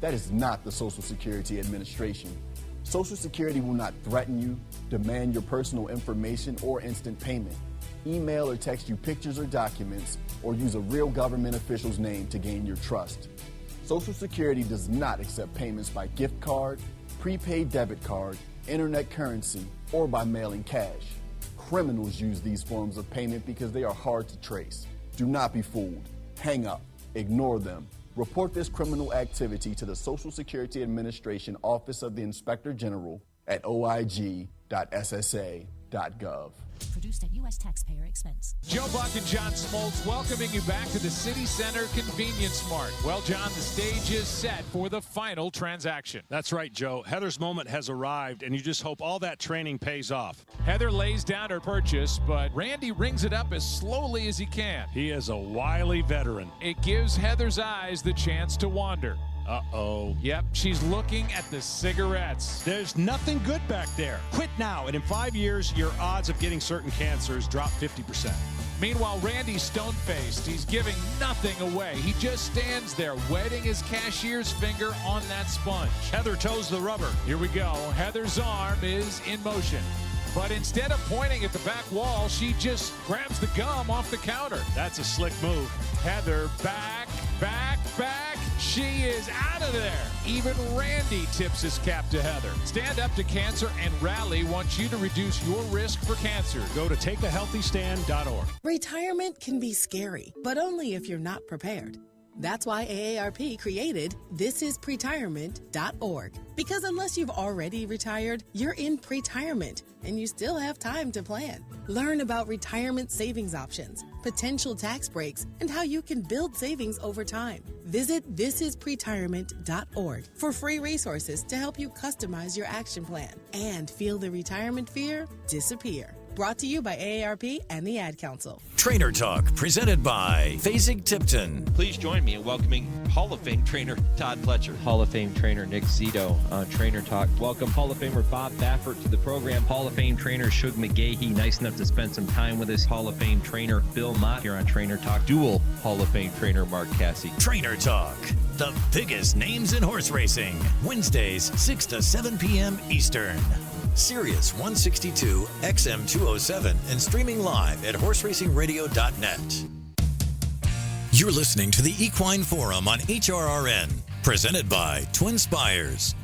That is not the Social Security Administration. Social Security will not threaten you, demand your personal information, or instant payment, email or text you pictures or documents, or use a real government official's name to gain your trust. Social Security does not accept payments by gift card, prepaid debit card, internet currency, or by mailing cash. Criminals use these forms of payment because they are hard to trace. Do not be fooled. Hang up. Ignore them. Report this criminal activity to the Social Security Administration Office of the Inspector General at oig.ssa.gov. Produced at U.S. taxpayer expense. Joe Buck and John Smoltz welcoming you back to the City Center Convenience Mart. Well, John, the stage is set for the final transaction. That's right, Joe. Heather's moment has arrived, and you just hope all that training pays off. Heather lays down her purchase, but Randy rings it up as slowly as he can. He is a wily veteran. It gives Heather's eyes the chance to wander. Uh-oh. Yep, she's looking at the cigarettes. There's nothing good back there. Quit now, and in 5 years, your odds of getting certain cancers drop 50%. Meanwhile, Randy's stone-faced. He's giving nothing away. He just stands there, wetting his cashier's finger on that sponge. Heather toes the rubber. Here we go. Heather's arm is in motion. But instead of pointing at the back wall, she just grabs the gum off the counter. That's a slick move. Heather back. She is out of there. Even Randy tips his cap to Heather. Stand Up to Cancer and Rally wants you to reduce your risk for cancer. Go to takeahealthystand.org. Retirement can be scary, but only if you're not prepared. That's why AARP created thisispretirement.org. Because unless you've already retired, you're in pretirement, and you still have time to plan. Learn about retirement savings options, potential tax breaks, and how you can build savings over time. Visit thisispretirement.org for free resources to help you customize your action plan and feel the retirement fear disappear. Brought to you by AARP and the Ad Council. Trainer Talk, presented by Fasig-Tipton. Please join me in welcoming Hall of Fame trainer Todd Fletcher. Hall of Fame trainer Nick Zito on Trainer Talk. Welcome Hall of Famer Bob Baffert to the program. Hall of Fame trainer Shug McGahee, nice enough to spend some time with us. Hall of Fame trainer Bill Mott here on Trainer Talk. Dual Hall of Fame trainer Mark Cassie. Trainer Talk, the biggest names in horse racing. Wednesdays, 6 to 7 p.m. Eastern. Sirius 162, XM 207, and streaming live at horseracingradio.net. You're listening to the Equine Forum on HRRN, presented by TwinSpires.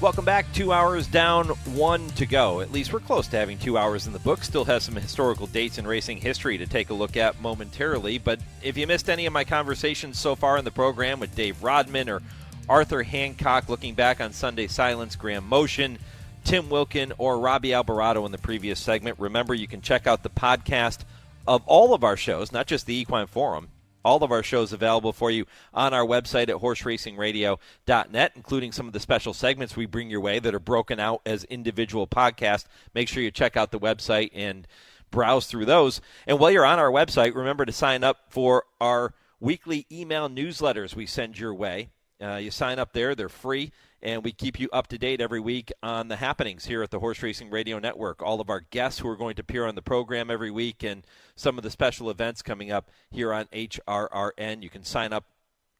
Welcome back. 2 hours down, 1 to go. At least we're close to having 2 hours in the book. Still has some historical dates in racing history to take a look at momentarily. But if you missed any of my conversations so far in the program with Dave Rodman or Arthur Hancock, looking back on Sunday Silence, Graham Motion, Tim Wilkin, or Robby Albarado in the previous segment, remember you can check out the podcast of all of our shows, not just the Equine Forum. All of our shows available for you on our website at horseracingradio.net, including some of the special segments we bring your way that are broken out as individual podcasts. Make sure you check out the website and browse through those. And while you're on our website, remember to sign up for our weekly email newsletters we send your way. You sign up there. They're free. And we keep you up to date every week on the happenings here at the Horse Racing Radio Network. All of our guests who are going to appear on the program every week and some of the special events coming up here on HRRN. You can sign up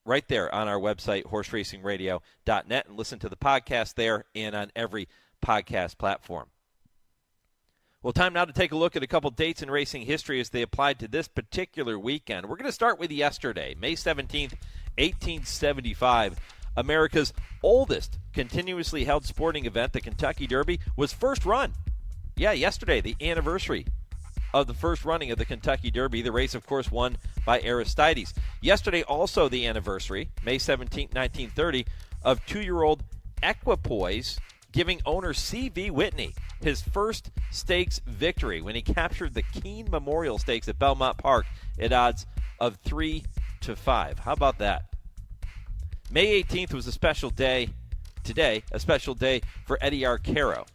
right there on our website, horseracingradio.net, and listen to the podcast there and on every podcast platform. Well, time now to take a look at a couple dates in racing history as they applied to this particular weekend. We're going to start with yesterday, May 17th, 1875, America's oldest continuously held sporting event, the Kentucky Derby, was first run. Yeah, yesterday, the anniversary of the first running of the Kentucky Derby. The race, of course, won by Aristides. Yesterday, also the anniversary, May 17, 1930, of 2-year-old Equipoise giving owner C.V. Whitney his first stakes victory when he captured the Keene Memorial Stakes at Belmont Park at odds of 3-5. How about that? May 18th was a special day today, a special day for Eddie Arcaro.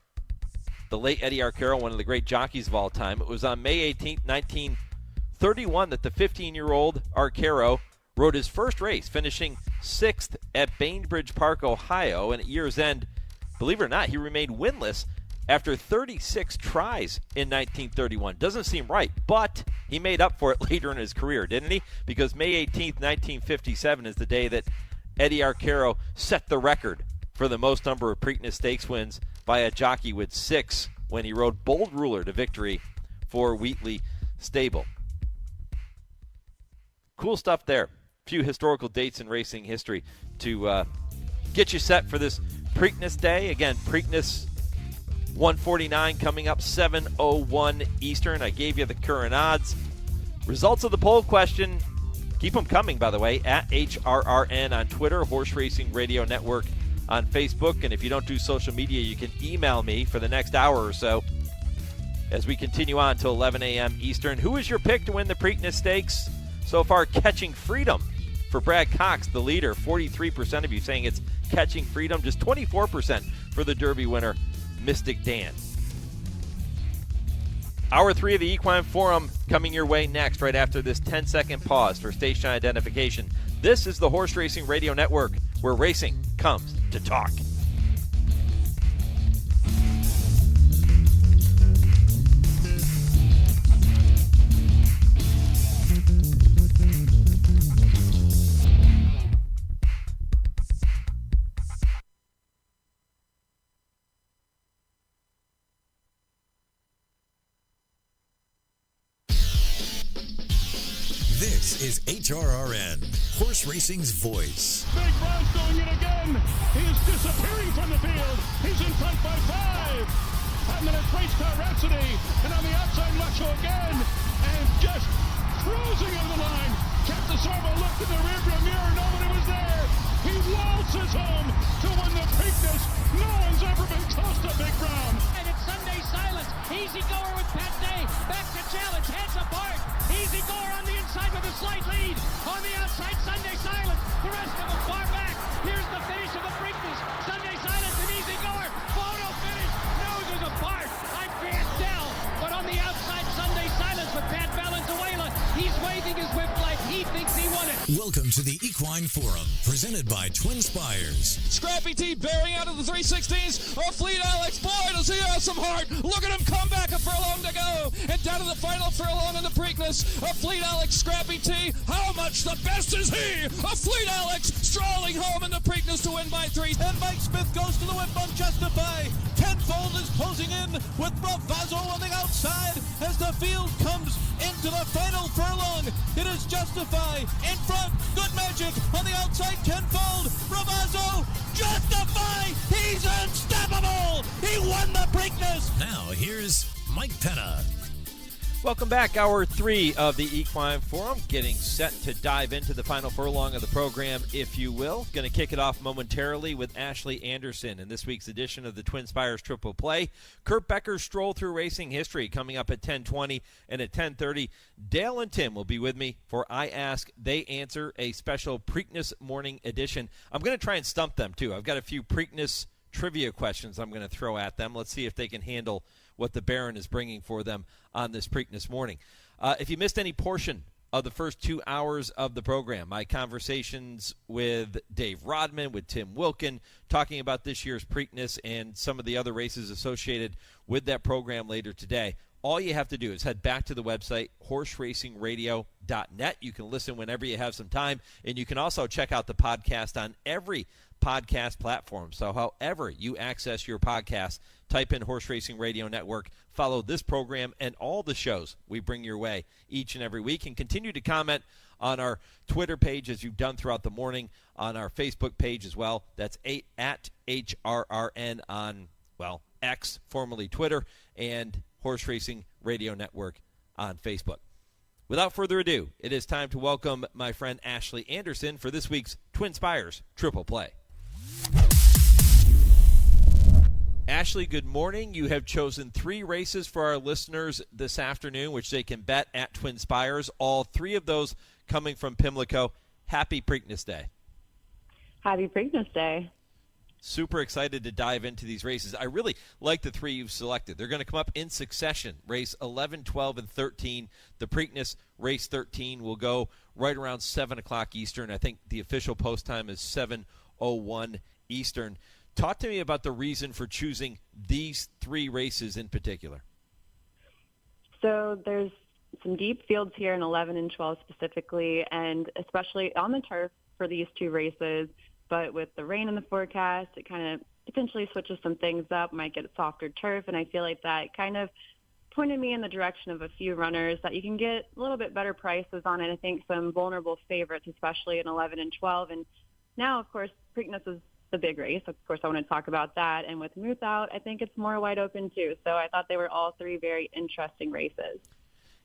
The late Eddie Arcaro, one of the great jockeys of all time. It was on May 18th, 1931, that the 15-year-old Arcaro rode his first race, finishing 6th at Bainbridge Park, Ohio. And at year's end, believe it or not, he remained winless after 36 tries in 1931. Doesn't seem right, but he made up for it later in his career, didn't he? Because May 18th, 1957 is the day that Eddie Arcaro set the record for the most number of Preakness Stakes wins by a jockey with 6 when he rode Bold Ruler to victory for Wheatley Stable. Cool stuff there. A few historical dates in racing history to get you set for this Preakness Day. Again, Preakness 149 coming up 7:01 Eastern. I gave you the current odds. Results of the poll question, keep them coming, by the way, at HRRN on Twitter, Horse Racing Radio Network on Facebook. And if you don't do social media, you can email me for the next hour or so as we continue on till 11 a.m. Eastern. Who is your pick to win the Preakness Stakes? So far, Catching Freedom for Brad Cox, the leader. 43% of you saying it's Catching Freedom. Just 24% for the Derby winner, Mystik Dan. Hour 3 of the Equine Forum coming your way next, right after this 10-second pause for station identification. This is the Horse Racing Radio Network, where racing comes to talk. This is HRRN, Horse Racing's voice. Big Brown's going in again. He is disappearing from the field. He's in front by 5. 5 minutes race car Rhapsody. And on the outside, Luxo again. And just cruising in the line. Captain Sorbo looked in the rearview mirror. Nobody was there. He waltzes home to win the Preakness. No one's ever been close to Big Brown. And it's Sunday Silence. Easy goer with Pat Day. Back to challenge. Heads apart. Easy goer on the inside with a slight lead. On the outside, Sunday Silence. The rest of them far back. Here's the finish of the Preakness. Sunday Silence and Easy goer. Photo finish. Noses apart. I can't tell. But on the outside, Sunday Silence with Pat Valenzuela. He's waving his whip like he thinks he won it. Welcome to the Equine Forum, presented by TwinSpires. Scrappy T bearing out of the 316s. Oh, Fleet Alex, boy, does he have some heart. Look at him come back, a furlong to go. And down to the final furlong in the Preakness. A Fleet Alex, Scrappy T. How much the best is he? A Fleet Alex strolling home in the Preakness to win by 3. And Mike Smith goes to the whip on Justify. Tenfold is closing in with Bravazzo on the outside as the field comes into the final furlong. It is Justify in front. Good Magic on the outside. Tenfold. Bravazzo. Justify. He's unstoppable. He won the Preakness. Now here's Mike Penna. Welcome back. Hour 3 of the Equine Forum, getting set to dive into the final furlong of the program, if you will. Going to kick it off momentarily with Ashley Anderson in this week's edition of the TwinSpires Triple Play. Kurt Becker's Stroll Through Racing History coming up at 10:20, and at 10:30, Dale and Tim will be with me for I Ask, They Answer, a special Preakness morning edition. I'm going to try and stump them, too. I've got a few Preakness trivia questions I'm going to throw at them. Let's see if they can handle what the Baron is bringing for them on this Preakness morning. If you missed any portion of the first 2 hours of the program, my conversations with Dave Rodman, with Tim Wilkin, talking about this year's Preakness and some of the other races associated with that program later today, all you have to do is head back to the website, horseracingradio.net. You can listen whenever you have some time, and you can also check out the podcast on every podcast platform. So however you access your podcast, type in Horse Racing Radio Network, follow this program and all the shows we bring your way each and every week, and continue to comment on our Twitter page as you've done throughout the morning, on our Facebook page as well. That's at HRRN on, well, X, formerly Twitter, and Horse Racing Radio Network on Facebook. Without further ado, it is time to welcome my friend Ashley Anderson for this week's TwinSpires Triple Play. Ashley, good morning. You have chosen 3 races for our listeners this afternoon, which they can bet at TwinSpires. All 3 of those coming from Pimlico. Happy Preakness Day. Happy Preakness Day. Super excited to dive into these races. I really like the 3 you've selected. They're going to come up in succession. Race 11, 12, and 13. The Preakness race 13 will go right around 7 o'clock Eastern. I think the official post time is 7:01 Eastern. Talk to me about the reason for choosing these 3 races in particular. So there's some deep fields here in 11 and 12 specifically, and especially on the turf for these 2 races. But with the rain in the forecast, it kind of potentially switches some things up, might get softer turf, and I feel like that kind of pointed me in the direction of a few runners that you can get a little bit better prices on, and I think some vulnerable favorites, especially in 11 and 12. And now, of course, Preakness is the big race. Of course, I want to talk about that. And with Moose out, I think it's more wide open too. So I thought they were all 3 very interesting races.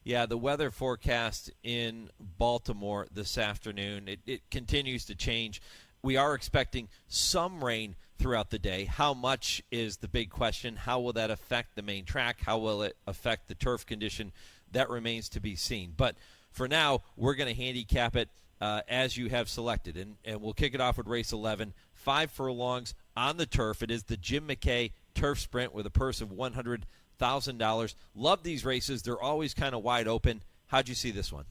Yeah, the weather forecast in Baltimore this afternoon, it continues to change. We are expecting some rain throughout the day. How much is the big question? How will that affect the main track? How will it affect the turf condition? That remains to be seen. But for now, we're going to handicap it as you have selected. And we'll kick it off with race 11, 5 furlongs on the turf. It is the Jim McKay Turf Sprint with a purse of $100,000. Love these races. They're always kind of wide open. How'd you see this one?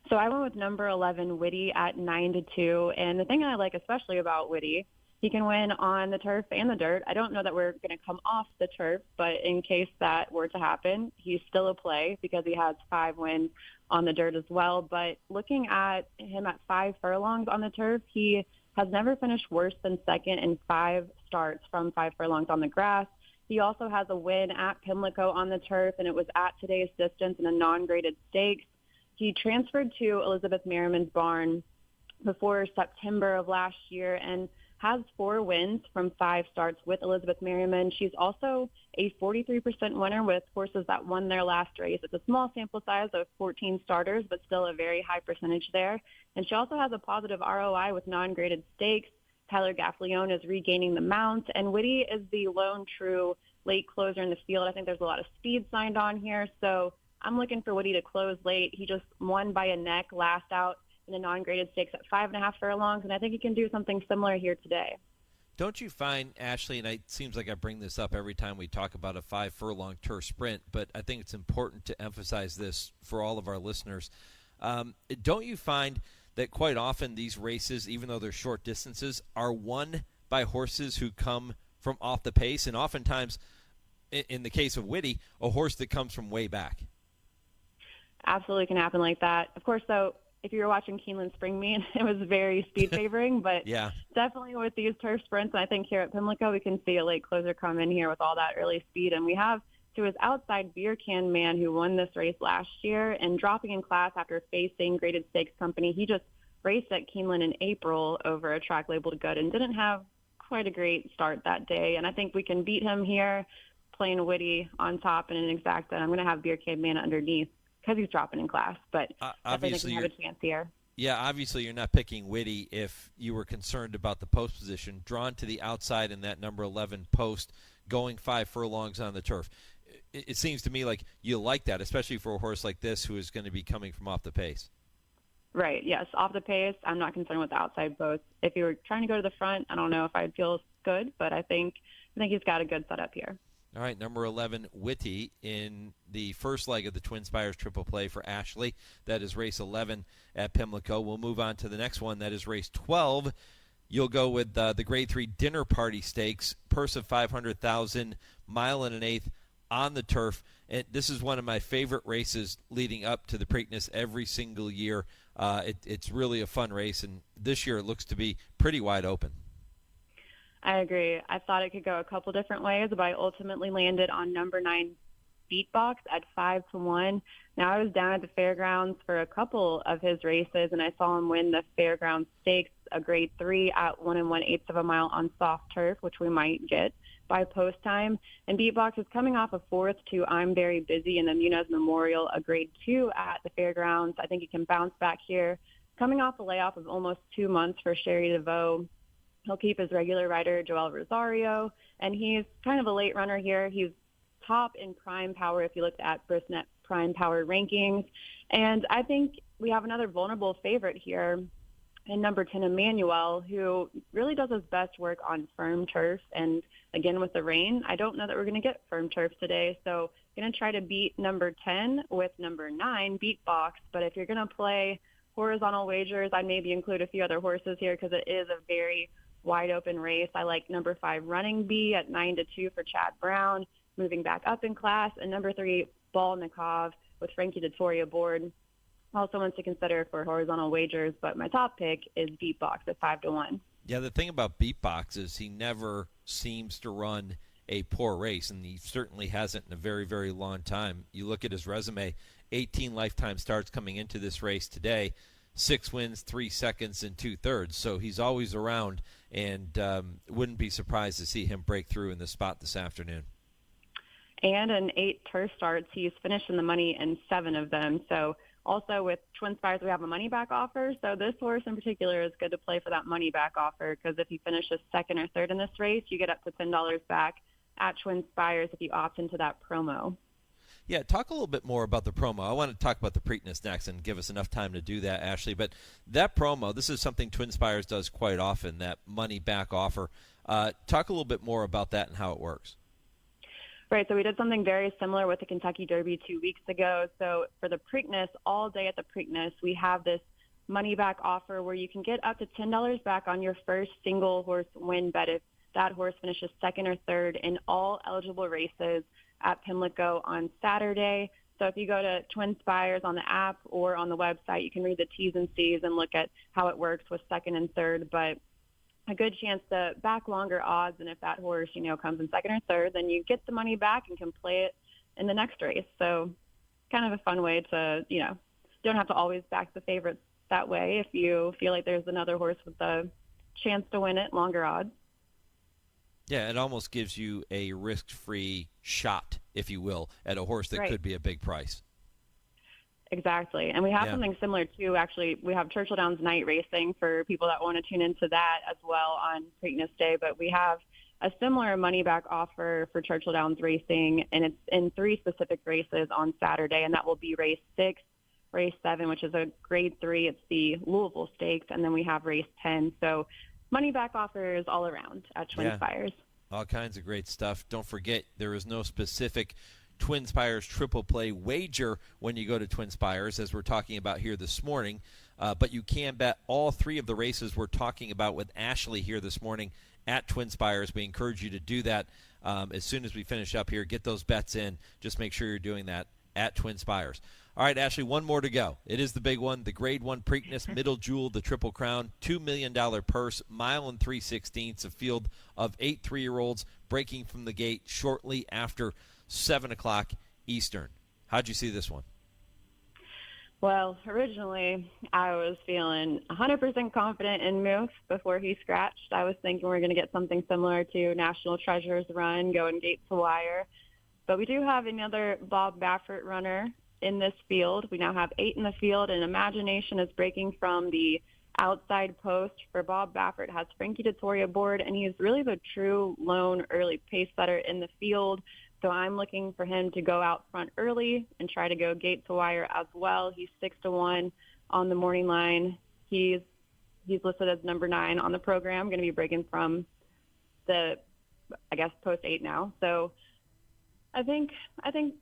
So I went with number 11, Whitty, at 9-2. And the thing I like especially about Whitty, he can win on the turf and the dirt. I don't know that we're going to come off the turf, but in case that were to happen, he's still a play because he has 5 wins on the dirt as well. But looking at him at 5 furlongs on the turf, he has never finished worse than second in 5 starts from 5 furlongs on the grass. He also has a win at Pimlico on the turf, and it was at today's distance in a non-graded stakes. He transferred to Elizabeth Merriman's barn before September of last year and has 4 wins from 5 starts with Elizabeth Merriman. She's also a 43% winner with horses that won their last race. It's a small sample size of 14 starters, but still a very high percentage there. And she also has a positive ROI with non-graded stakes. Tyler Gaffalione is regaining the mount, and Whitty is the lone true late closer in the field. I think there's a lot of speed signed on here, so I'm looking for Whitty to close late. He just won by a neck last out in the non-graded stakes at 5.5 furlongs, and I think he can do something similar here today. Don't you find, Ashley, and it seems like I bring this up every time we talk about a 5 furlong turf sprint, but I think it's important to emphasize this for all of our listeners. Don't you find that quite often these races, even though they're short distances, are won by horses who come from off the pace, and oftentimes, in the case of Whitty, a horse that comes from way back? Absolutely can happen like that. Of course, though, if you were watching Keeneland Spring Meet, it was very speed favoring, but yeah, definitely with these turf sprints, and I think here at Pimlico, we can see a late closer come in here with all that early speed. And we have to his outside Beer Can Man who won this race last year and dropping in class after facing graded stakes company. He just raced at Keeneland in April over a track labeled good and didn't have quite a great start that day. And I think we can beat him here playing Whitty on top and an exacta. And I'm going to have Beer Can Man underneath because he's dropping in class, but I think he have a chance here. Yeah, obviously you're not picking Whitty if you were concerned about the post position. Drawn to the outside in that number 11 post, going 5 furlongs on the turf. It seems to me like you like that, especially for a horse like this who is going to be coming from off the pace. Right, yes, off the pace. I'm not concerned with the outside post. If you were trying to go to the front, I don't know if I'd feel good, but I think he's got a good setup here. All right, number 11, Whitty, in the first leg of the TwinSpires Triple Play for Ashley. That is race 11 at Pimlico. We'll move on to the next one. That is race 12. You'll go with the Grade 3 Dinner Party Stakes, purse of $500,000, mile and an eighth on the turf. And this is one of my favorite races leading up to the Preakness every single year. It's really a fun race, and this year it looks to be pretty wide open. I agree. I thought it could go a couple different ways, but I ultimately landed on number 9 Beatbox at 5-1. Now, I was down at the fairgrounds for a couple of his races, and I saw him win the Fairgrounds Stakes, a grade 3 at 1 1/8 of a mile on soft turf, which we might get by post time. And Beatbox is coming off a 4th to I'm Very Busy in the Munez Memorial, a grade 2 at the fairgrounds. I think he can bounce back here. Coming off a layoff of almost 2 months for Sherry DeVoe, he'll keep his regular rider, Joel Rosario, and he's kind of a late runner here. He's top in prime power if you looked at Brisnet prime power rankings. And I think we have another vulnerable favorite here in number 10, Emmanuel, who really does his best work on firm turf. And again, with the rain, I don't know that we're going to get firm turf today. So I'm going to try to beat number 10 with number 9, Beatbox. But if you're going to play horizontal wagers, I'd maybe include a few other horses here because it is a very wide open race. I like number 5, Running Bee at 9-2 for Chad Brown, moving back up in class, and number 3, Balnikov with Frankie Dettori aboard. Also ones to consider for horizontal wagers, but my top pick is Beatbox at 5-1. Yeah, the thing about Beatbox is he never seems to run a poor race, and he certainly hasn't in a very, very long time. You look at his resume, 18 lifetime starts coming into this race today, 6 wins, 3 seconds, and 2/3. So he's always around, and wouldn't be surprised to see him break through in the spot this afternoon. And in 8 turf starts, he's finished in the money in 7 of them. So also with TwinSpires, we have a money back offer. So this horse in particular is good to play for that money back offer because if he finishes 2nd or 3rd in this race, you get up to $10 back at TwinSpires if you opt into that promo. Yeah, talk a little bit more about the promo. I want to talk about the Preakness next and give us enough time to do that, Ashley. But that promo, this is something TwinSpires does quite often, that money back offer. Talk a little bit more about that and how it works. Right, so we did something very similar with the Kentucky Derby 2 weeks ago. So for the Preakness, all day at the Preakness, we have this money back offer where you can get up to $10 back on your first single horse win bet if that horse finishes 2nd or 3rd in all eligible races at Pimlico on Saturday. So if you go to TwinSpires on the app or on the website, you can read the T's and C's and look at how it works with 2nd and 3rd. But a good chance to back longer odds, and if that horse, comes in 2nd or 3rd, then you get the money back and can play it in the next race. So kind of a fun way to, don't have to always back the favorites that way if you feel like there's another horse with a chance to win it, longer odds. Yeah, it almost gives you a risk-free shot, if you will, at a horse that could be a big price. Exactly. And we have something similar, too. Actually, we have Churchill Downs night racing for people that want to tune into that as well on Preakness Day. But we have a similar money-back offer for Churchill Downs racing, and it's in 3 specific races on Saturday, and that will be race 6, race 7, which is a grade 3. It's the Louisville Stakes, and then we have race 10. So money-back offers all around at TwinSpires. All kinds of great stuff. Don't forget, there is no specific TwinSpires triple play wager when you go to TwinSpires, as we're talking about here this morning. But you can bet all 3 of the races we're talking about with Ashley here this morning at TwinSpires. We encourage you to do that as soon as we finish up here. Get those bets in. Just make sure you're doing that at TwinSpires. All right, Ashley, one more to go. It is the big one, the Grade 1 Preakness Middle Jewel, the Triple Crown, $2 million purse, mile and 3/16, a field of 8 3-year-olds breaking from the gate shortly after 7 o'clock Eastern. How'd you see this one? Well, originally I was feeling 100% confident in Moose before he scratched. I was thinking we're going to get something similar to National Treasure's run, going gate to wire. But we do have another Bob Baffert runner in this field. We now have 8 in the field, and Imagination is breaking from the outside post. For Bob Baffert has Frankie Dettori aboard, and he's really the true lone early pace setter in the field. So I'm looking for him to go out front early and try to go gate to wire as well. He's 6-1 on the morning line. He's listed as number 9 on the program, going to be breaking from the, post 8 now. So I think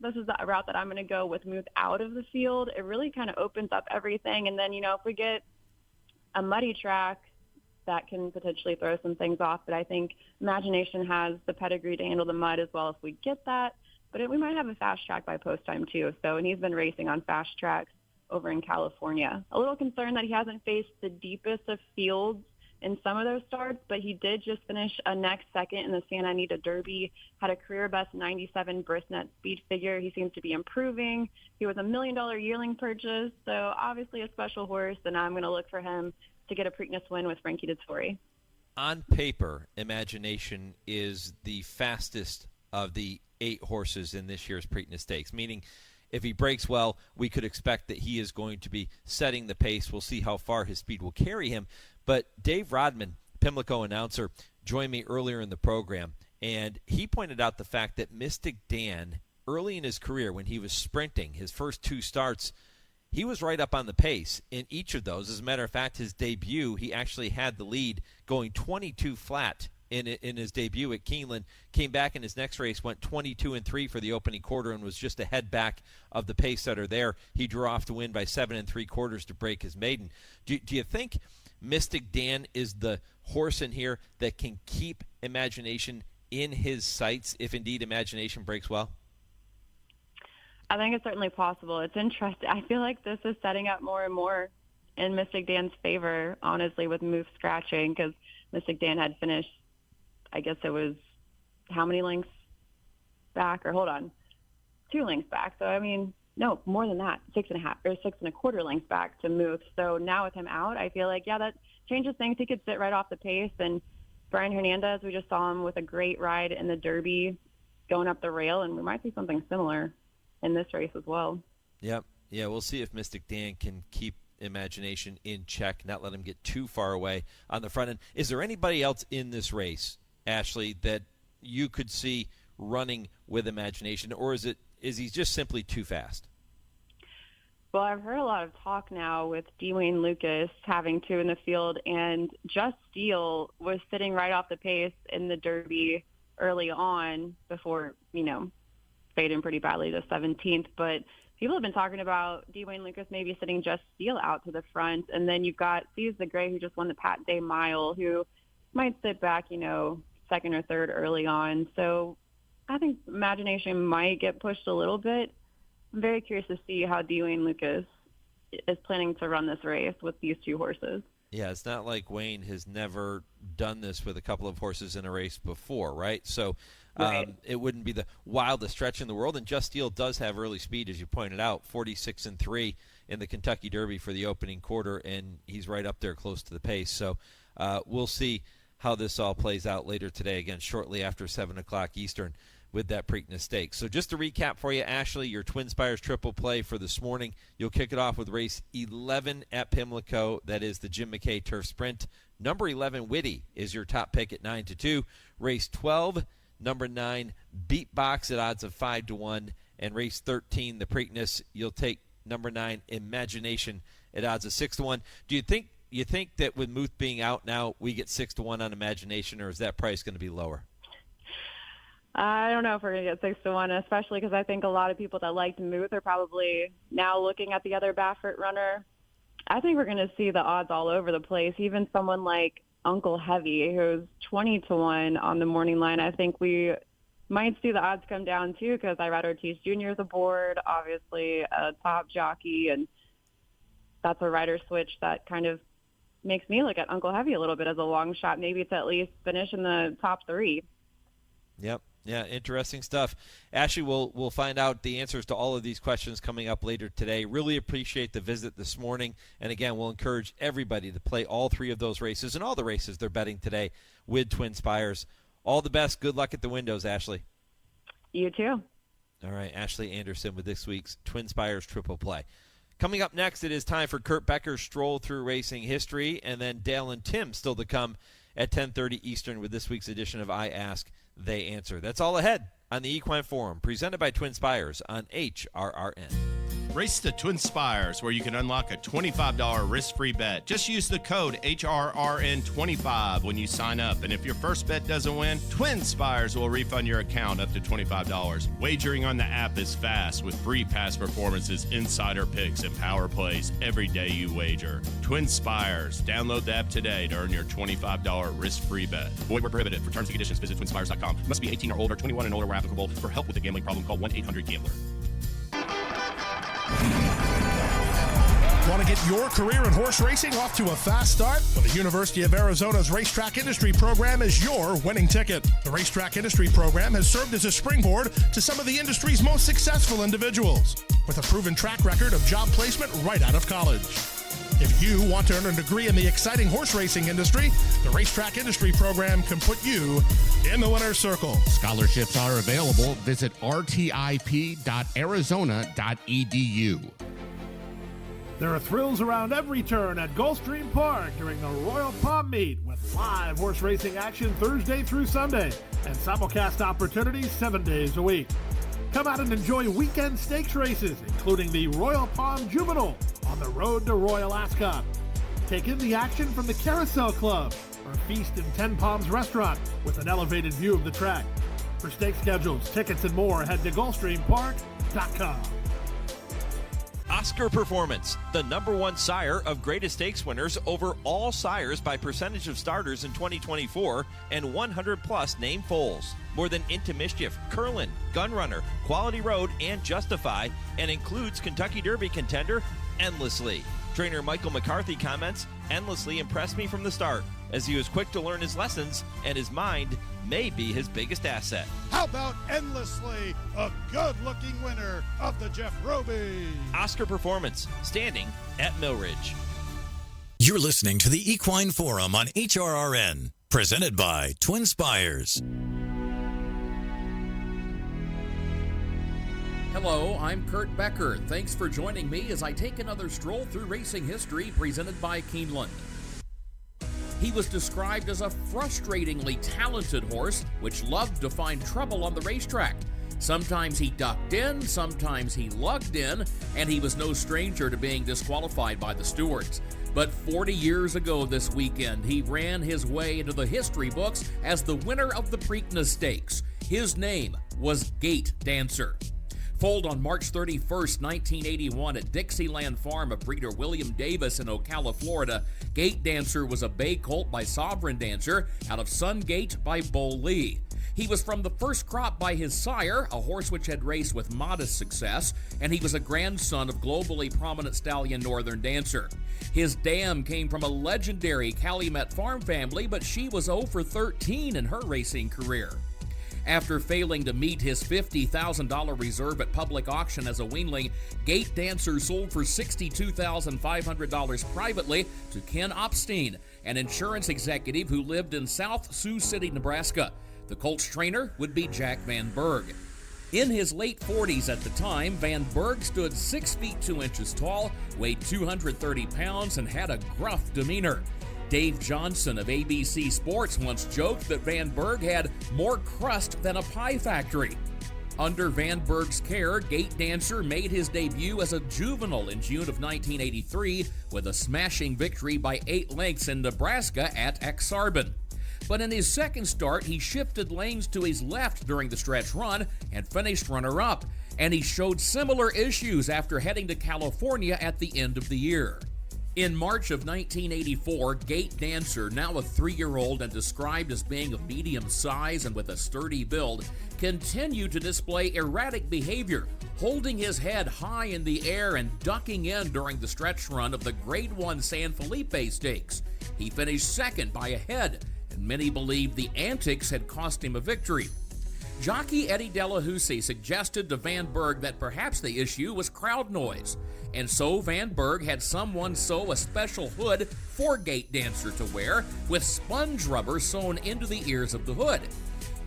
this is the route that I'm going to go with Muth out of the field. It really kind of opens up everything. And then, if we get a muddy track, that can potentially throw some things off. But I think Imagination has the pedigree to handle the mud as well if we get that. but we might have a fast track by post time too. So, and he's been racing on fast tracks over in California. A little concerned that he hasn't faced the deepest of fields in some of those starts, but he did just finish a next second in the Santa Anita Derby, had a career best 97 brisnet speed figure. He seems to be improving. He was $1 million yearling purchase, so obviously a special horse, and I'm going to look for him to get a Preakness win with Frankie Dettori. On paper, Imagination is the fastest of the 8 horses in this year's Preakness Stakes, meaning if he breaks well, we could expect that he is going to be setting the pace. We'll see how far his speed will carry him. But Dave Rodman, Pimlico announcer, joined me earlier in the program, and he pointed out the fact that Mystik Dan, early in his career when he was sprinting, his first 2 starts, he was right up on the pace in each of those. As a matter of fact, his debut, he actually had the lead going 22 flat in his debut at Keeneland. Came back in his next race, went 22-3 for the opening quarter, and was just a head back of the pace setter there. He drew off to win by 7 3/4 to break his maiden. Do you think Mystik Dan is the horse in here that can keep Imagination in his sights if indeed Imagination breaks well? I think it's certainly possible. It's interesting. I feel like this is setting up more and more in Mystik Dan's favor, honestly, with Moose scratching, because Mystik Dan had finished, I guess it was how many lengths back? Or hold on, 2 lengths back. So, I mean, no, more than that, 6.5 or 6 1/4 lengths back to Moose. So now with him out, I feel like, yeah, that changes things. He could sit right off the pace. And Brian Hernandez, we just saw him with a great ride in the Derby going up the rail, and we might see something similar in this race as well. Yep. Yeah, we'll see if Mystik Dan can keep Imagination in check, not let him get too far away on the front end. Is there anybody else in this race, Ashley, that you could see running with Imagination, or is he just simply too fast? Well, I've heard a lot of talk now with Dwayne Lucas having 2 in the field, and Just Steel was sitting right off the pace in the Derby early on before, fading pretty badly to 17th. But people have been talking about Dwayne Lucas maybe sitting Just Steel out to the front, and then you've got Seize the Gray, who just won the Pat Day Mile, who might sit back, second or third early on. So I think Imagination might get pushed a little bit. I'm very curious to see how Dwayne Lucas is planning to run this race with these 2 horses. Yeah, it's not like Wayne has never done this with a couple of horses in a race before, right? So right. It wouldn't be the wildest stretch in the world. And Just Steel does have early speed, as you pointed out, 46-3 in the Kentucky Derby for the opening quarter, and he's right up there close to the pace. So we'll see how this all plays out later today, again, shortly after 7 o'clock Eastern with that Preakness Stakes. So just to recap for you, Ashley, your TwinSpires triple play for this morning. You'll kick it off with race 11 at Pimlico. That is the Jim McKay Turf Sprint. Number 11, Witty, is your top pick at 9-2. Race 12, number 9, Beatbox at odds of 5-1. And race 13, the Preakness, you'll take number 9, Imagination at odds of 6-1. Do you think that with Muth being out now, we get 6-1 on Imagination, or is that price going to be lower? I don't know if we're going to get 6-1, especially because I think a lot of people that liked Muth are probably now looking at the other Baffert runner. I think we're going to see the odds all over the place. Even someone like Uncle Heavy, who's 20-1 on the morning line, I think we might see the odds come down too, because Irad Ortiz Jr. is aboard, obviously a top jockey, and that's a rider switch that kind of makes me look at Uncle Heavy a little bit as a long shot, maybe to at least finish in the top 3. Yep. Yeah, interesting stuff. Ashley, we'll find out the answers to all of these questions coming up later today. Really appreciate the visit this morning. And again, we'll encourage everybody to play all 3 of those races and all the races they're betting today with TwinSpires. All the best. Good luck at the windows, Ashley. You too. All right, Ashley Anderson with this week's TwinSpires triple play. Coming up next, it is time for Kurt Becker's Stroll Through Racing History, and then Dale and Tim still to come at 10:30 Eastern with this week's edition of I Ask, They Answer. That's all ahead on the Equine Forum, presented by TwinSpires on HRRN. Race the TwinSpires, where you can unlock a $25 risk-free bet. Just use the code HRRN25 when you sign up. And if your first bet doesn't win, TwinSpires will refund your account up to $25. Wagering on the app is fast with free past performances, insider picks, and power plays every day you wager. TwinSpires. Download the app today to earn your $25 risk-free bet. Void where prohibited. For terms and conditions, visit TwinSpires.com. Must be 18 or older, 21 and older where applicable. For help with a gambling problem, call 1-800-GAMBLER. Want to get your career in horse racing off to a fast start? Well, the University of Arizona's Racetrack Industry Program is your winning ticket. The Racetrack Industry Program has served as a springboard to some of the industry's most successful individuals, with a proven track record of job placement right out of college. If you want to earn a degree in the exciting horse racing industry, the Racetrack Industry Program can put you in the winner's circle. Scholarships are available. Visit rtip.arizona.edu. There are thrills around every turn at Gulfstream Park during the Royal Palm Meet, with live horse racing action Thursday through Sunday and simulcast opportunities 7 days a week. Come out and enjoy weekend stakes races, including the Royal Palm Juvenile on the road to Royal Ascot. Take in the action from the Carousel Club or feast in Ten Palms Restaurant with an elevated view of the track. For stake schedules, tickets, and more, head to GulfstreamPark.com. Oscar Performance, the #1 sire of greatest stakes winners over all sires by percentage of starters in 2024 and 100-plus named foals. More than Into Mischief, Curlin, Gunrunner, Quality Road, and Justify, and includes Kentucky Derby contender Endlessly. Trainer Michael McCarthy comments, "Endlessly impressed me from the start, as he was quick to learn his lessons, and his mind may be his biggest asset." How about Endlessly, a good-looking winner of the Jeff Roby? Oscar Performance, standing at Millridge. You're listening to the Equine Forum on HRRN, presented by TwinSpires. Hello, I'm Kurt Becker. Thanks for joining me as I take another stroll through racing history presented by Keeneland. He was described as a frustratingly talented horse which loved to find trouble on the racetrack. Sometimes he ducked in, sometimes he lugged in, and he was no stranger to being disqualified by the stewards. But 40 years ago this weekend, he ran his way into the history books as the winner of the Preakness Stakes. His name was Gate Dancer. Foaled on March 31st, 1981 at Dixieland Farm of breeder William Davis in Ocala, Florida, Gate Dancer was a bay colt by Sovereign Dancer out of Sungate by Bo Lee. He was from the first crop by his sire, a horse which had raced with modest success, and he was a grandson of globally prominent stallion Northern Dancer. His dam came from a legendary Calumet farm family, but she was 0 for 13 in her racing career. After failing to meet his $50,000 reserve at public auction as a weanling, Gate Dancer sold for $62,500 privately to Ken Opstein, an insurance executive who lived in South Sioux City, Nebraska. The colt's trainer would be Jack Van Berg. In his late 40s at the time, Van Berg stood 6 feet 2 inches tall, weighed 230 pounds, and had a gruff demeanor. Dave Johnson of ABC Sports once joked that Van Berg had more crust than a pie factory. Under Van Berg's care, Gate Dancer made his debut as a juvenile in June of 1983 with a smashing victory by 8 lengths in Nebraska at Ak-Sar-Ben. But in his second start, he shifted lanes to his left during the stretch run and finished runner-up, and he showed similar issues after heading to California at the end of the year. In March of 1984, Gate Dancer, now a 3-year-old and described as being of medium size and with a sturdy build, continued to display erratic behavior, holding his head high in the air and ducking in during the stretch run of the Grade 1 San Felipe Stakes. He finished second by a head, and many believed the antics had cost him a victory. Jockey Eddie Delahousie suggested to Van Berg that perhaps the issue was crowd noise, and so Van Berg had someone sew a special hood for Gate Dancer to wear with sponge rubber sewn into the ears of the hood.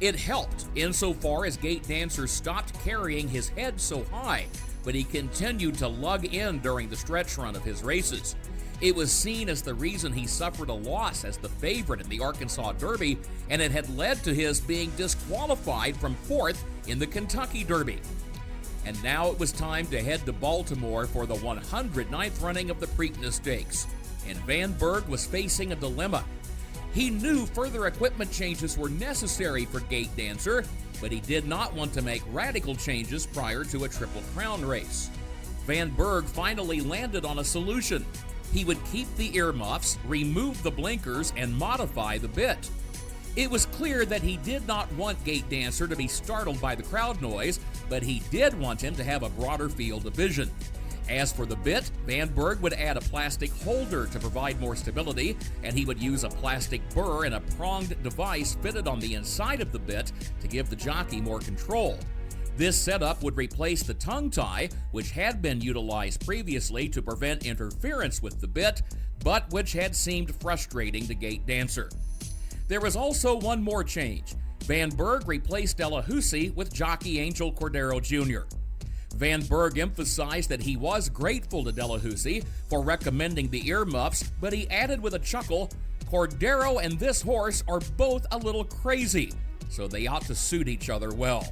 It helped insofar as Gate Dancer stopped carrying his head so high, but he continued to lug in during the stretch run of his races. It was seen as the reason he suffered a loss as the favorite in the Arkansas Derby, and it had led to his being disqualified from 4th in the Kentucky Derby. And now it was time to head to Baltimore for the 109th running of the Preakness Stakes. And Van Berg was facing a dilemma. He knew further equipment changes were necessary for Gate Dancer, but he did not want to make radical changes prior to a Triple Crown race. Van Berg finally landed on a solution. He would keep the earmuffs, remove the blinkers, and modify the bit. It was clear that he did not want Gate Dancer to be startled by the crowd noise, but he did want him to have a broader field of vision. As for the bit, Van Berg would add a plastic holder to provide more stability, and he would use a plastic burr and a pronged device fitted on the inside of the bit to give the jockey more control. This setup would replace the tongue tie, which had been utilized previously to prevent interference with the bit, but which had seemed frustrating to Gate Dancer. There was also one more change. Van Berg replaced Delahousie with jockey Angel Cordero Jr. Van Berg emphasized that he was grateful to Delahousie for recommending the earmuffs, but he added with a chuckle, Cordero and this horse are both a little crazy, so they ought to suit each other well.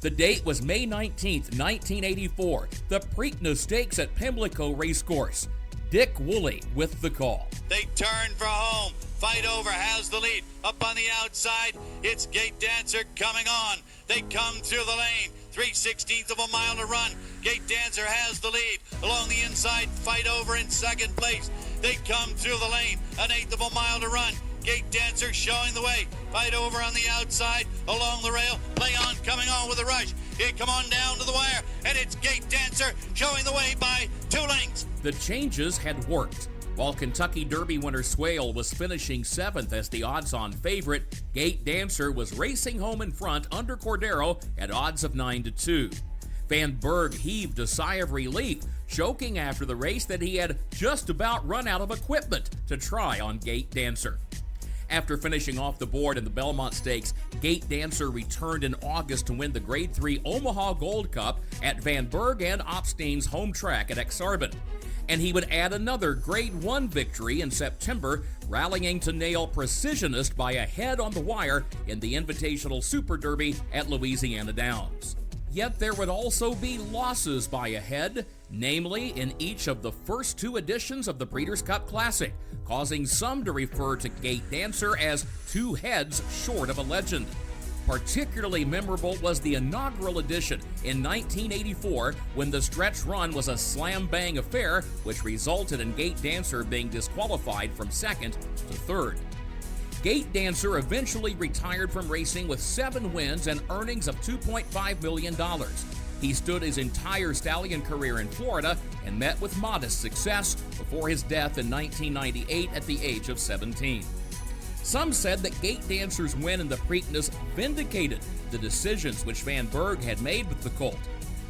The date was May 19th, 1984, the Preakness Stakes at Pimlico Racecourse. Dick Woolley with the call. They turn for home. Fight Over has the lead. Up on the outside, it's Gate Dancer coming on. They come through the lane. 3/16 of a mile to run. Gate Dancer has the lead. Along the inside, Fight Over in second place. They come through the lane. 1/8 of a mile to run. Gate Dancer showing the way. Fight Over on the outside, along the rail. Play On coming on with a rush. Here come on down to the wire, and it's Gate Dancer showing the way by 2 lengths. The changes had worked. While Kentucky Derby winner Swale was finishing 7th as the odds-on favorite, Gate Dancer was racing home in front under Cordero at odds of 9-2. Van Berg heaved a sigh of relief, joking after the race that he had just about run out of equipment to try on Gate Dancer. After finishing off the board in the Belmont Stakes, Gate Dancer returned in August to win the Grade 3 Omaha Gold Cup at Van Berg and Opstein's home track at Exarban. And he would add another Grade 1 victory in September, rallying to nail Precisionist by a head on the wire in the Invitational Super Derby at Louisiana Downs. Yet there would also be losses by a head, namely in each of the first 2 editions of the Breeders' Cup Classic, causing some to refer to Gate Dancer as 2 heads short of a legend. Particularly memorable was the inaugural edition in 1984 when the stretch run was a slam-bang affair, which resulted in Gate Dancer being disqualified from 2nd to 3rd. Gate Dancer eventually retired from racing with 7 wins and earnings of $2.5 million. He stood his entire stallion career in Florida and met with modest success before his death in 1998 at the age of 17. Some said that Gate Dancer's win in the Preakness vindicated the decisions which Van Berg had made with the colt.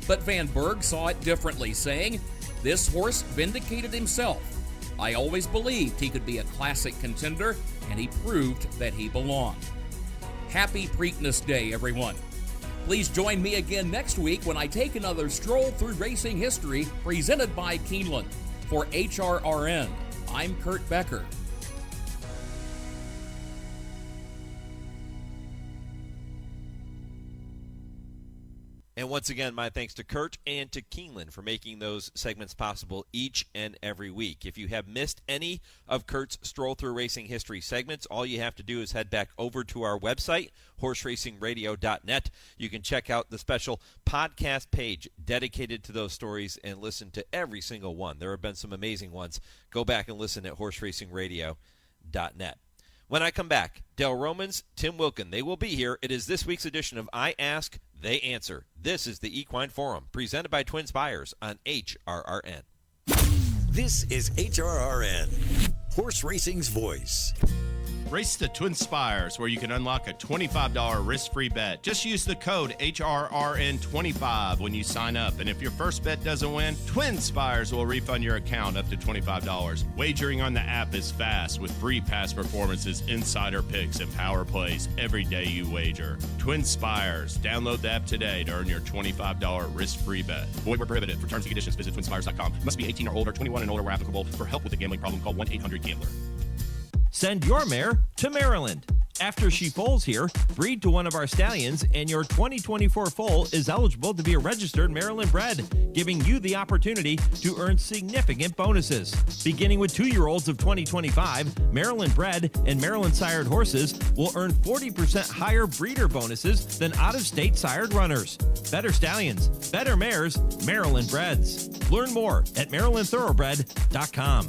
But Van Berg saw it differently, saying, "This horse vindicated himself. I always believed he could be a classic contender, and he proved that he belonged." Happy Preakness Day, everyone. Please join me again next week when I take another stroll through racing history presented by Keeneland. For HRRN, I'm Kurt Becker. And once again, my thanks to Kurt and to Keeneland for making those segments possible each and every week. If you have missed any of Kurt's Stroll Through Racing History segments, all you have to do is head back over to our website, horseracingradio.net. You can check out the special podcast page dedicated to those stories and listen to every single one. There have been some amazing ones. Go back and listen at horseracingradio.net. When I come back, Del Romans, Tim Wilkin, they will be here. It is this week's edition of I Ask, They Answer. This is the Equine Forum, presented by TwinSpires on HRRN. This is HRRN, horse racing's voice. Race the TwinSpires, where you can unlock a $25 risk-free bet. Just use the code HRRN25 when you sign up. And if your first bet doesn't win, TwinSpires will refund your account up to $25. Wagering on the app is fast with free past performances, insider picks, and power plays every day you wager. TwinSpires. Download the app today to earn your $25 risk-free bet. Void where prohibited. For terms and conditions, visit TwinSpires.com. Must be 18 or older, 21 and older where applicable. For help with a gambling problem, call 1-800-GAMBLER. Send your mare to Maryland. After she foals here, breed to one of our stallions, and your 2024 foal is eligible to be a registered Maryland bred, giving you the opportunity to earn significant bonuses. Beginning with 2-year-olds of 2025, Maryland bred and Maryland sired horses will earn 40% higher breeder bonuses than out-of-state sired runners. Better stallions, better mares, Maryland breds. Learn more at MarylandThoroughbred.com.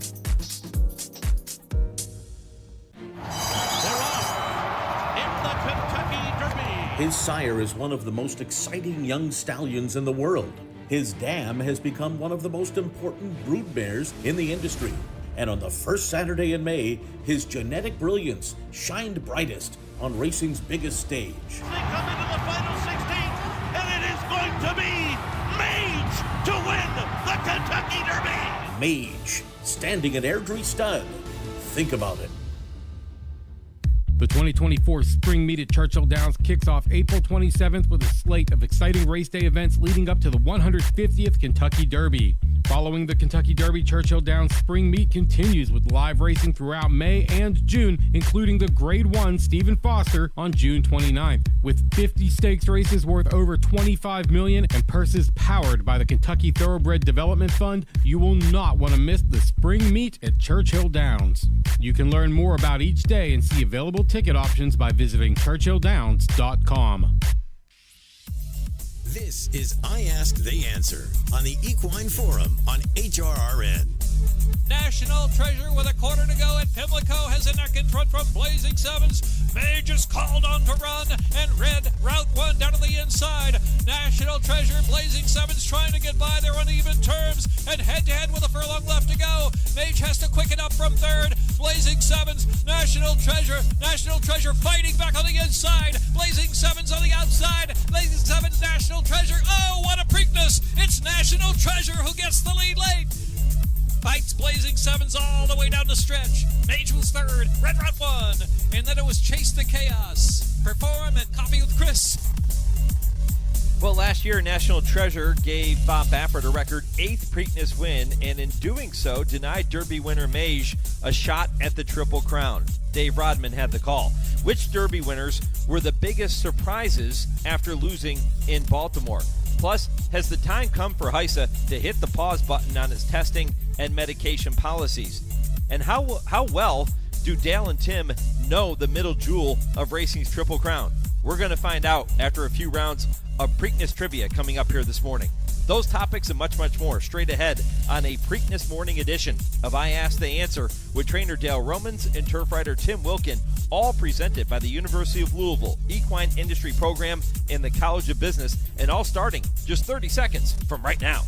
His sire is one of the most exciting young stallions in the world. His dam has become one of the most important brood mares in the industry. And on the first Saturday in May, his genetic brilliance shined brightest on racing's biggest stage. They come into the final 16, and it is going to be Mage to win the Kentucky Derby. Mage, standing at Airdrie Stud. Think about it. The 2024 Spring Meet at Churchill Downs kicks off April 27th with a slate of exciting race day events leading up to the 150th Kentucky Derby. Following the Kentucky Derby, Churchill Downs Spring Meet continues with live racing throughout May and June, including the Grade 1 Stephen Foster on June 29th. With 50 stakes races worth over $25 million and purses powered by the Kentucky Thoroughbred Development Fund, you will not want to miss the Spring Meet at Churchill Downs. You can learn more about each day and see available ticket options by visiting churchilldowns.com. This is I Ask, They Answer on the Equine Forum on HRRN. National Treasure with a quarter to go at Pimlico has a neck in front from Blazing Sevens. Mage is called on to run, and Red Route 1 down to the inside. National Treasure, Blazing Sevens trying to get by their uneven terms, and head-to-head with a furlong left to go. Mage has to quicken up from third. Blazing Sevens, National Treasure fighting back on the inside. Blazing Sevens on the outside. Blazing Sevens, National Treasure. Oh, what a Preakness! It's National Treasure who gets the lead late. Fights Blazing Sevens all the way down the stretch. Mage was third, Red Route 1, and then it was Chase the Chaos. Perform and copy with Chris. Well, last year, National Treasure gave Bob Baffert a record 8th Preakness win, and in doing so, denied Derby winner Mage a shot at the Triple Crown. Dave Rodman had the call. Which Derby winners were the biggest surprises after losing in Baltimore? Plus, has the time come for HISA to hit the pause button on its testing and medication policies? And how well do Dale and Tim know the middle jewel of racing's Triple Crown? We're going to find out after a few rounds of Preakness trivia coming up here this morning. Those topics and much, much more straight ahead on a Preakness morning edition of I Ask the Answer with trainer Dale Romans and turf rider Tim Wilkin, all presented by the University of Louisville Equine Industry Program and the College of Business, and all starting just 30 seconds from right now.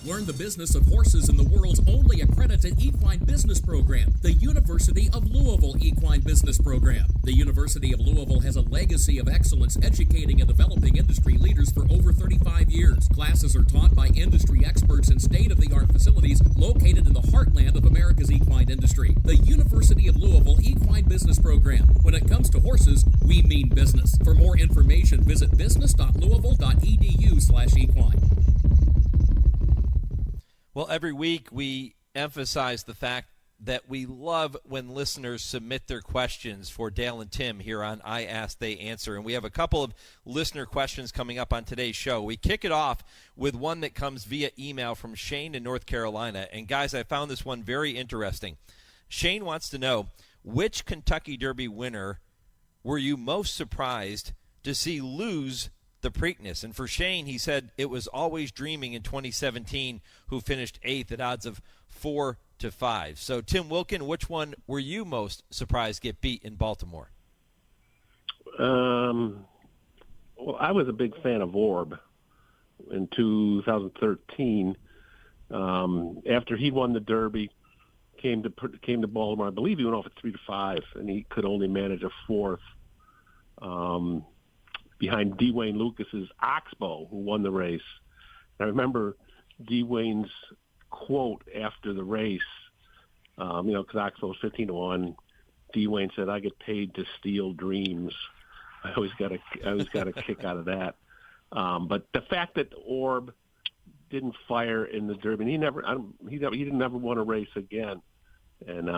Learn the business of horses in the world's only accredited equine business program, the University of Louisville Equine Business Program. The University of Louisville has a legacy of excellence educating and developing industry leaders for over 35 years. Classes are taught by industry experts in state-of-the-art facilities located in the heartland of America's equine industry. The University of Louisville Equine Business Program. When it comes to horses, we mean business. For more information, visit business.louisville.edu/equine. Well, every week we emphasize the fact that we love when listeners submit their questions for Dale and Tim here on I Ask, They Answer. And we have a couple of listener questions coming up on today's show. We kick it off with one that comes via email from Shane in North Carolina. And, guys, I found this one very interesting. Shane wants to know, which Kentucky Derby winner were you most surprised to see lose the Preakness? And for Shane, he said it was Always Dreaming in 2017, who finished 8th at odds of 4-5. So, Tim Wilkin, which one were you most surprised get beat in Baltimore? Well, I was a big fan of Orb in 2013. After he won the Derby, came to Baltimore. I believe he went off at 3-5, and he could only manage a 4th. Behind D. Wayne Lucas's Oxbow, who won the race. And I remember D. Wayne's quote after the race, because Oxbow was 15-1. D. Wayne said, "I get paid to steal dreams." I always got a kick out of that. But the fact that Orb didn't fire in the Derby, and he didn't ever want to race again. And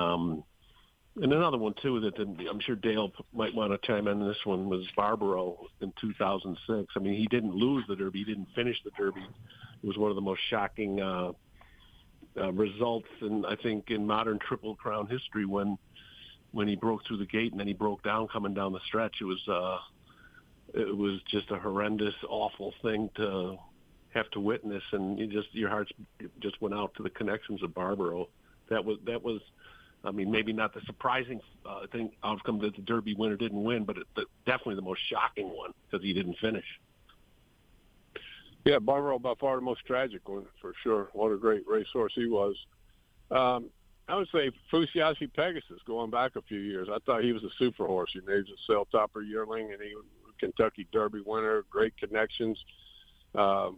And another one, too, that I'm sure Dale might want to chime in on this one, was Barbaro in 2006. I mean, he didn't lose the Derby. He didn't finish the Derby. It was one of the most shocking results, I think, in modern Triple Crown history when he broke through the gate and then he broke down coming down the stretch. It was just a horrendous, awful thing to have to witness, and your hearts just went out to the connections of Barbaro. That was. I mean, maybe not the surprising outcome that the Derby winner didn't win, but definitely the most shocking one because he didn't finish. Yeah, Barbaro by far the most tragic one, for sure. What a great racehorse he was. I would say Fusiazi Pegasus, going back a few years. I thought he was a super horse. He was a cell topper yearling, and he was a Kentucky Derby winner, great connections. I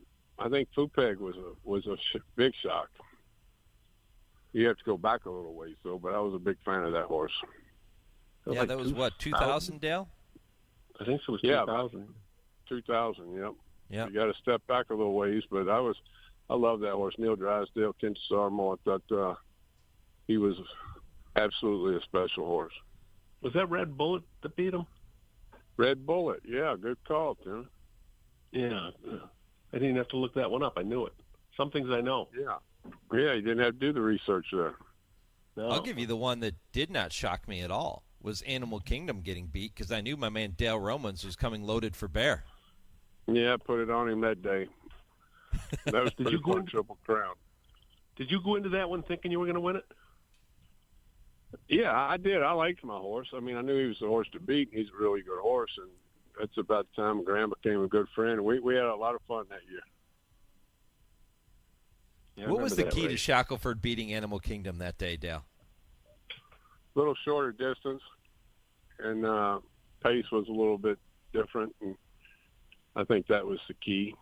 think Fupeg was a big shock. You have to go back a little ways, though, but I was a big fan of that horse. Yeah, that was what, 2000, Dale? I think so. It was 2000. 2000, yep. Yeah. You got to step back a little ways, but I love that horse. Neil Drysdale, Ken Sarmo, I thought he was absolutely a special horse. Was that Red Bullet that beat him? Red Bullet, yeah, good call, Tim. Yeah. I didn't have to look that one up. I knew it. Some things I know. Yeah. Yeah, you didn't have to do the research there. No. I'll give you the one that did not shock me at all was Animal Kingdom getting beat because I knew my man Dale Romans was coming loaded for Bear. Yeah, I put it on him that day. That was pretty fun Triple Crown. Did you go into that one thinking you were going to win it? Yeah, I did. I liked my horse. I mean, I knew he was the horse to beat. He's a really good horse, and that's about the time Graham became a good friend. We had a lot of fun that year. Yeah, what was the key to Shackelford beating Animal Kingdom that day, Dale? A little shorter distance, and pace was a little bit different, and I think that was the key.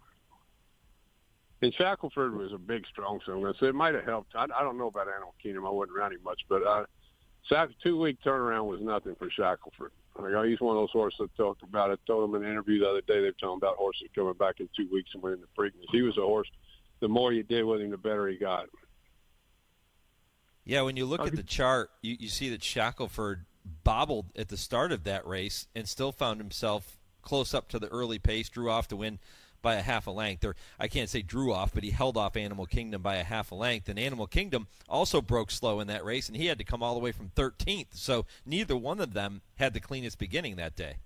And Shackelford was a big, strong son, so it might have helped. I don't know about Animal Kingdom. I wasn't around him much, but 2-week turnaround was nothing for Shackelford. He's one of those horses I talked about. I told him in an interview the other day, they were talking about horses coming back in 2 weeks and winning the Preakness. He was a horse. The more you did with him, the better he got. Yeah, when you look at the chart, you see that Shackelford bobbled at the start of that race and still found himself close up to the early pace, drew off to win by a half a length. Or I can't say drew off, but he held off Animal Kingdom by a half a length. And Animal Kingdom also broke slow in that race, and he had to come all the way from 13th. So neither one of them had the cleanest beginning that day.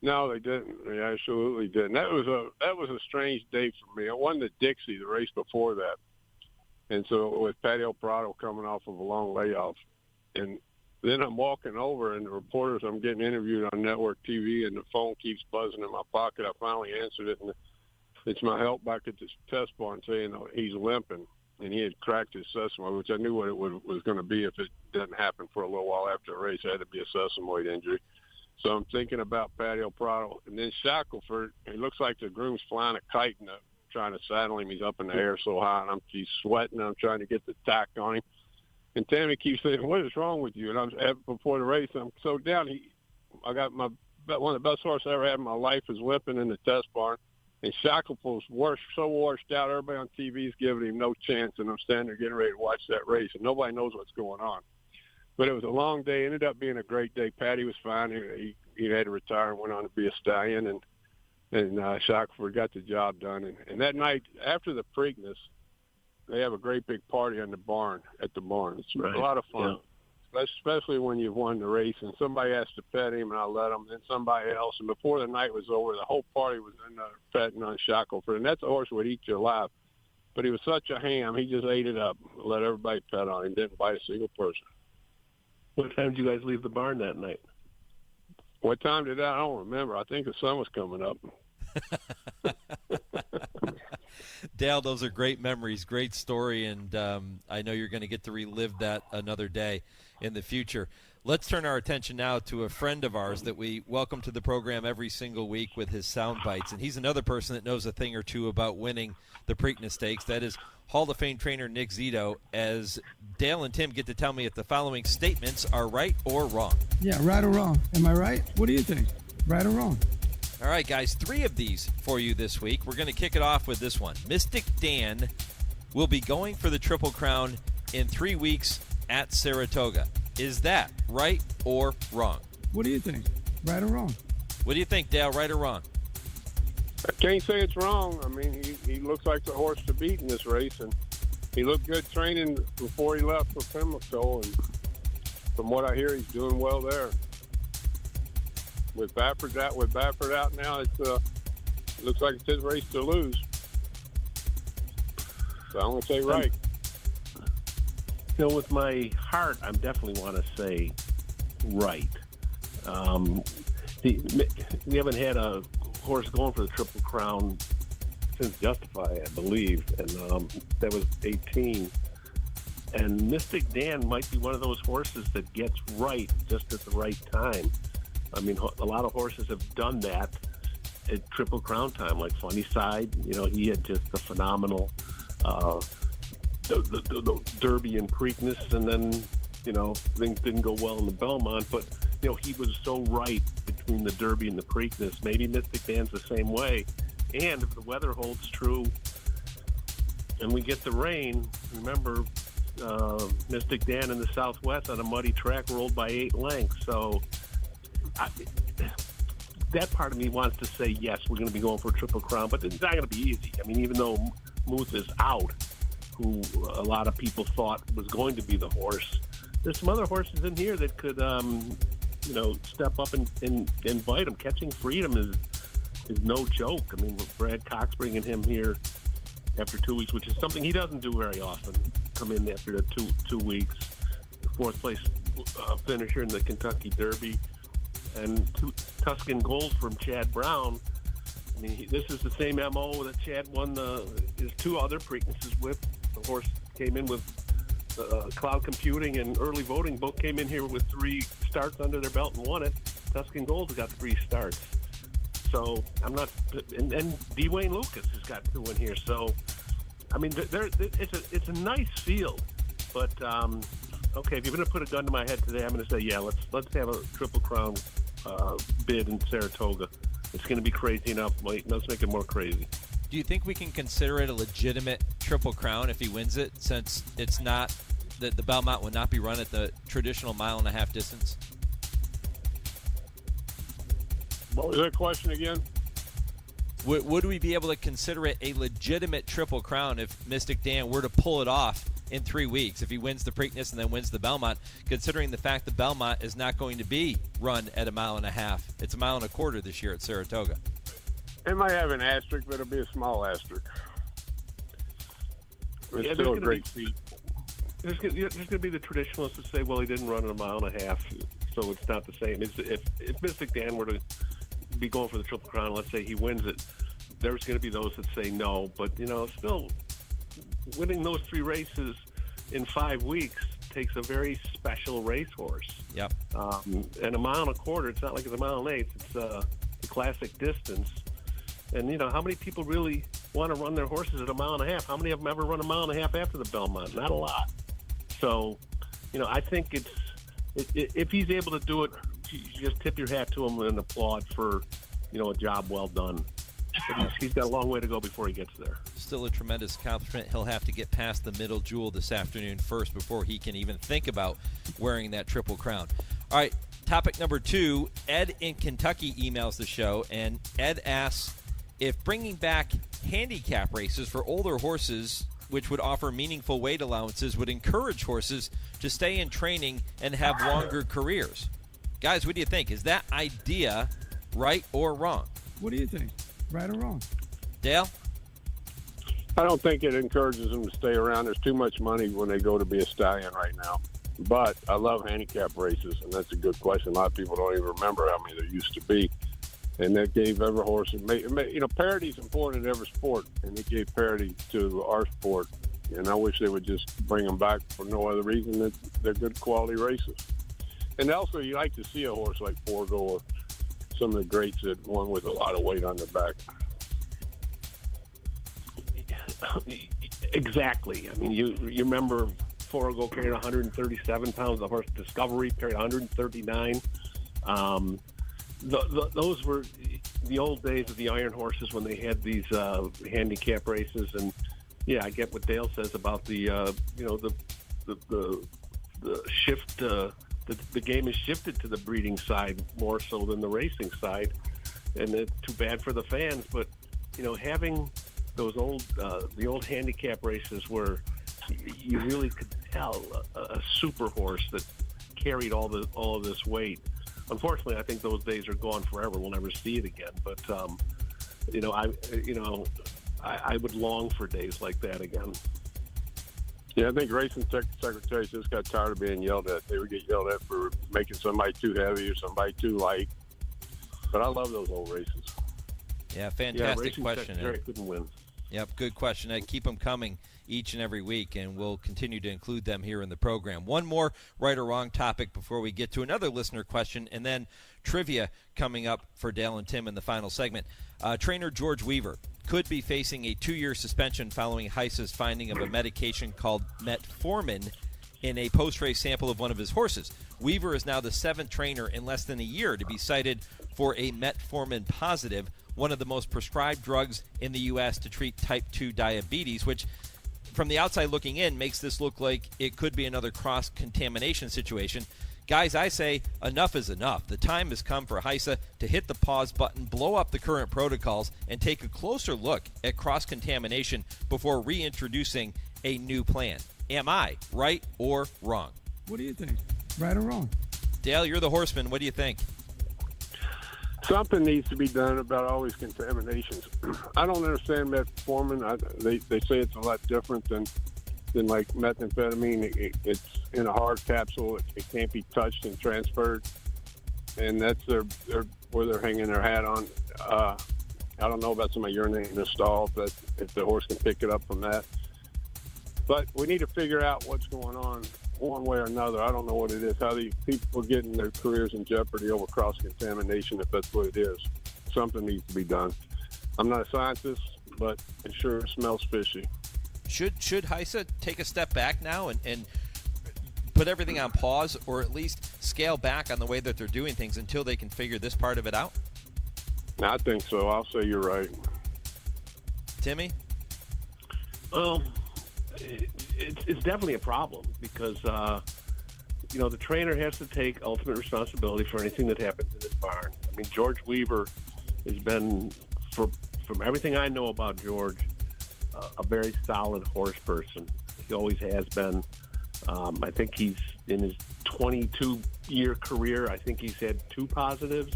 No, they didn't. They absolutely didn't. That was a strange day for me. I won the Dixie the race before that, and so with Patty Albarado coming off of a long layoff, and then I'm walking over, and the reporters, I'm getting interviewed on network TV, and the phone keeps buzzing in my pocket. I finally answered it, and it's my help back at the test barn saying he's limping, and he had cracked his sesamoid, which I knew what it was going to be if it didn't happen for a little while after the race. It had to be a sesamoid injury. So I'm thinking about Patty Albarado. And then Shackelford, it looks like the groom's flying a kite and trying to saddle him. He's up in the air so high, and he's sweating. I'm trying to get the tack on him. And Tammy keeps saying, "What is wrong with you?" And before the race, I'm so down. I got one of the best horses I ever had in my life is limping in the test barn. And Shackelford's so washed out. Everybody on TV is giving him no chance. And I'm standing there getting ready to watch that race, and nobody knows what's going on. But it was a long day. It ended up being a great day. Patty was fine. He had to retire and went on to be a stallion, and Shackelford got the job done. And that night after the Preakness, they have a great big party at the barn. It's a lot of fun, especially when you've won the race and somebody has to pet him, and I let him, then somebody else. And before the night was over, the whole party was in petting on Shackelford. And that's a horse would eat you alive. But he was such a ham, he just ate it up, let everybody pet on him, didn't bite a single person. What time did you guys leave the barn that night? What time did I don't remember. I think the sun was coming up. Dale, those are great memories, great story, and I know you're going to get to relive that another day in the future. Let's turn our attention now to a friend of ours that we welcome to the program every single week with his sound bites, and he's another person that knows a thing or two about winning the Preakness Stakes. That is Hall of Fame trainer Nick Zito, as Dale and Tim get to tell me if the following statements are right or wrong. Yeah, right or wrong. Am I right? What do you think? Right or wrong? All right, guys, 3 of these for you this week. We're going to kick it off with this one. Mystik Dan will be going for the Triple Crown in 3 weeks at Saratoga. Is that right or wrong? What do you think? Right or wrong? What do you think, Dale? Right or wrong? I can't say it's wrong. I mean, he looks like the horse to beat in this race, and he looked good training before he left for Pimlico, and from what I hear, he's doing well there. With Baffert out now, it looks like it's his race to lose. So I'm going to say right. With my heart, I definitely want to say right. We haven't had a horse going for the Triple Crown since Justify, I believe, and that was 18. And Mystik Dan might be one of those horses that gets right just at the right time. I mean, a lot of horses have done that at Triple Crown time, like Funny Side. He had just a phenomenal the Derby and Preakness, and then, things didn't go well in the Belmont. But, he was so right between the Derby and the Preakness. Maybe Mystik Dan's the same way. And if the weather holds true and we get the rain, remember, Mystik Dan in the Southwest on a muddy track rolled by 8 lengths. So that part of me wants to say, yes, we're going to be going for a Triple Crown, but it's not going to be easy. I mean, even though Muth is out, who a lot of people thought was going to be the horse, there's some other horses in here that could, step up and bite him. Catching Freedom is no joke. I mean, with Brad Cox bringing him here after 2 weeks, which is something he doesn't do very often, come in after the two weeks. Fourth place finisher in the Kentucky Derby, and 2 Tuscan Gold from Chad Brown. I mean, this is the same MO that Chad won his 2 other Preaknesses with. The horse came in with Cloud Computing and Early Voting. Both came in here with 3 starts under their belt and won it. Tuscan Gold has got 3 starts. So I'm not, and Dwayne Lucas has got 2 in here. So, I mean, it's a nice field, but okay, if you're going to put a gun to my head today, I'm going to say, yeah, let's have a Triple Crown bid in Saratoga. It's going to be crazy enough. Let's make it more crazy. Do you think we can consider it a legitimate Triple Crown if he wins it, since it's not the Belmont would not be run at the traditional 1.5 mile distance? What was that question again? Would we be able to consider it a legitimate Triple Crown if Mystik Dan were to pull it off in 3 weeks, if he wins the Preakness and then wins the Belmont, considering the fact the Belmont is not going to be run at 1.5 miles? It's 1.25 miles this year at Saratoga. It might have an asterisk, but it'll be a small asterisk. It's still a great feat. There's going to be the traditionalists that say, well, he didn't run at 1.5 miles, so it's not the same. If Mystik Dan were to be going for the Triple Crown, let's say he wins it, there's going to be those that say no. But, still winning those 3 races in 5 weeks takes a very special racehorse. Yep. And 1.25 miles, it's not like it's 1.8 miles. It's a classic distance. And, how many people really want to run their horses at 1.5 miles? How many of them ever run 1.5 miles after the Belmont? Not a lot. So, I think if he's able to do it, you just tip your hat to him and applaud for, a job well done. But he's got a long way to go before he gets there. Still a tremendous accomplishment. He'll have to get past the middle jewel this afternoon first before he can even think about wearing that Triple Crown. All right, topic number 2. Ed in Kentucky emails the show, and Ed asks if bringing back handicap races for older horses, which would offer meaningful weight allowances, would encourage horses to stay in training and have longer careers. Guys, what do you think? Is that idea right or wrong? What do you think? Right or wrong? Dale? I don't think it encourages them to stay around. There's too much money when they go to be a stallion right now. But I love handicap races, and that's a good question. A lot of people don't even remember how many there used to be. And that gave every horse, parity is important in every sport, and it gave parity to our sport. And I wish they would just bring them back for no other reason that they're good quality races. And also, you like to see a horse like Forgo or some of the greats that won with a lot of weight on their back. Exactly. I mean, you remember Forgo carried 137 pounds. The horse Discovery carried 139. Those were the old days of the Iron Horses when they had these handicap races. And yeah, I get what Dale says about the shift the game has shifted to the breeding side more so than the racing side, and it's too bad for the fans. But having those the old handicap races where you really could tell a super horse that carried all of this weight. Unfortunately, I think those days are gone forever. We'll never see it again. But I would long for days like that again. Yeah, I think racing secretaries just got tired of being yelled at. They would get yelled at for making somebody too heavy or somebody too light. But I love those old races. Yeah, fantastic question. Secretary couldn't win. Yep, good question. I keep them coming each and every week, and we'll continue to include them here in the program. One more right or wrong topic before we get to another listener question, and then trivia coming up for Dale and Tim in the final segment. Trainer George Weaver could be facing a 2-year suspension following HISA's finding of a medication called metformin in a post-race sample of one of his horses. Weaver is now the 7th trainer in less than a year to be cited for a metformin positive, one of the most prescribed drugs in the U.S. to treat type 2 diabetes, which from the outside looking in makes this look like it could be another cross-contamination situation. Guys, I say enough is enough. The time has come for HISA to hit the pause button, blow up the current protocols, and take a closer look at cross-contamination before reintroducing a new plan. Am I right or wrong? What do you think? Right or wrong? Dale, you're the horseman. What do you think? Something needs to be done about all these contaminations. I don't understand metformin. They say it's a lot different than like methamphetamine. It's in a hard capsule. It can't be touched and transferred, and that's where they're hanging their hat on. I don't know about somebody urinating in a stall, but if the horse can pick it up from that. But we need to figure out what's going on one way or another. I don't know what it is, how these people are getting their careers in jeopardy over cross-contamination, if that's what it is. Something needs to be done. I'm not a scientist, but it sure smells fishy. Should HISA take a step back now and put everything on pause, or at least scale back on the way that they're doing things until they can figure this part of it out? I think so. I'll say you're right. Timmy? Well, it's definitely a problem because, the trainer has to take ultimate responsibility for anything that happens in his barn. I mean, George Weaver has been, from everything I know about George, a very solid horse person. He always has been. I think he's in his 22-year career. I think he's had 2 positives.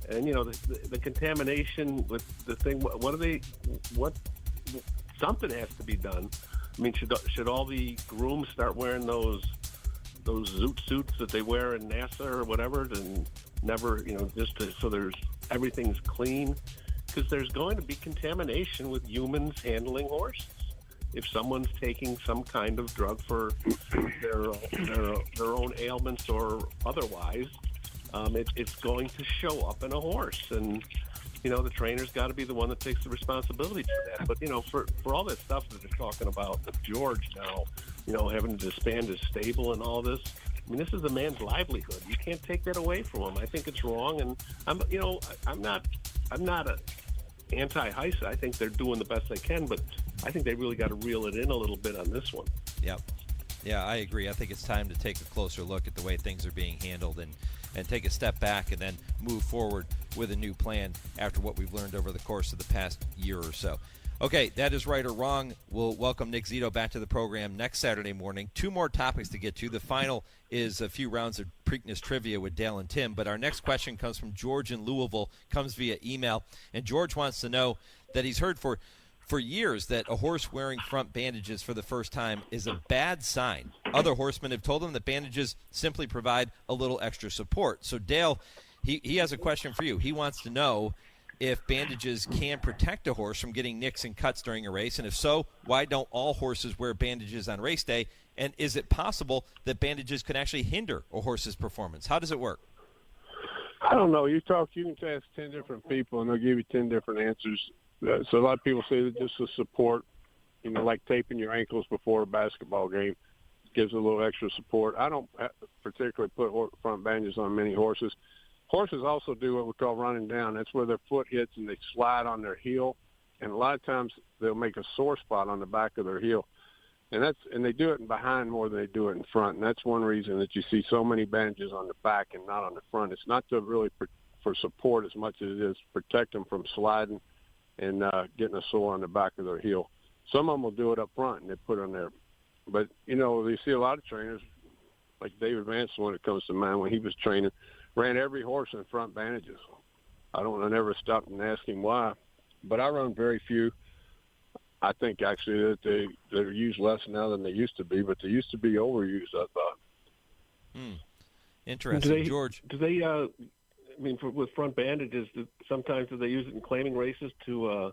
And the contamination with the thing. Something has to be done. I mean, should all the grooms start wearing those zoot suits that they wear in NASA or whatever, and never, so everything's clean? Because there's going to be contamination with humans handling horses. If someone's taking some kind of drug for their own ailments or otherwise, it's going to show up in a horse. And, the trainer's got to be the one that takes the responsibility for that. But, for all this stuff that they're talking about with George now, having to disband his stable and all this, I mean, this is a man's livelihood. You can't take that away from him. I think it's wrong. And I'm not a anti-HISA. I think they're doing the best they can, but I think they really got to reel it in a little bit on this one. Yep. Yeah, I agree. I think it's time to take a closer look at the way things are being handled and take a step back and then move forward with a new plan after what we've learned over the course of the past year or so. Okay, that is right or wrong. We'll welcome Nick Zito back to the program next Saturday morning. 2 more topics to get to. The final is a few rounds of Preakness trivia with Dale and Tim. But our next question comes from George in Louisville, comes via email. And George wants to know that he's heard for years that a horse wearing front bandages for the first time is a bad sign. Other horsemen have told him that bandages simply provide a little extra support. So, Dale, he has a question for you. He wants to know if bandages can protect a horse from getting nicks and cuts during a race, and if so, why don't all horses wear bandages on race day? And is it possible that bandages can actually hinder a horse's performance? How does it work? I don't know. You can ask 10 different people, and they'll give you 10 different answers. So a lot of people say that just the support, like taping your ankles before a basketball game, gives a little extra support. I don't particularly put front bandages on many horses. Horses also do what we call running down. That's where their foot hits and they slide on their heel. And a lot of times they'll make a sore spot on the back of their heel. And they do it in behind more than they do it in front, and that's one reason that you see so many bandages on the back and not on the front. It's not to really for support as much as it is protect them from sliding and getting a sore on the back of their heel. Some of them will do it up front and they put it on there. But, you see a lot of trainers, like David Vance, when it comes to mind, when he was training, ran every horse in front bandages. I never stopped and asked him why. But I run very few. I think actually that they're used less now than they used to be, but they used to be overused, I thought. Interesting. George? Do they with front bandages, sometimes do they use it in claiming races to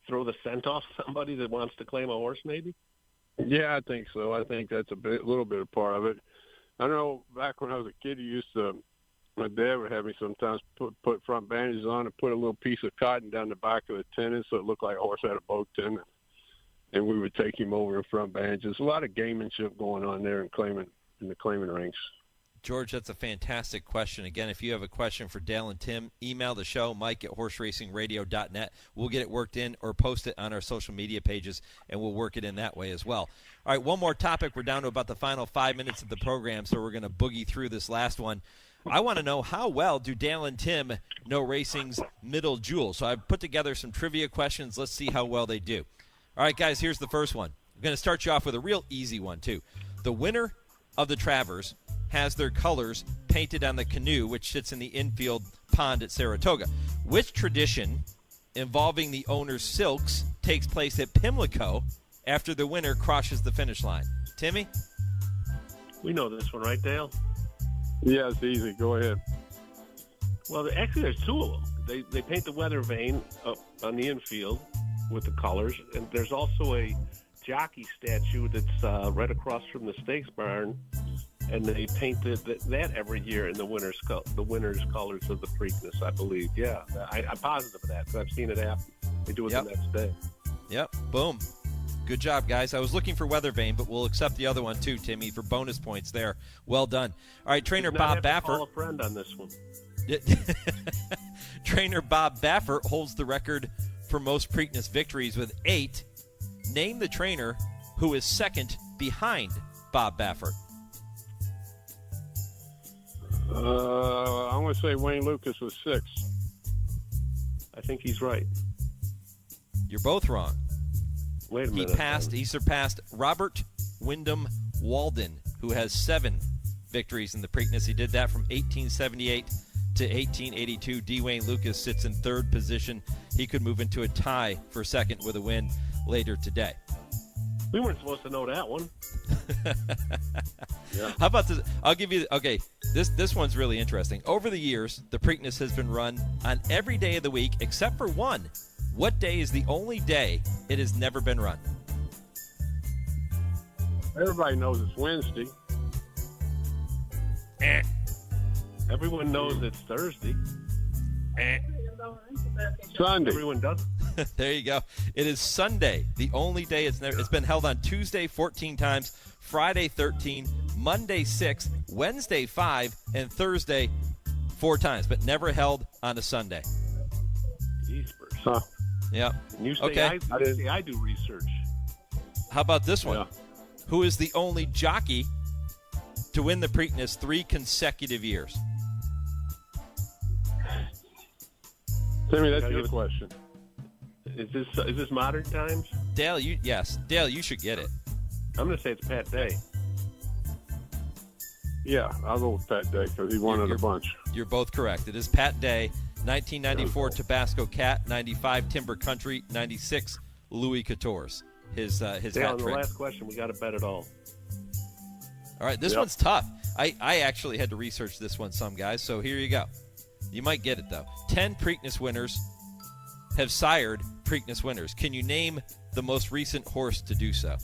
throw the scent off somebody that wants to claim a horse maybe? Yeah, I think so. I think that's a little bit of part of it. I know back when I was a kid, my dad would have me sometimes put front bandages on and put a little piece of cotton down the back of the tendon so it looked like a horse had a boat tendon. And we would take him over in front bandages. A lot of gamemanship going on there in the claiming ranks. George, that's a fantastic question. Again, if you have a question for Dale and Tim, email the show, mike@horseracingradio.net. We'll get it worked in or post it on our social media pages, and we'll work it in that way as well. All right, one more topic. We're down to about the final 5 minutes of the program, so we're going to boogie through this last one. I want to know, how well do Dale and Tim know racing's middle jewel? So I've put together some trivia questions. Let's see how well they do. All right, guys, here's the first one. I'm going to start you off with a real easy one, too. The winner of the Travers has their colors painted on the canoe, which sits in the infield pond at Saratoga. Which tradition involving the owner's silks takes place at Pimlico after the winner crosses the finish line? Timmy? We know this one, right, Dale? Yeah, it's easy. Go ahead. Well, actually, there's two of them. They paint the weather vane up on the infield with the colors, and there's also a jockey statue that's right across from the stakes barn, and they paint that every year in the winner's colors of the Preakness, I believe. Yeah, I'm positive of that because I've seen it happen. They do it the next day. Yep, boom. Good job, guys. I was looking for weather vane, but we'll accept the other one too, Timmy, for bonus points there. Well done. All right, trainer Bob Baffert. Call a friend on this one. Trainer Bob Baffert holds the record for most Preakness victories with 8. Name the trainer who is second behind Bob Baffert. I'm going to say Wayne Lucas was 6. I think he's right. You're both wrong. Wait a minute. He surpassed Robert Wyndham Walden, who has 7 victories in the Preakness. He did that from 1878 to 1882. D. Wayne Lucas sits in 3rd position. He could move into a tie for second with a win later today. We weren't supposed to know that one. Yeah. How about this? I'll give you. Okay, this one's really interesting. Over the years, the Preakness has been run on every day of the week except for one. What day is the only day it has never been run? Everybody knows it's Wednesday. Everyone knows it's Thursday. Sunday. Everyone does. There you go. It is Sunday. The only day it's been held on Tuesday 14 times, Friday 13, Monday 6, Wednesday 5, and Thursday 4 times, but never held on a Sunday. Jeepers. Huh. Yeah. And you say okay. I do research. How about this one? Yeah. Who is the only jockey to win the Preakness 3 consecutive years? Timmy, that's your question. Is this modern times? Dale, Dale, you should get it. I'm going to say it's Pat Day. Yeah, I'll go with Pat Day because he won it a bunch. You're both correct. It is Pat Day. 1994 Tabasco Cat, 95 Timber Country, 96 Louis Quatorze. His Dale, hat on the trick. last question, we got to bet it all. All right, this one's tough. I actually had to research this one some, guys, so here you go. You might get it, though. 10 Preakness winners have sired Preakness winners. Can you name the most recent horse to do so?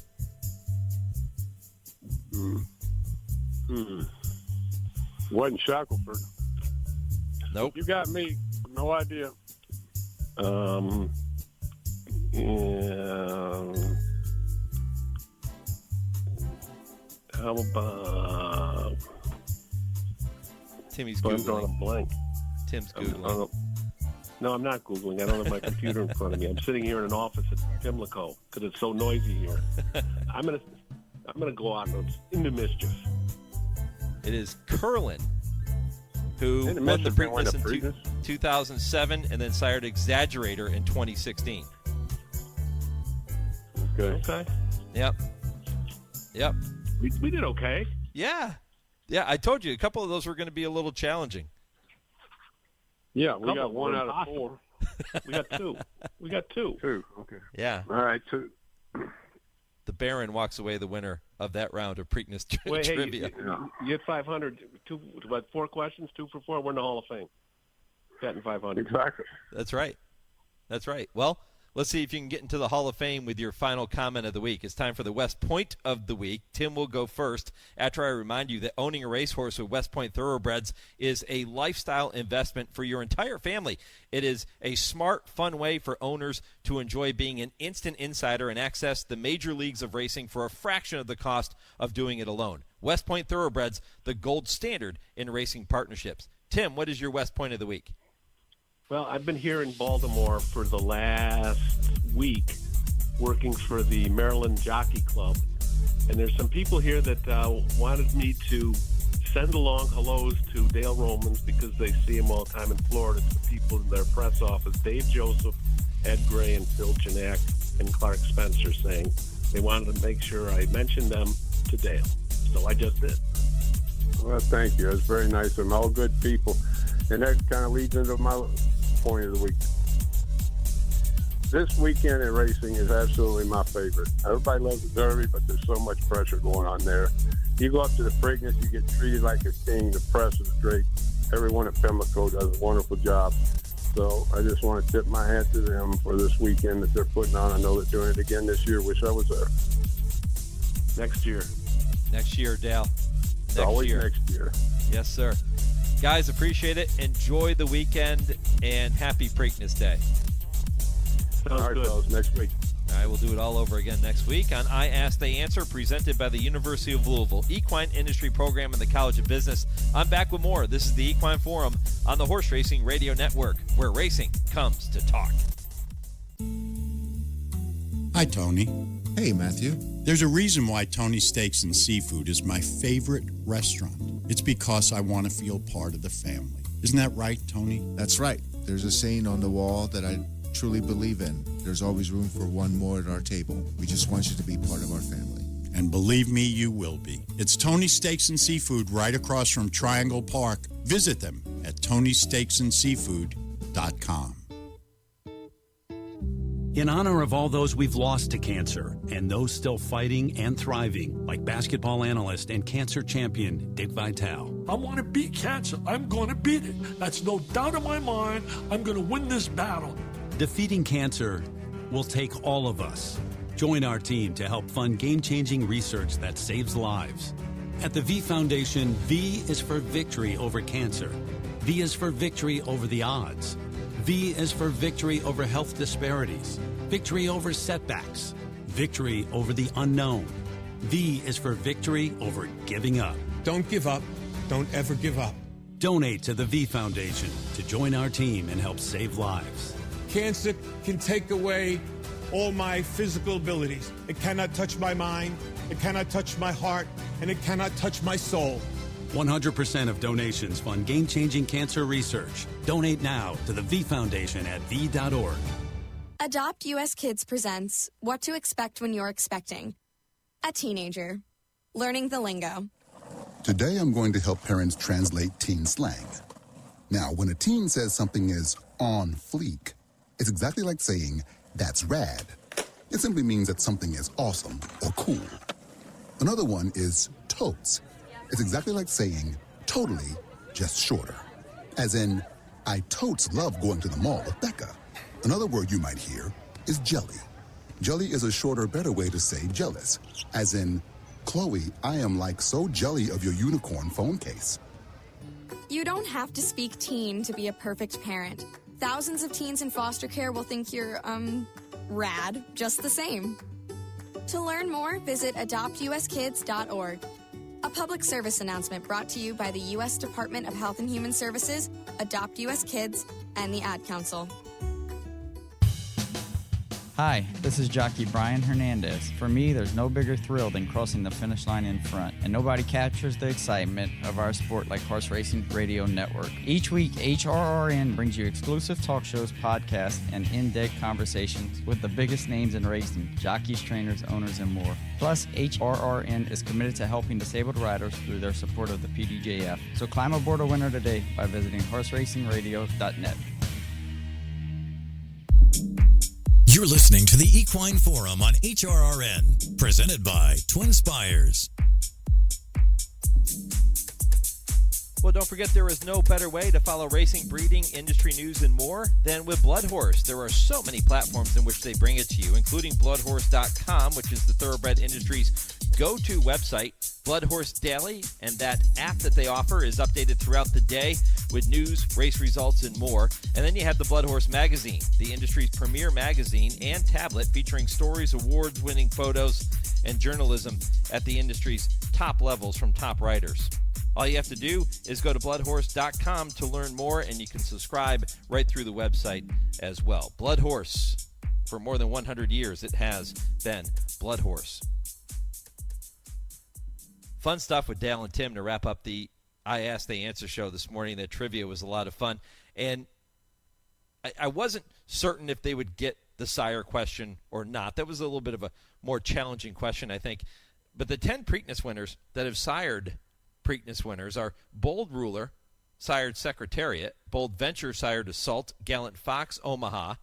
Wasn't Shackelford. Nope. You got me. No idea. How about... Timmy's I'm Googling. drawing a blank. Tim's Googling. No, I'm not Googling. I don't have my computer in front of me. I'm sitting here in an office at Pimlico because it's so noisy here. I'm I'm going to go out into mischief. It is Curlin, who won the Preakness in 2007 and then sired Exaggerator in 2016. Okay. Yep. We did okay. Yeah, I told you a couple of those were going to be a little challenging. Yeah, we got 1 out of 4. We got 2. We got 2. 2, okay. Yeah. All right, 2. The Baron walks away the winner of that round of Preakness trivia. Hey, you get 500, about 4 questions, 2 for 4, we're in the Hall of Fame. Batting 500. Exactly. That's right. Well, let's see if you can get into the Hall of Fame with your final comment of the week. It's time for the West Point of the week. Tim will go first after I remind you that owning a racehorse with West Point Thoroughbreds is a lifestyle investment for your entire family. It is a smart, fun way for owners to enjoy being an instant insider and access the major leagues of racing for a fraction of the cost of doing it alone. West Point Thoroughbreds, the gold standard in racing partnerships. Tim, what is your West Point of the week? Well, I've been here in Baltimore for the last week working for the Maryland Jockey Club. And there's some people here that wanted me to send along hellos to Dale Romans because they see him all the time in Florida. It's the people in their press office, Dave Joseph, Ed Gray, and Phil Janak, and Clark Spencer, saying they wanted to make sure I mentioned them to Dale. So I just did. Well, thank you. That's very nice of them. All good people. And that kind of leads into my point of the week. This weekend in racing is absolutely my favorite. Everybody loves the Derby, but there's so much pressure going on there. You go up to the Preakness, you get treated like a king. The press is great. Everyone at Pimlico does a wonderful job. So I just want to tip my hat to them for this weekend that they're putting on. I know they're doing it again this year. Wish I was there. Next year, Dale. Always next year. Yes, sir. Guys, appreciate it. Enjoy the weekend, and happy Preakness Day. Sounds all right, good. fellas, next week. All right, we'll do it all over again next week on I Ask, They Answer, presented by the University of Louisville, Equine Industry Program, and the College of Business. I'm back with more. This is the Equine Forum on the Horse Racing Radio Network, where racing comes to talk. Hi, Tony. Hey, Matthew. There's a reason why Tony's Steaks and Seafood is my favorite restaurant. It's because I want to feel part of the family. Isn't that right, Tony? That's right. There's a saying on the wall that I truly believe in. There's always room for one more at our table. We just want you to be part of our family. And believe me, you will be. It's Tony's Steaks and Seafood right across from Triangle Park. Visit them at TonySteaksandSeafood.com. In honor of all those we've lost to cancer and those still fighting and thriving, like basketball analyst and cancer champion Dick Vitale. I want to beat cancer. I'm going to beat it. That's no doubt in my mind. I'm going to win this battle. Defeating cancer will take all of us. Join our team to help fund game-changing research that saves lives. At the V Foundation, V is for victory over cancer. V is for victory over the odds. V is for victory over health disparities, victory over setbacks, victory over the unknown. V is for victory over giving up. Don't give up. Don't ever give up. Donate to the V Foundation to join our team and help save lives. Cancer can take away all my physical abilities. It cannot touch my mind, it cannot touch my heart, and it cannot touch my soul. 100% of donations fund game-changing cancer research. Donate now to the V Foundation at v.org. Adopt US Kids presents What to Expect When You're Expecting. A teenager. Learning the lingo. Today I'm going to help parents translate teen slang. Now, when a teen says something is on fleek, it's exactly like saying, that's rad. It simply means that something is awesome or cool. Another one is totes. It's exactly like saying, totally, just shorter. As in, I totes love going to the mall with Becca. Another word you might hear is jelly. Jelly is a shorter, better way to say jealous. As in, Chloe, I am like so jelly of your unicorn phone case. You don't have to speak teen to be a perfect parent. Thousands of teens in foster care will think you're, rad, just the same. To learn more, visit adoptuskids.org. A public service announcement brought to you by the U.S. Department of Health and Human Services, Adopt U.S. Kids, and the Ad Council. Hi, this is jockey Brian Hernandez. For me, there's no bigger thrill than crossing the finish line in front, and nobody captures the excitement of our sport like Horse Racing Radio Network. Each week, HRRN brings you exclusive talk shows, podcasts, and in-depth conversations with the biggest names in racing, jockeys, trainers, owners, and more. Plus, HRRN is committed to helping disabled riders through their support of the PDJF. So climb aboard a winner today by visiting horseracingradio.net. You're listening to the Equine Forum on HRRN, presented by TwinSpires. Well, don't forget there is no better way to follow racing, breeding, industry news, and more than with Blood Horse. There are so many platforms in which they bring it to you, including bloodhorse.com, which is the thoroughbred industry's go-to website. Blood Horse Daily, and that app that they offer is updated throughout the day with news, race results, and more. And then you have the Blood Horse Magazine, the industry's premier magazine and tablet featuring stories, awards-winning photos, and journalism at the industry's top levels from top writers. All you have to do is go to bloodhorse.com to learn more, and you can subscribe right through the website as well. Blood Horse. For more than 100 years, it has been Blood Horse. Fun stuff with Dale and Tim to wrap up the I Ask, They Answer show this morning. That trivia was a lot of fun. And I wasn't certain if they would get the sire question or not. That was a little bit of a more challenging question, I think. But the 10 Preakness winners that have sired Preakness winners are Bold Ruler, sired Secretariat; Bold Venture, sired Assault; Gallant Fox, Omaha;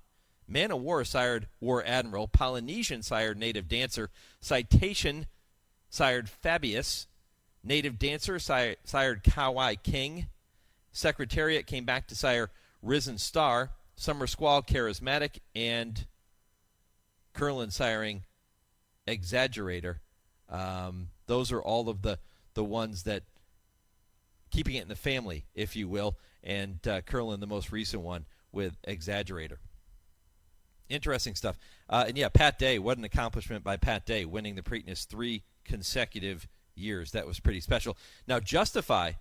Man o' War, sired War Admiral; Polynesian, sired Native Dancer; Citation, sired Fabius; Native Dancer, sired Kauai King; Secretariat came back to sire Risen Star; Summer Squall, Charismatic; and Curlin siring Exaggerator. Those are all of the ones that keeping it in the family, if you will, and Curlin, the most recent one, with Exaggerator. Interesting stuff. And yeah, Pat Day, what an accomplishment by Pat Day, winning the Preakness 3 consecutive years. That was pretty special. Now, Justify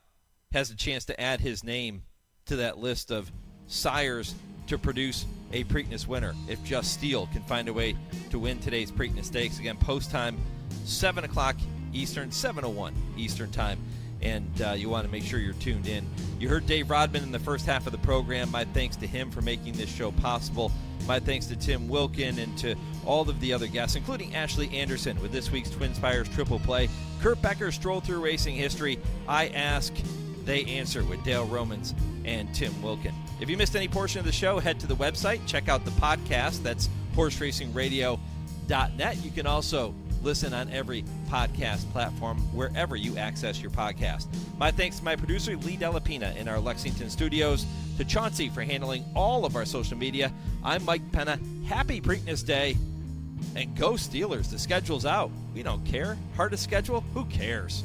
has a chance to add his name to that list of sires to produce a Preakness winner if Just Steel can find a way to win today's Preakness Stakes. Again, post time, 7 o'clock Eastern, 7:01 Eastern time, and you want to make sure you're tuned in. You heard Dave Rodman in the first half of the program. My thanks to him for making this show possible. My thanks to Tim Wilkin and to all of the other guests, including Ashley Anderson with this week's TwinSpires Triple Play. Kurt Becker, Stroll Through Racing History. I Ask, They Answer with Dale Romans and Tim Wilkin. If you missed any portion of the show, head to the website. Check out the podcast. That's horseracingradio.net. You can also listen on every podcast platform wherever you access your podcast. My thanks to my producer, Lee Delapina, in our Lexington studios, to Chauncey for handling all of our social media. I'm Mike Penna. Happy Preakness Day, and go Steelers. The schedule's out. We don't care. Hardest schedule? Who cares?